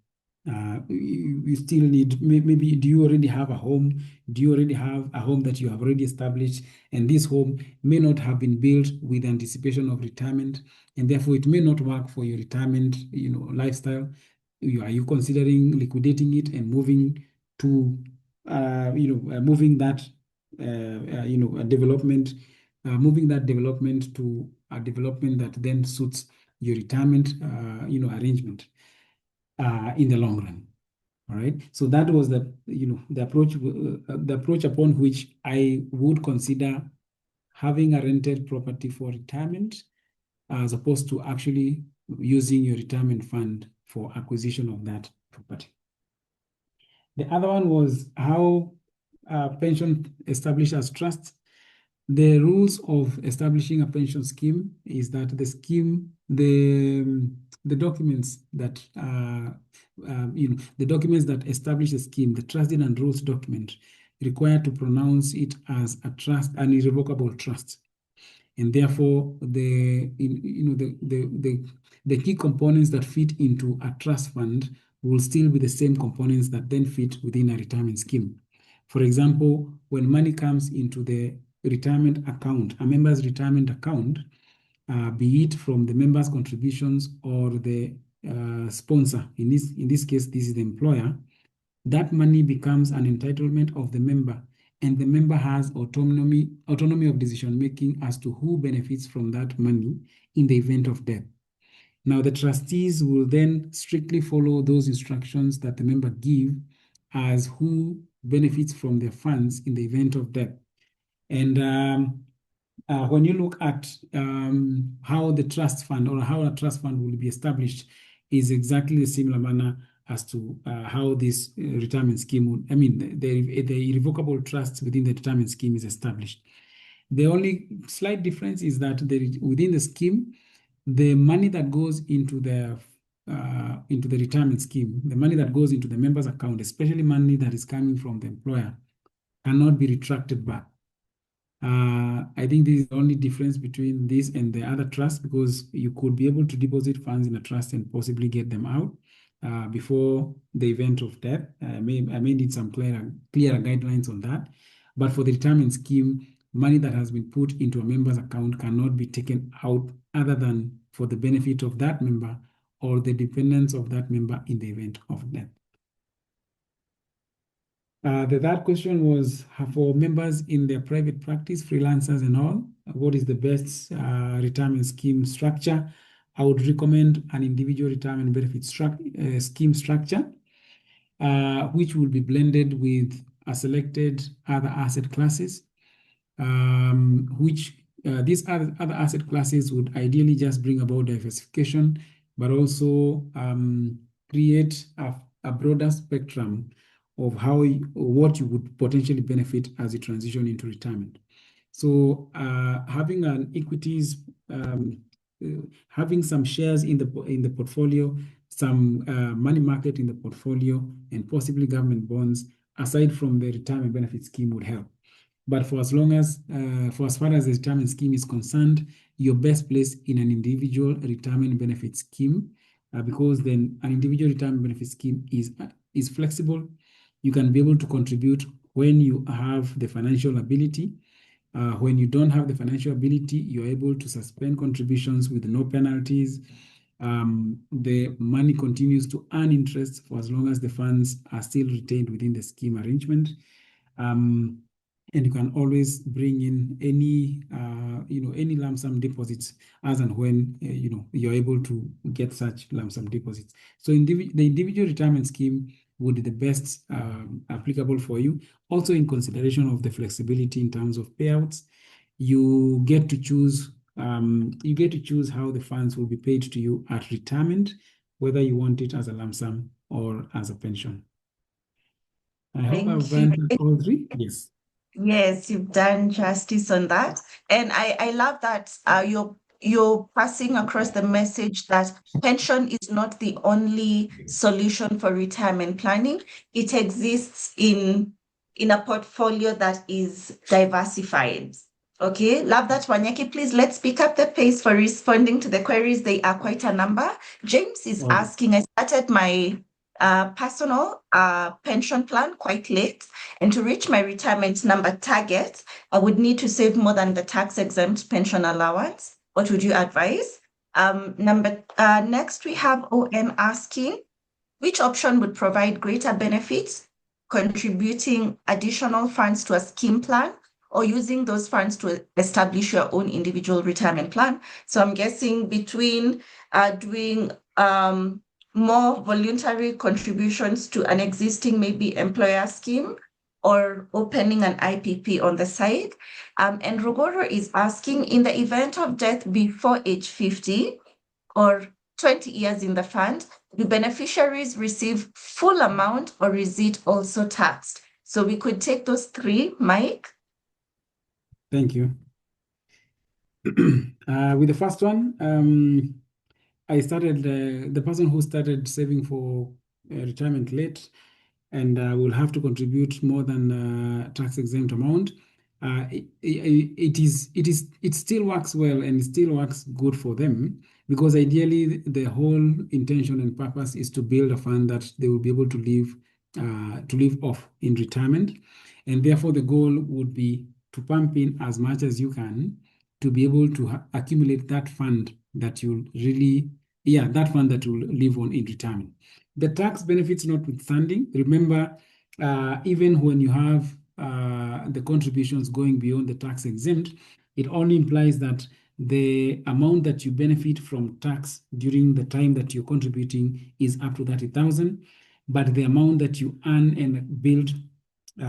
You still need, maybe, do you already have a home? Do you already have a home that you have already established? And this home may not have been built with anticipation of retirement, and therefore it may not work for your retirement, lifestyle. Are you considering liquidating it and moving to, moving that, development, moving that development to a development that then suits your retirement, arrangement in the long run? All right. So that was the approach upon which I would consider having a rented property for retirement, as opposed to actually using your retirement fund for acquisition of that property. The other one was how pension established as trusts. The rules of establishing a pension scheme is that the scheme, the documents that the documents that establish the scheme, the trust deed and rules document, required to pronounce it as a trust, an irrevocable trust, and therefore the key components that fit into a trust fund will still be the same components that then fit within a retirement scheme. For example, when money comes into the retirement account, a member's retirement account, be it from the member's contributions or the sponsor, in this case, this is the employer, that money becomes an entitlement of the member, and the member has autonomy of decision making as to who benefits from that money in the event of death. Now, the trustees will then strictly follow those instructions that the member give as who benefits from their funds in the event of death. And when you look at how the trust fund or how a trust fund will be established, is exactly the similar manner as to how this retirement scheme would, the irrevocable trust within the retirement scheme is established. The only slight difference is that within the scheme, the money that goes into the retirement scheme, the money that goes into the member's account, especially money that is coming from the employer, cannot be retracted back. I think this is the only difference between this and the other trust, because you could be able to deposit funds in a trust and possibly get them out before the event of death. I may need some clearer guidelines on that. But for the retirement scheme, money that has been put into a member's account cannot be taken out other than for the benefit of that member or the dependents of that member in the event of death. The third question was for members in their private practice, freelancers and all, what is the best retirement scheme structure? I would recommend an individual retirement benefit scheme structure, which will be blended with a selected other asset classes, which these other asset classes would ideally just bring about diversification, but also create a broader spectrum of what you would potentially benefit as you transition into retirement. So having an equities, having some shares in the portfolio, some money market in the portfolio, and possibly government bonds, aside from the retirement benefit scheme, would help. But for as far as the retirement scheme is concerned, you're best placed in an individual retirement benefit scheme, because then an individual retirement benefit scheme is flexible. You can be able to contribute when you have the financial ability. When you don't have the financial ability, you're able to suspend contributions with no penalties. The money continues to earn interest for as long as the funds are still retained within the scheme arrangement. And you can always bring in any lump sum deposits as and when you're able to get such lump sum deposits. So the individual retirement scheme would be the best applicable for you. Also, in consideration of the flexibility in terms of payouts, you get to choose. You get to choose how the funds will be paid to you at retirement, whether you want it as a lump sum or as a pension. I hope I've answered all three. Yes. Yes, you've done justice on that. And I love that you're passing across the message that pension is not the only solution for retirement planning. It exists in a portfolio that is diversified. Okay, love that, Wanyeki. Please, let's pick up the pace for responding to the queries. They are quite a number. James is asking, I started my personal pension plan quite late, and to reach my retirement number target, I would need to save more than the tax-exempt pension allowance. What would you advise? Next, we have OM asking, which option would provide greater benefits, contributing additional funds to a scheme plan or using those funds to establish your own individual retirement plan? So I'm guessing between doing more voluntary contributions to an existing maybe employer scheme or opening an IPP on the side. And Rogoro is asking, in the event of death before age 50 or 20 years in the fund, do beneficiaries receive full amount or is it also taxed? So we could take those three, Mike. Thank you. With the first one, I started, the person who started saving for retirement late and will have to contribute more than tax-exempt amount. It still works well and it still works good for them, because ideally the whole intention and purpose is to build a fund that they will be able to live off in retirement, and therefore the goal would be to pump in as much as you can to be able to accumulate that fund that you'll that fund that will live on in retirement. The tax benefits notwithstanding, remember, even when you have the contributions going beyond the tax exempt, it only implies that the amount that you benefit from tax during the time that you're contributing is up to 30,000. but the amount that you earn and build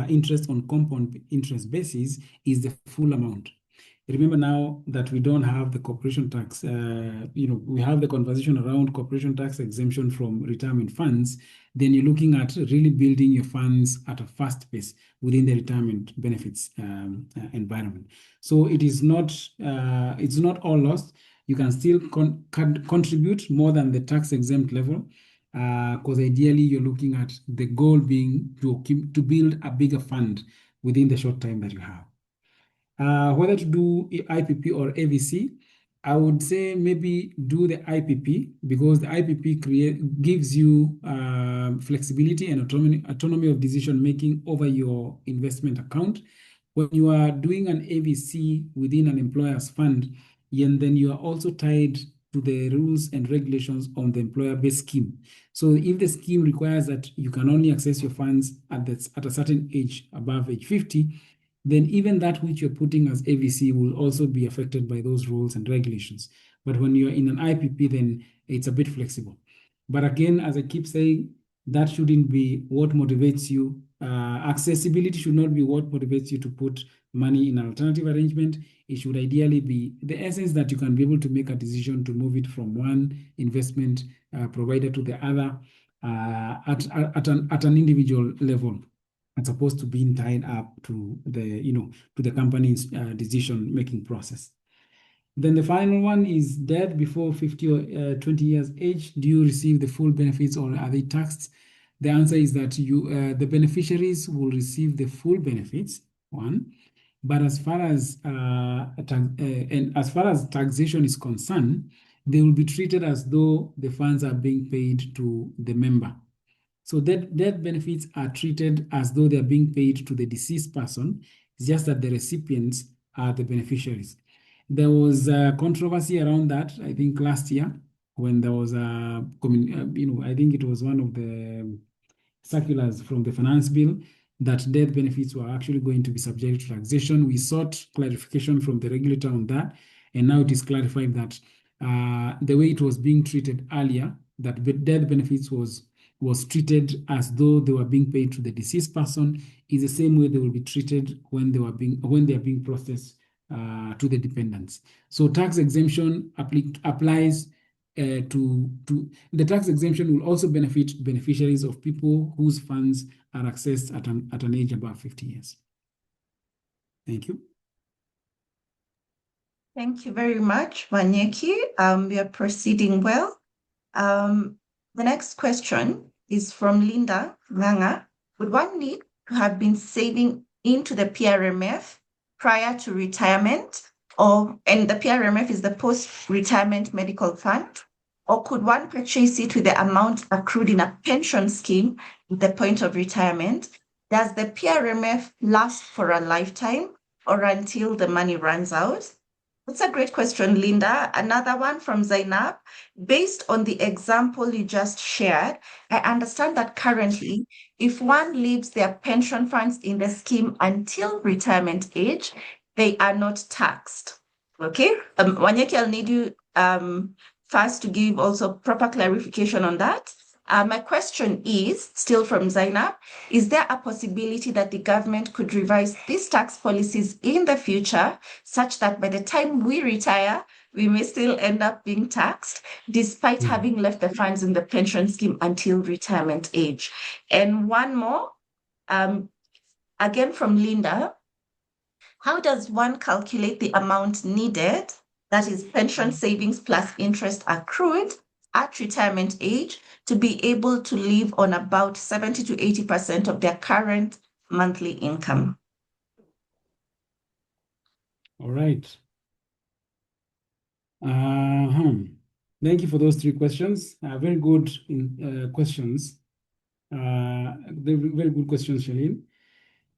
interest on compound interest basis is the full amount. Remember now that we don't have the corporation tax, we have the conversation around corporation tax exemption from retirement funds, then you're looking at really building your funds at a fast pace within the retirement benefits environment. So it's not all lost. You can still contribute more than the tax exempt level, because ideally you're looking at the goal being to build a bigger fund within the short time that you have. Whether to do IPP or AVC, I would say maybe do the IPP, because the IPP gives you flexibility and autonomy of decision making over your investment account. When you are doing an AVC within an employer's fund, and then you are also tied to the rules and regulations on the employer-based scheme. So if the scheme requires that you can only access your funds at a certain age, above age 50, then even that which you're putting as AVC will also be affected by those rules and regulations. But when you're in an IPP, then it's a bit flexible. But again, as I keep saying, that shouldn't be what motivates you. Accessibility should not be what motivates you to put money in an alternative arrangement. It should ideally be the essence that you can be able to make a decision to move it from one investment provider to the other at an individual level, as opposed to being tied up to the company's decision-making process. Then the final one is death before 50 or 20 years age. Do you receive the full benefits or are they taxed? The answer is that the beneficiaries will receive the full benefits, one. But as far as taxation is concerned, they will be treated as though the funds are being paid to the member. So death benefits are treated as though they are being paid to the deceased person. It's just that the recipients are the beneficiaries. There was a controversy around that, I think last year, when there was I think it was one of the circulars from the finance bill that death benefits were actually going to be subject to taxation. We sought clarification from the regulator on that, and now it is clarified that the way it was being treated earlier, that death benefits was treated as though they were being paid to the deceased person, is the same way they will be treated when they are being processed to the dependents. So tax exemption applies to the tax exemption will also benefit beneficiaries of people whose funds are accessed at an age above 50 years. Thank you. Thank you very much, Wanyeki. We are proceeding well. The next question is from Linda Nganga. Would one need to have been saving into the PRMF prior to retirement, and the PRMF is the post-retirement medical fund, or could one purchase it with the amount accrued in a pension scheme at the point of retirement? Does the PRMF last for a lifetime or until the money runs out? That's a great question, Linda. Another one from Zainab. Based on the example you just shared, I understand that currently, if one leaves their pension funds in the scheme until retirement age, they are not taxed. Okay? Wanyeki, I'll need you first to give also proper clarification on that. My question is, still from Zainab, is there a possibility that the government could revise these tax policies in the future such that by the time we retire, we may still end up being taxed despite having left the funds in the pension scheme until retirement age? And one more, again from Linda, how does one calculate the amount needed, that is pension savings plus interest accrued at retirement age, to be able to live on about 70 to 80% of their current monthly income? All right. Thank you for those three questions. Very good questions. They're very good questions, Shalene.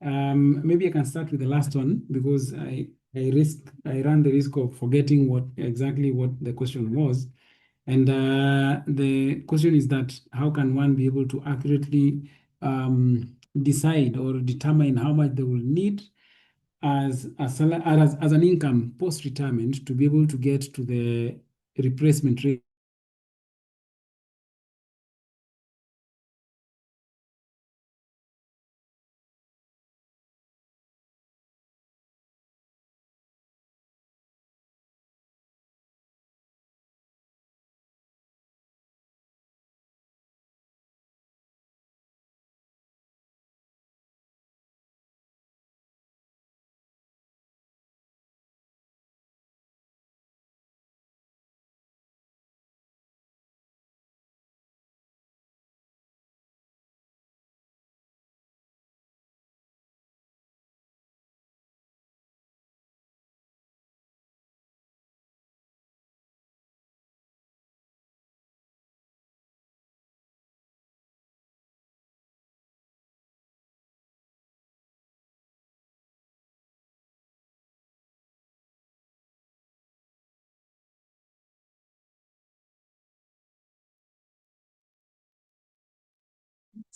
Maybe I can start with the last one, because I ran the risk of forgetting what the question was. And the question is that how can one be able to accurately decide or determine how much they will need as an income post-retirement to be able to get to the replacement rate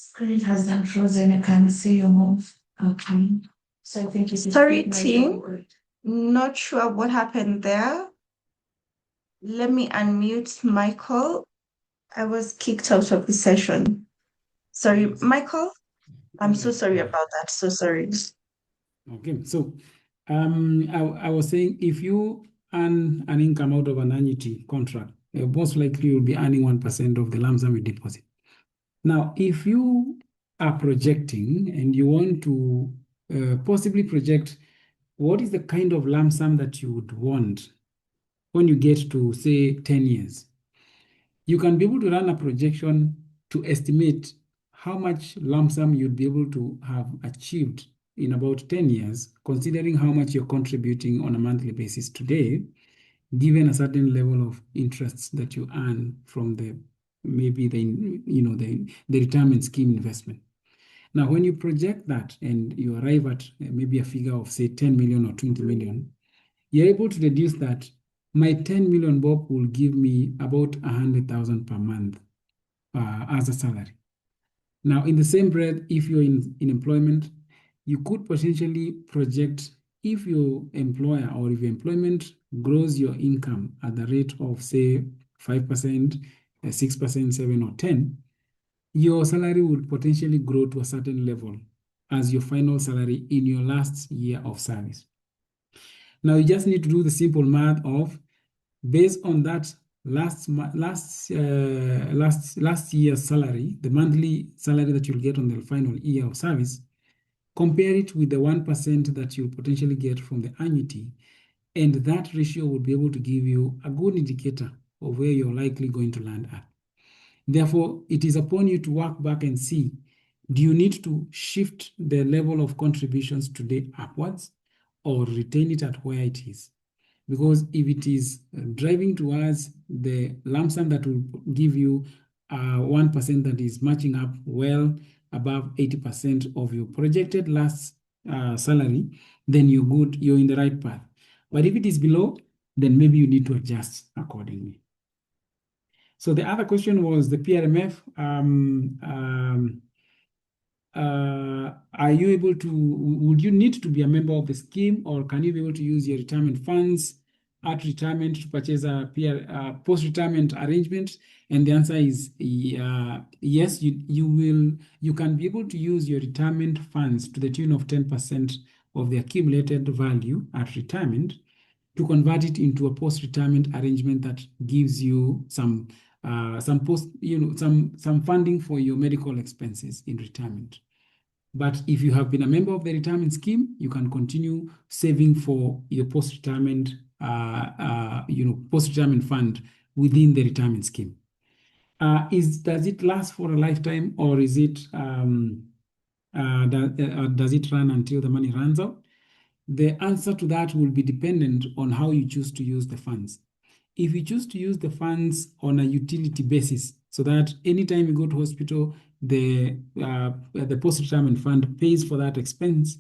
Screen has been frozen. I can't see you move. Okay. So I think it's sorry, team. Not sure what happened there. Let me unmute Michael. I was kicked out of the session. Sorry, Michael. I'm so sorry about that. So sorry. Okay, so I was saying if you earn an income out of an annuity contract, most likely you'll be earning 1% of the lump sum you deposit. Now, if you are projecting and you want to possibly project what is the kind of lump sum that you would want when you get to, say, 10 years, you can be able to run a projection to estimate how much lump sum you'd be able to have achieved in about 10 years, considering how much you're contributing on a monthly basis today, given a certain level of interests that you earn from the maybe the retirement scheme investment. Now, when you project that and you arrive at maybe a figure of, say, 10 million or 20 million, you're able to deduce that my 10 million bob will give me about 100,000 per month as a salary. Now, in the same breath, if you're in employment, you could potentially project if your employer or if your employment grows your income at the rate of, say, 5%, 6%, 7 or 10, your salary would potentially grow to a certain level as your final salary in your last year of service. Now, you just need to do the simple math of, based on that last year's salary, the monthly salary that you'll get on the final year of service, compare it with the 1% that you'll potentially get from the annuity, and that ratio would be able to give you a good indicator of where you're likely going to land at. Therefore, it is upon you to work back and see, do you need to shift the level of contributions today upwards or retain it at where it is? Because if it is driving towards the lump sum that will give you 1% that is matching up well above 80% of your projected last salary, then you're good, you're in the right path. But if it is below, then maybe you need to adjust accordingly. So the other question was the PRMF. Are you able to, would you need to be a member of the scheme, or can you be able to use your retirement funds at retirement to purchase a post-retirement arrangement? And the answer is yes, you can be able to use your retirement funds to the tune of 10% of the accumulated value at retirement to convert it into a post-retirement arrangement that gives you some funding for your medical expenses in retirement. But if you have been a member of the retirement scheme, you can continue saving for your post-retirement, post-retirement fund within the retirement scheme. Does it last for a lifetime, or is it does it run until the money runs out? The answer to that will be dependent on how you choose to use the funds. If you choose to use the funds on a utility basis, so that anytime you go to hospital, the post-retirement fund pays for that expense,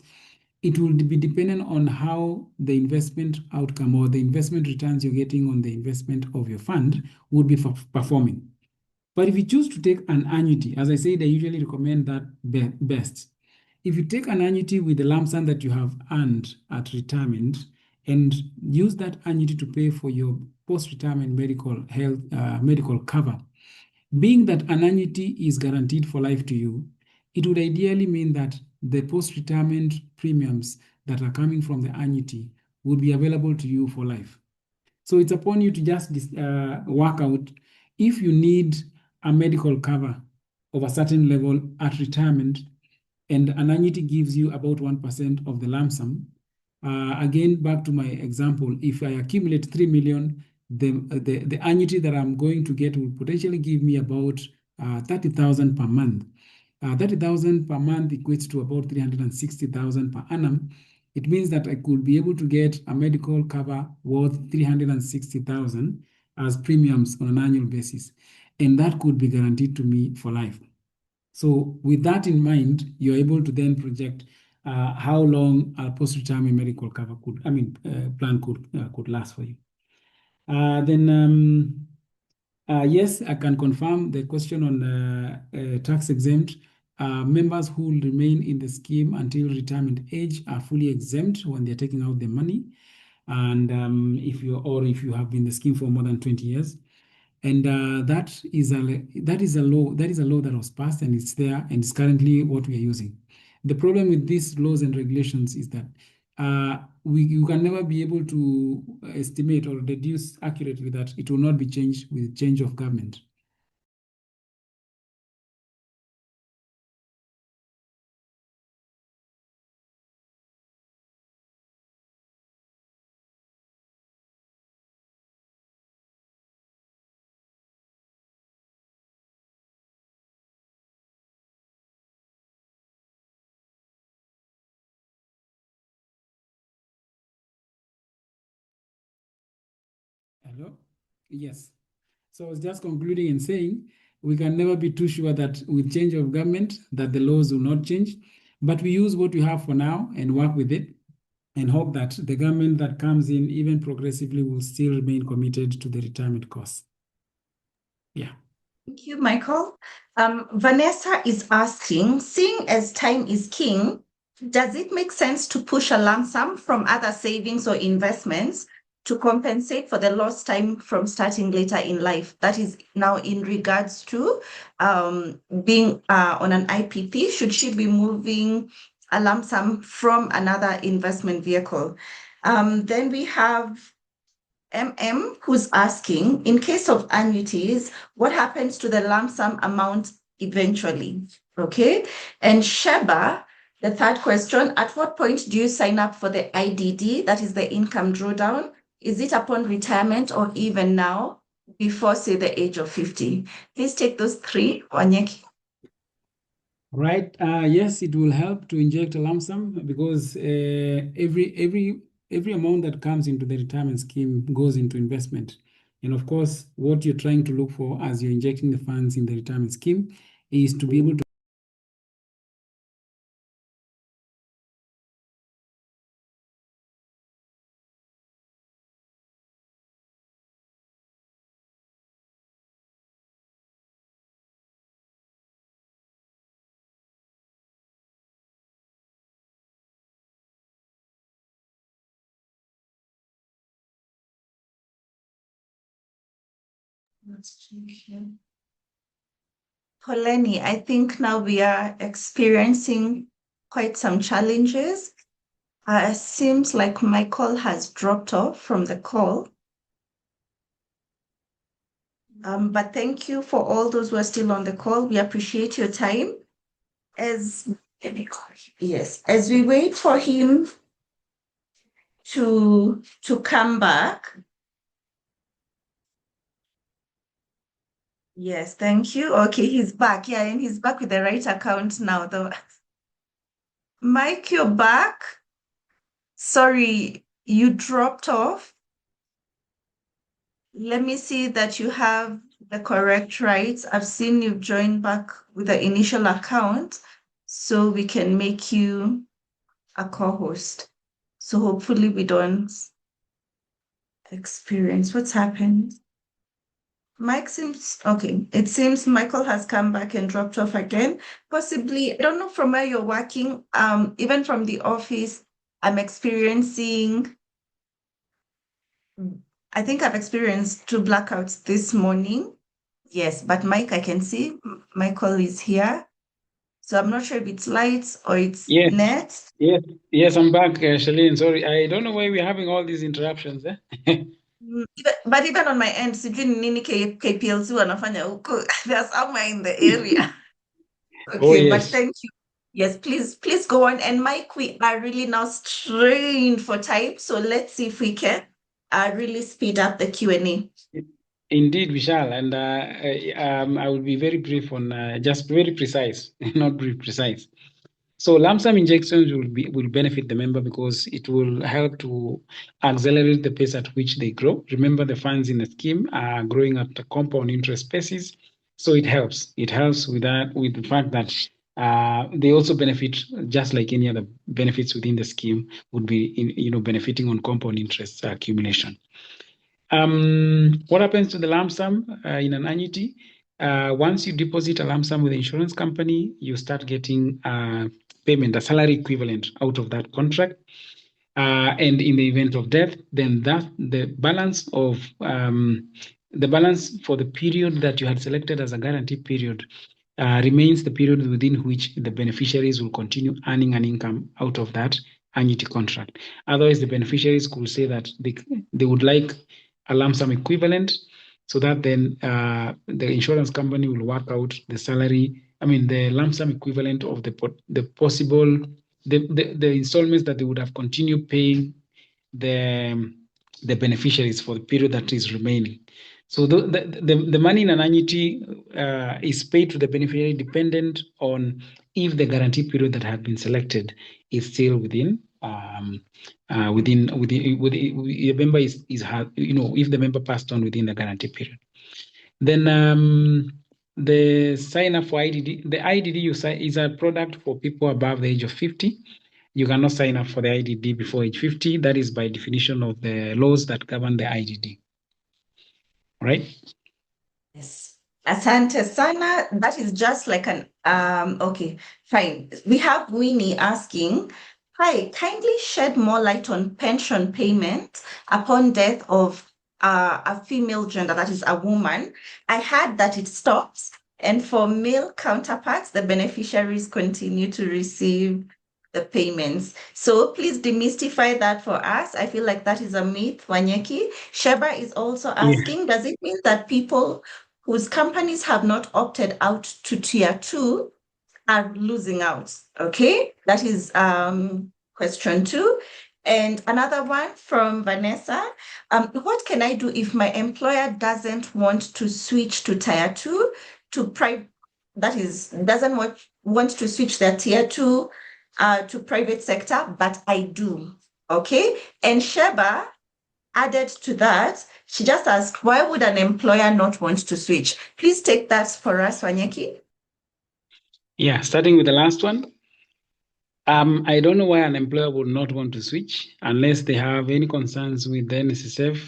it will be dependent on how the investment outcome or the investment returns you're getting on the investment of your fund would be performing. But if you choose to take an annuity, as I said, I usually recommend that best. If you take an annuity with the lump sum that you have earned at retirement and use that annuity to pay for your post-retirement medical cover, being that an annuity is guaranteed for life to you, it would ideally mean that the post-retirement premiums that are coming from the annuity would be available to you for life. So it's upon you to just work out if you need a medical cover of a certain level at retirement, and an annuity gives you about 1% of the lump sum. Again, back to my example, if I accumulate 3 million, the annuity that I'm going to get will potentially give me about 30,000 per month. 30,000 per month equates to about 360,000 per annum. It means that I could be able to get a medical cover worth 360,000 as premiums on an annual basis, and that could be guaranteed to me for life. So with that in mind, you're able to then project how long a post-retirement medical cover plan could last for you. Yes, I can confirm the question on tax exempt. members who will remain in the scheme until retirement age are fully exempt when they're taking out the money. And if you have been in the scheme for more than 20 years. And that is a law that was passed, and it's there, and it's currently what we are using. The problem with these laws and regulations is that you can never be able to estimate or deduce accurately that it will not be changed with change of government. Hello? Yes. So I was just concluding and saying we can never be too sure that with change of government that the laws will not change, but we use what we have for now and work with it and hope that the government that comes in, even progressively, will still remain committed to the retirement costs. Yeah. Thank you, Michael. Vanessa is asking, seeing as time is king, does it make sense to push a lump sum from other savings or investments to compensate for the lost time from starting later in life? That is now in regards to being on an IPP. Should she be moving a lump sum from another investment vehicle? Then we have MM, who's asking, in case of annuities, what happens to the lump sum amount eventually? Okay. And Sheba, the third question, at what point do you sign up for the IDD, that is the income drawdown? Is it upon retirement or even now, before, say, the age of 50? Please take those three, Wanyeki. Right. Yes, it will help to inject a lump sum because every amount that comes into the retirement scheme goes into investment. And of course, what you're trying to look for as you're injecting the funds in the retirement scheme is to be able to Let's check here. Poleni, I think now we are experiencing quite some challenges. Seems like Michael has dropped off from the call. But thank you for all those who are still on the call. We appreciate your time. As we wait for him to come back. Yes, thank you. Okay, he's back. Yeah, and he's back with the right account now, though. Mike, you're back. Sorry, you dropped off. Let me see that you have the correct rights. I've seen you've joined back with the initial account, so we can make you a co-host. So hopefully we don't experience what's happened. Mike seems okay. It seems Michael has come back and dropped off again. Possibly, I don't know from where you're working. Even from the office, I'm experiencing. I think I've experienced 2 blackouts this morning. Yes, but Mike, I can see Michael is here. So I'm not sure if it's lights or it's net. Yes, I'm back, Shalene. Sorry, I don't know why we're having all these interruptions. But even on my end, sijui ni nini KPLC wanafanya huko. They're somewhere in the area. Okay, but thank you. Yes, please go on. And Mike, we are really now strained for time. So let's see if we can really speed up the Q&A. Indeed, we shall. And I will be very brief on just very precise, not brief, precise. So lump sum injections will benefit the member because it will help to accelerate the pace at which they grow. Remember, the funds in the scheme are growing at a compound interest basis, so it helps. It helps with that, with the fact that they also benefit just like any other benefits within the scheme would be, benefiting on compound interest accumulation. What happens to the lump sum in an annuity? once you deposit a lump sum with the insurance company, you start getting payment, a salary equivalent out of that contract. And in the event of death, then the balance for the period that you had selected as a guarantee period remains the period within which the beneficiaries will continue earning an income out of that annuity contract. Otherwise, the beneficiaries could say that they would like a lump sum equivalent, so that then the insurance company will work out the salary, the lump sum equivalent of the possible the installments that they would have continued paying the beneficiaries for the period that is remaining. So the money in an annuity is paid to the beneficiary dependent on if the guarantee period that had been selected is still within the member if the member passed on within the guarantee period. Then the sign up for IDD. The IDD you sign is a product for people above the age of 50. You cannot sign up for the IDD before age 50. That is by definition of the laws that govern the IDD. Right? Yes. Asante sana. That is just like an okay, fine. We have Winnie asking, hi, kindly shed more light on pension payment upon death of a female gender, that is a woman. I heard that it stops, and for male counterparts, the beneficiaries continue to receive the payments. So please demystify that for us. I feel like that is a myth, Wanyeki. Sheba is also asking, does it mean that people whose companies have not opted out to tier 2 are losing out? Okay, that is question 2. And another one from Vanessa. What can I do if my employer doesn't want to switch to tier 2 to private, that is, doesn't want to switch their tier 2 to private sector, but I do? Okay. And Sheba added to that, she just asked, why would an employer not want to switch? Please take that for us, Wanyeki. Yeah, starting with the last one. I don't know why an employer would not want to switch unless they have any concerns with the NSSF,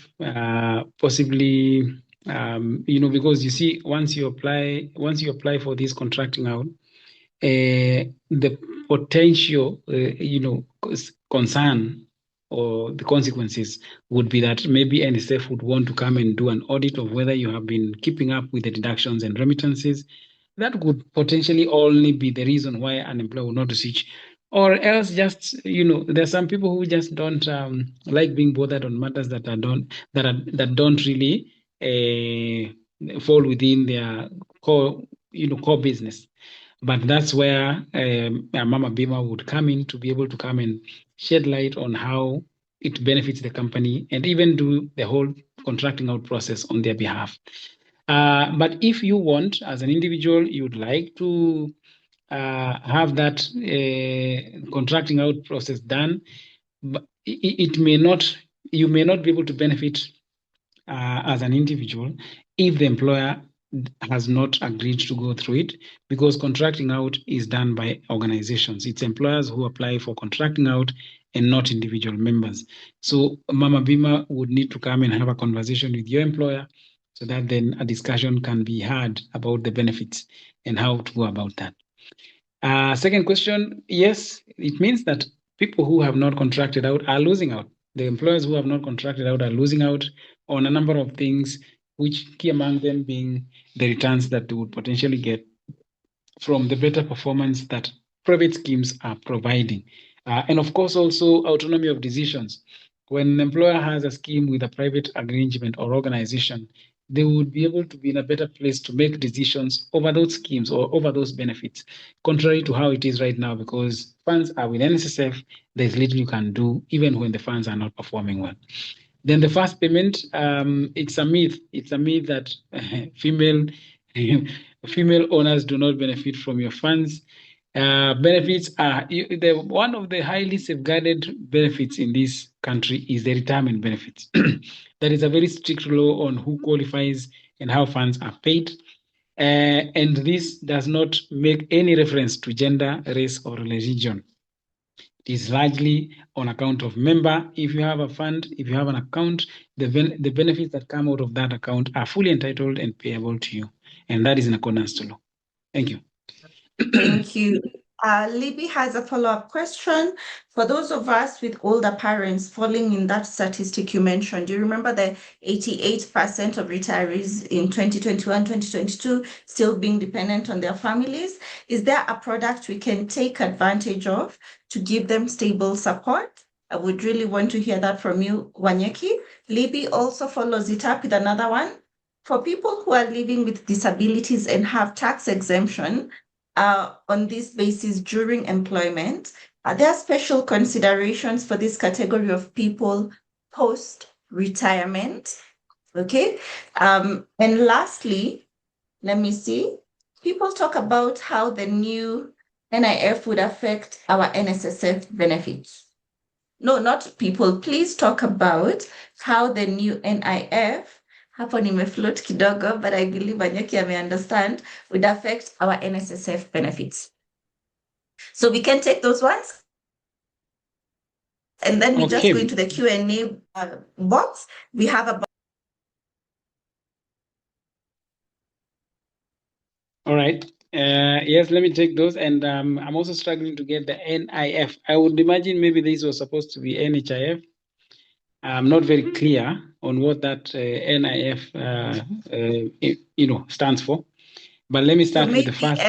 possibly, because you see, once you apply for this contracting out, the potential, concern or the consequences would be that maybe NSSF would want to come and do an audit of whether you have been keeping up with the deductions and remittances. That could potentially only be the reason why an employer would not switch. Or else, just there's some people who just don't like being bothered on matters that don't really fall within their core business. But that's where Mama Bima would come in to be able to come and shed light on how it benefits the company and even do the whole contracting out process on their behalf. But if you want, as an individual, you'd like to have that contracting out process done, but you may not be able to benefit as an individual if the employer has not agreed to go through it, because contracting out is done by organizations. It's employers who apply for contracting out and not individual members. So Mama Bima would need to come and have a conversation with your employer so that then a discussion can be had about the benefits and how to go about that. Second question, yes, it means that people who have not contracted out are losing out. The employers who have not contracted out are losing out on a number of things, which key among them being the returns that they would potentially get from the better performance that private schemes are providing. And of course, also autonomy of decisions. When an employer has a scheme with a private arrangement or organization, they would be able to be in a better place to make decisions over those schemes or over those benefits, contrary to how it is right now, because funds are with NSSF, there's little you can do, even when the funds are not performing well. Then the first payment, it's a myth. It's a myth that female owners do not benefit from your funds. Benefits are one of the highly safeguarded benefits in this country is the retirement benefits. There is a very strict law on who qualifies and how funds are paid. And this does not make any reference to gender, race, or religion. It is largely on account of member. If you have a fund, if you have an account, the benefits that come out of that account are fully entitled and payable to you. and that is in accordance to law. Thank you. Thank you. Libby has a follow-up question. For those of us with older parents falling in that statistic you mentioned, do you remember the 88% of retirees in 2021, 2022 still being dependent on their families? Is there a product we can take advantage of to give them stable support? I would really want to hear that from you, Wanyeki. Libby also follows it up with another one. For people who are living with disabilities and have tax exemption, on this basis during employment, are there special considerations for this category of people post-retirement? Okay. And lastly, let me see. People talk about how the new NIF would affect our NSSF benefits. No, not people. Please talk about how the new NIF, hapo nimefloat kidogo, but I believe Wanyeki may understand, would affect our NSSF benefits. So we can take those ones. And then we just go into the Q&A box. We have about... All right. Yes, let me take those. And I'm also struggling to get the NIF. I would imagine maybe this was supposed to be NHIF. I'm not very clear on what that NIF stands for. But let me start with the first.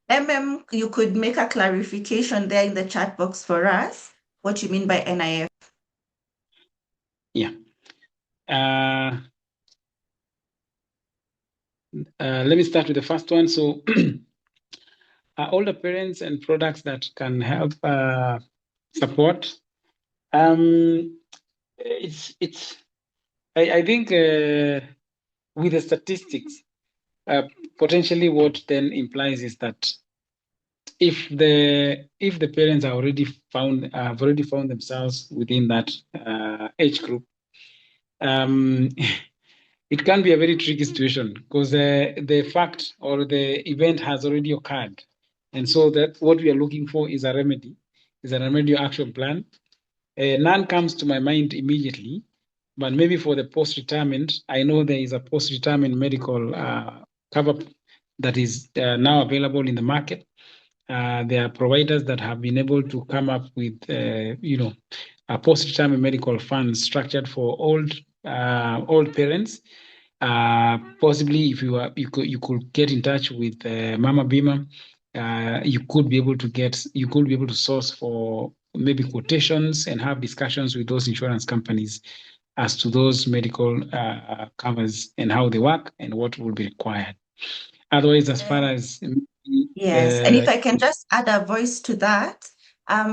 MM, you could make a clarification there in the chat box for us, what you mean by NIF. Yeah. Let me start with the first one. So older parents and products that can help support. I think with the statistics, potentially what then implies is that if the parents are have already found themselves within that age group, it can be a very tricky situation because the fact or the event has already occurred. And so that what we are looking for is a remedial action plan. None comes to my mind immediately, but maybe for the post-retirement, I know there is a post-retirement medical cover that is now available in the market. There are providers that have been able to come up with, a post-retirement medical fund structured for old parents. Possibly, if you could get in touch with Mama Bima, you could be able to source for maybe quotations and have discussions with those insurance companies as to those medical covers and how they work and what will be required. Otherwise, as far as yes, and if I can just add a voice to that,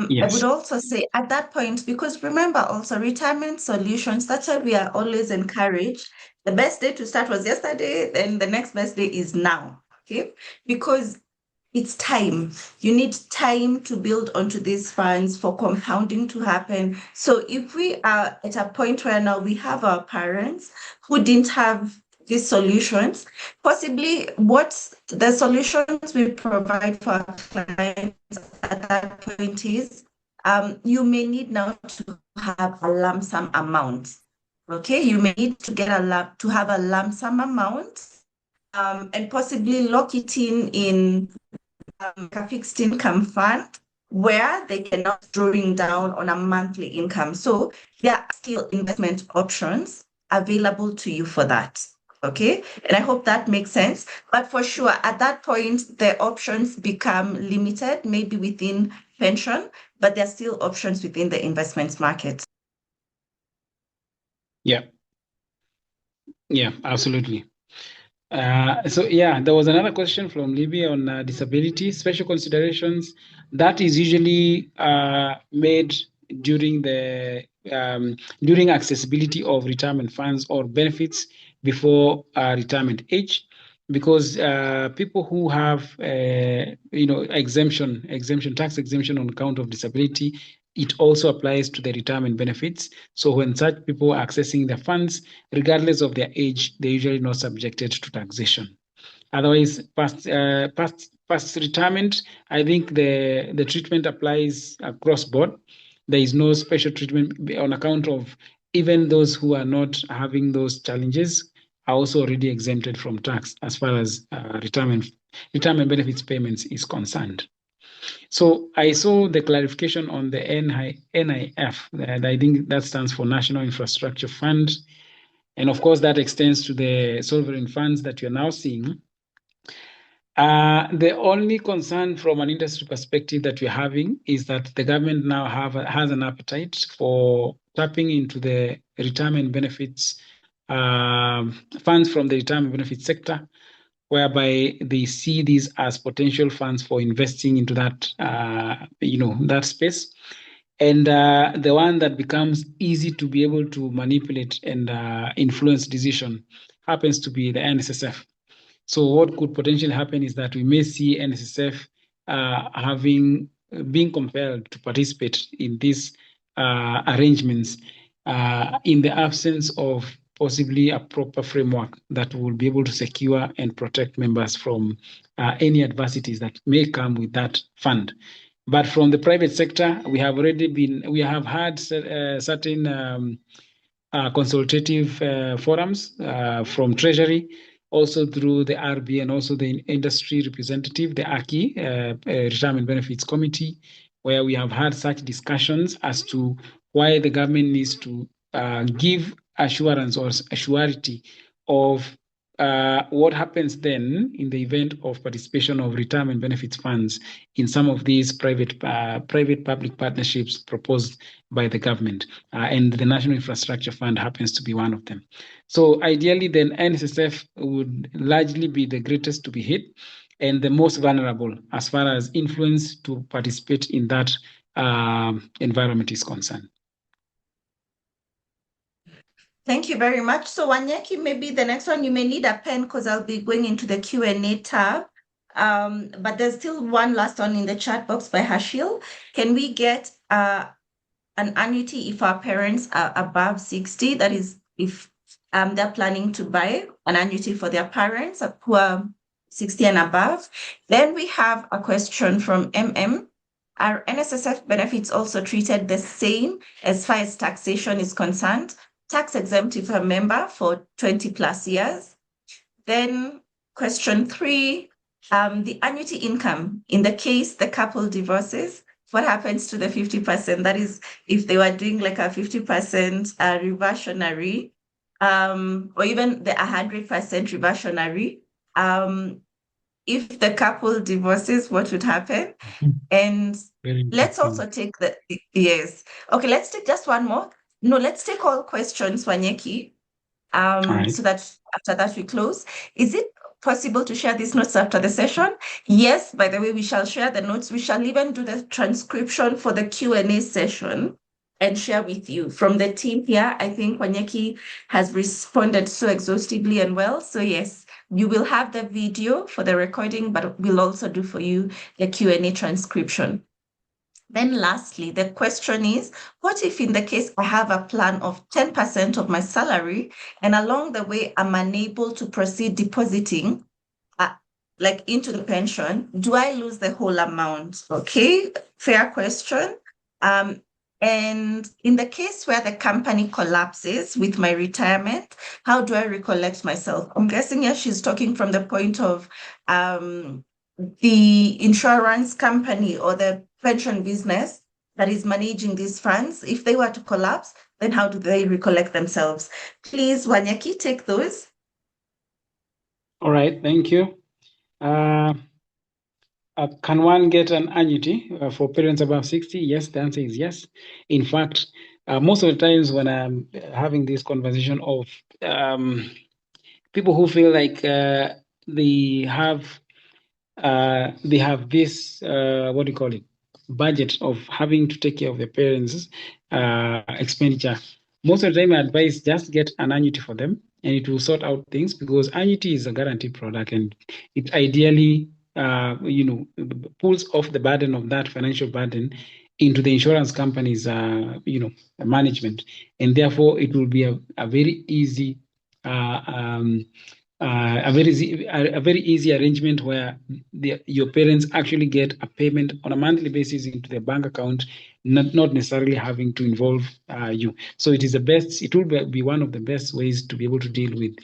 yes. I would also say at that point, because remember also retirement solutions, that's why we are always encouraged. The best day to start was yesterday, then the next best day is now, okay? Because it's time. You need time to build onto these funds for compounding to happen. So if we are at a point where now we have our parents who didn't have these solutions, possibly what the solutions we provide for our clients at that point is, you may need now to have a lump sum amount. Okay, you may need to get to have a lump sum amount, and possibly lock it in a fixed income fund where they cannot drawing down on a monthly income. So there are still investment options available to you for that. Okay, and I hope that makes sense. But for sure, at that point, the options become limited, maybe within pension, but there are still options within the investments market. Yeah, absolutely. There was another question from Libby on disability special considerations. That is usually made during during accessibility of retirement funds or benefits before retirement age, because people who have tax exemption on account of disability, it also applies to the retirement benefits. So when such people are accessing the funds, regardless of their age, they're usually not subjected to taxation. Otherwise, past retirement, I think the treatment applies across board. There is no special treatment on account of even those who are not having those challenges are also already exempted from tax as far as retirement benefits payments is concerned. So I saw the clarification on the NIF, and I think that stands for National Infrastructure Fund. And of course, that extends to the sovereign funds that you're now seeing. The only concern from an industry perspective that we're having is that the government now has an appetite for tapping into the retirement benefits funds from the retirement benefits sector, whereby they see these as potential funds for investing into that, that space. And the one that becomes easy to be able to manipulate and influence decision happens to be the NSSF. So what could potentially happen is that we may see NSSF being compelled to participate in these arrangements in the absence of possibly a proper framework that will be able to secure and protect members from any adversities that may come with that fund. But from the private sector, we have had certain consultative forums from Treasury, also through the RB and also the industry representative, the AKI, Retirement Benefits Committee, where we have had such discussions as to why the government needs to give assurance or surety of what happens then in the event of participation of retirement benefits funds in some of these private-public partnerships proposed by the government. And the National Infrastructure Fund happens to be one of them. So ideally, then NSSF would largely be the greatest to be hit and the most vulnerable as far as influence to participate in that environment is concerned. Thank you very much. So Wanyeki, maybe the next one, you may need a pen because I'll be going into the Q&A tab. But there's still one last one in the chat box by Hashil. Can we get an annuity if our parents are above 60? That is, if they're planning to buy an annuity for their parents who are 60 and above. Then we have a question from MM. Are NSSF benefits also treated the same as far as taxation is concerned? Tax exempt if a member for 20 plus years. Then question 3, the annuity income. In the case the couple divorces, what happens to the 50%? That is, if they were doing like a 50% reversionary, or even the 100% reversionary, if the couple divorces, what would happen? And let's also take yes. Okay, let's take just one more. No, let's take all questions, Wanyeki, right, so that after that we close. Is it possible to share these notes after the session? Yes, by the way, we shall share the notes. We shall even do the transcription for the Q&A session and share with you. From the team here, I think Wanyeki has responded so exhaustively and well. So yes, you will have the video for the recording, but we'll also do for you the Q&A transcription. Then lastly, the question is, what if in the case I have a plan of 10% of my salary and along the way I'm unable to proceed depositing like into the pension, do I lose the whole amount? Okay, fair question. And in the case where the company collapses with my retirement, how do I recollect myself? I'm guessing here she's talking from the point of the insurance company or the pension business that is managing these funds. If they were to collapse, then how do they recollect themselves? Please, Wanyeki, take those. All right, thank you. Can one get an annuity for parents above 60? Yes, the answer is yes. In fact, most of the times when I'm having this conversation of people who feel like they have this, what do you call it, budget of having to take care of their parents' expenditure, most of the time I advise just get an annuity for them and it will sort out things, because annuity is a guaranteed product and it ideally pulls off the burden of that financial burden into the insurance company's management, and therefore it will be a very easy a very easy arrangement where your parents actually get a payment on a monthly basis into their bank account, not necessarily having to involve you. So it will be one of the best ways to be able to deal with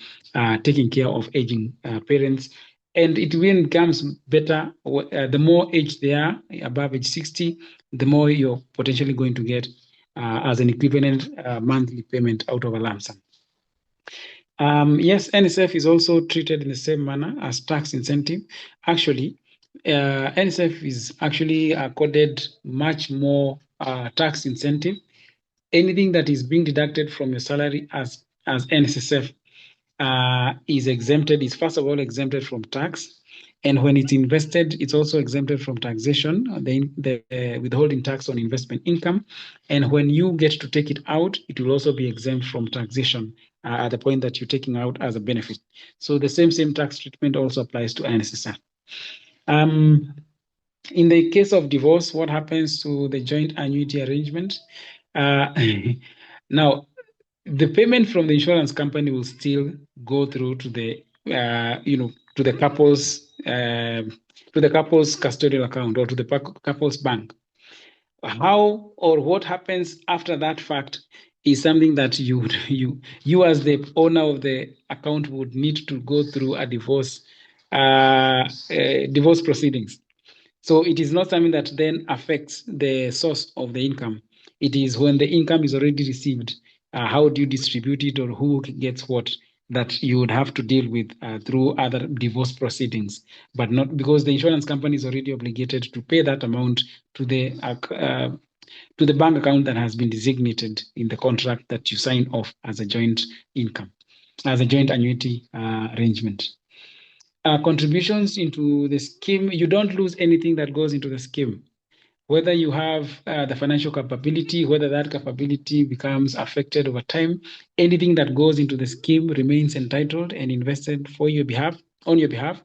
taking care of aging parents. And it even becomes better the more age they are, above age 60, the more you're potentially going to get as an equivalent monthly payment out of a lump sum. Yes, NSF is also treated in the same manner as tax incentive. Actually, NSF is actually accorded much more tax incentive. Anything that is being deducted from your salary as NSSF is first of all exempted from tax. And when it's invested, it's also exempted from taxation, the withholding tax on investment income. And when you get to take it out, it will also be exempt from taxation at the point that you're taking out as a benefit. So the same tax treatment also applies to NSSF. In the case of divorce, what happens to the joint annuity arrangement? Now, the payment from the insurance company will still go through to the to the couple's custodial account or to the couple's bank. How or what happens after that fact is something that you as the owner of the account would need to go through a divorce proceedings. So it is not something that then affects the source of the income. It is when the income is already received, how do you distribute it or who gets what, that you would have to deal with through other divorce proceedings, but not because the insurance company is already obligated to pay that amount to the bank account that has been designated in the contract that you sign off as a joint income, as a joint annuity arrangement. Contributions into the scheme, you don't lose anything that goes into the scheme. Whether you have the financial capability, whether that capability becomes affected over time, anything that goes into the scheme remains entitled and invested on your behalf,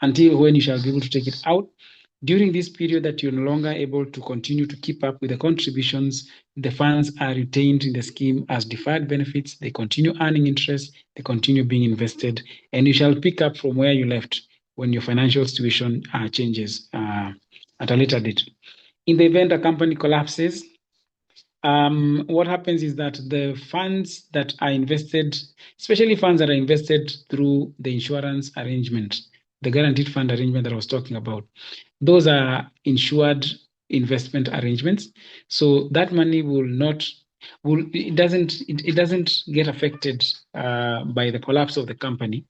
until when you shall be able to take it out. During this period that you're no longer able to continue to keep up with the contributions, the funds are retained in the scheme as deferred benefits. They continue earning interest, they continue being invested, and you shall pick up from where you left when your financial situation changes at a later date. In the event a company collapses, what happens is that the funds that are invested, especially funds that are invested through the insurance arrangement, the guaranteed fund arrangement that I was talking about, those are insured investment arrangements. So that money doesn't get affected by the collapse of the company,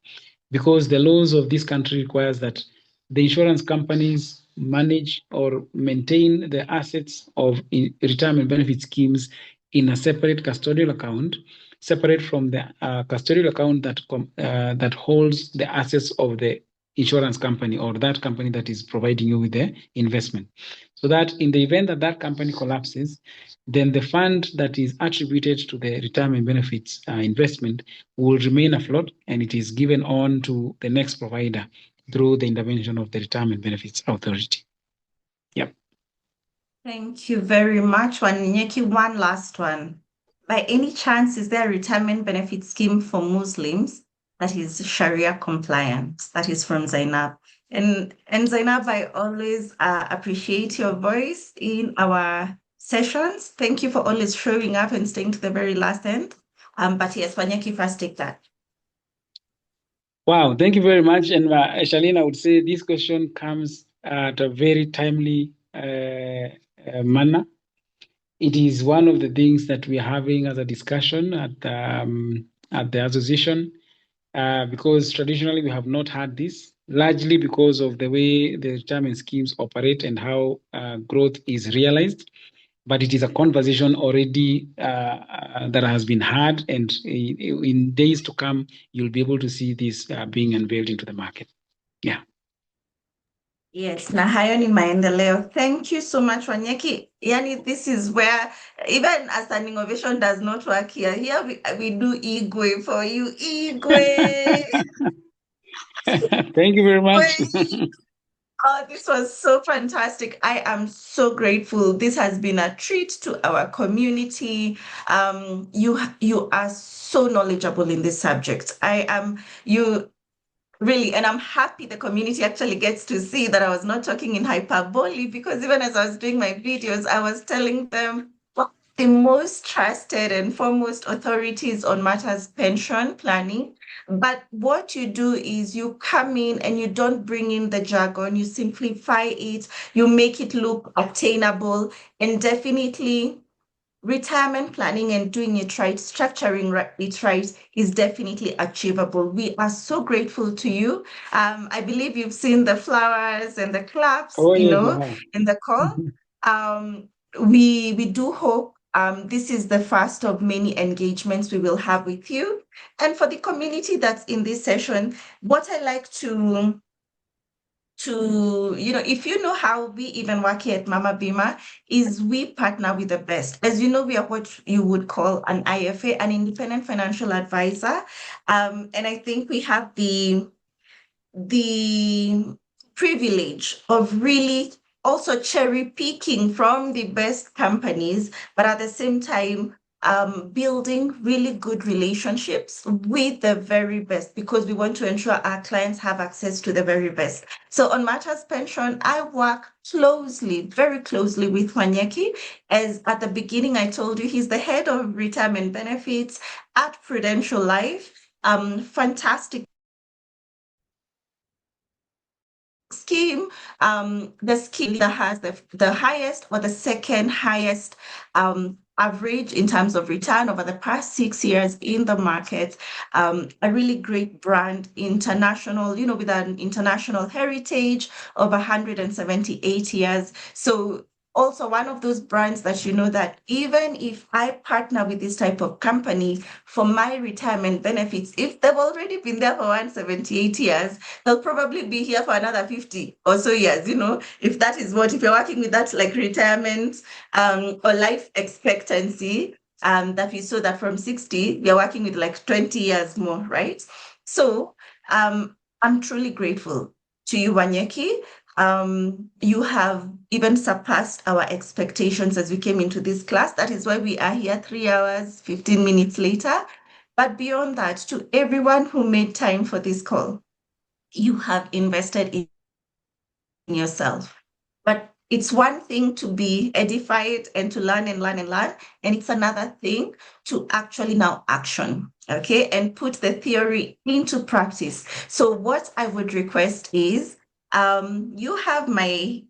because the laws of this country requires that the insurance companies manage or maintain the assets of retirement benefit schemes in a separate custodial account, separate from the custodial account that holds the assets of the insurance company or that company that is providing you with the investment. So that in the event that that company collapses, then the fund that is attributed to the retirement benefits investment will remain afloat, and it is given on to the next provider through the intervention of the Retirement Benefits Authority. Yep. Thank you very much, Wanyeki. One last one. By any chance, is there a retirement benefit scheme for Muslims that is Sharia compliant? That is from Zainab. And Zainab, I always appreciate your voice in our sessions. Thank you for always showing up and staying to the very last end. But yes, Wanyeki, first take that. Wow, thank you very much. And Charlene, I would say this question comes at a very timely manner. It is one of the things that we are having as a discussion at the association, because traditionally we have not had this, largely because of the way the retirement schemes operate and how growth is realized. But it is a conversation already that has been had, and in days to come, you'll be able to see this being unveiled into the market. Yeah. Yes, na hayo ni maendeleo. Thank you so much, Wanyeki. Yani, this is where even as an innovation does not work here. Here we do Igwe for you. Igwe. Thank you very much. Oh, this was so fantastic. I am so grateful. This has been a treat to our community. You are so knowledgeable in this subject. Really, and I'm happy the community actually gets to see that I was not talking in hyperbole, because even as I was doing my videos, I was telling them what the most trusted and foremost authorities on matters pension planning. But what you do is you come in and you don't bring in the jargon, you simplify it, you make it look attainable, and definitely retirement planning and doing it right, structuring it right is definitely achievable. We are so grateful to you. I believe you've seen the flowers and the claps, Oh, yes, I have. in the call. We do hope this is the first of many engagements we will have with you. And for the community that's in this session, what I like to if you know how we even work here at Mama Bima, is we partner with the best. As you know, we are what you would call an IFA, an independent financial advisor. And I think we have the privilege of really also cherry picking from the best companies, but at the same time, building really good relationships with the very best, because we want to ensure our clients have access to the very best. So on Matters Pension, I work closely, very closely with Wanyeki. As at the beginning, I told you, he's the head of retirement benefits at Prudential Life. Fantastic scheme. The scheme that has the highest or the second highest average in terms of return over the past 6 years in the market. A really great brand, international, with an international heritage of 178 years. So also one of those brands that that even if I partner with this type of company for my retirement benefits, if they've already been there for 178 years, they'll probably be here for another 50 or so years, if that is if you're working with that, like retirement or life expectancy, that we saw that from 60, we are working with like 20 years more, right? So I'm truly grateful to you, Wanyeki. You have even surpassed our expectations as we came into this class. That is why we are here 3 hours, 15 minutes later. But beyond that, to everyone who made time for this call, you have invested in yourself. But it's one thing to be edified and to learn and learn and learn, and it's another thing to actually now action, okay, and put the theory into practice. So what I would request is, you have my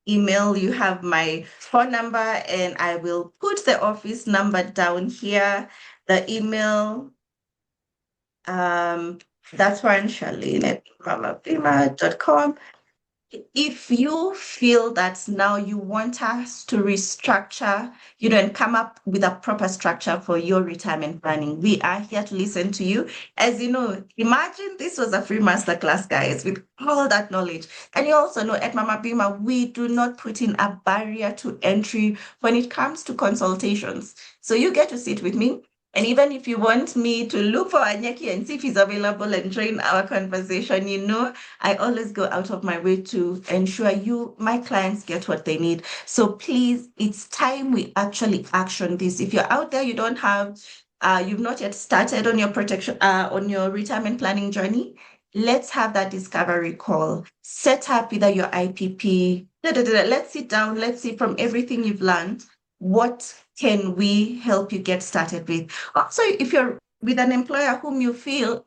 email, you have my phone number, and I will put the office number down here, the email. That's one, Charlene at mamabima.com. If you feel that now you want us to restructure, and come up with a proper structure for your retirement planning, we are here to listen to you. As you know, imagine this was a free masterclass, guys, with all that knowledge. And you also know at Mama Bima, we do not put in a barrier to entry when it comes to consultations. So you get to sit with me. And even if you want me to look for Wanyeki and see if he's available and join our conversation, I always go out of my way to ensure my clients get what they need. So please, it's time we actually action this. If you're out there, you don't have, you've not yet started on your on your retirement planning journey, let's have that discovery call. Set up either your IPP. Let's sit down. Let's see from everything you've learned, what can we help you get started with? Also, if you're with an employer whom you feel,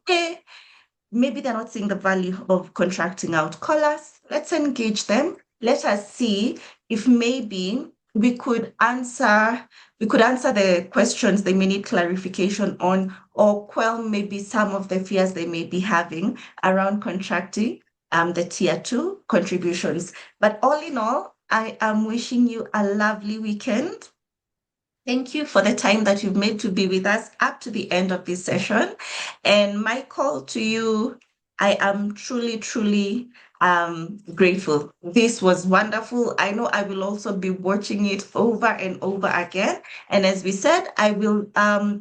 maybe they're not seeing the value of contracting out, call us. Let's engage them. Let us see if maybe we could answer the questions they may need clarification on, or quell maybe some of the fears they may be having around contracting the tier 2 contributions. But all in all, I am wishing you a lovely weekend. Thank you for the time that you've made to be with us up to the end of this session. And my call to you, I am truly, truly grateful. This was wonderful. I know I will also be watching it over and over again. And as we said, I will,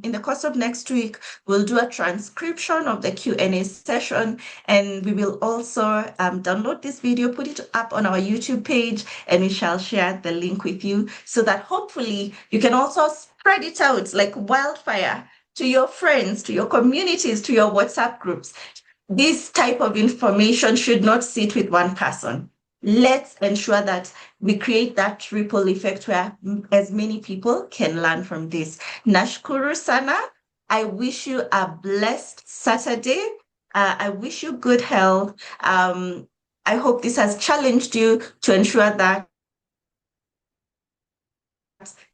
in the course of next week, we'll do a transcription of the Q&A session, and we will also download this video, put it up on our YouTube page, and we shall share the link with you so that hopefully you can also spread it out like wildfire to your friends, to your communities, to your WhatsApp groups. this type of information should not sit with one person. Let's ensure that we create that ripple effect where as many people can learn from this. Nashukuru sana. I wish you a blessed Saturday. I wish you good health. I hope this has challenged you to ensure that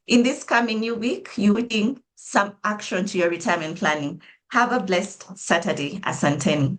in this coming new week, you're putting some action to your retirement planning. Have a blessed Saturday. Asanteni.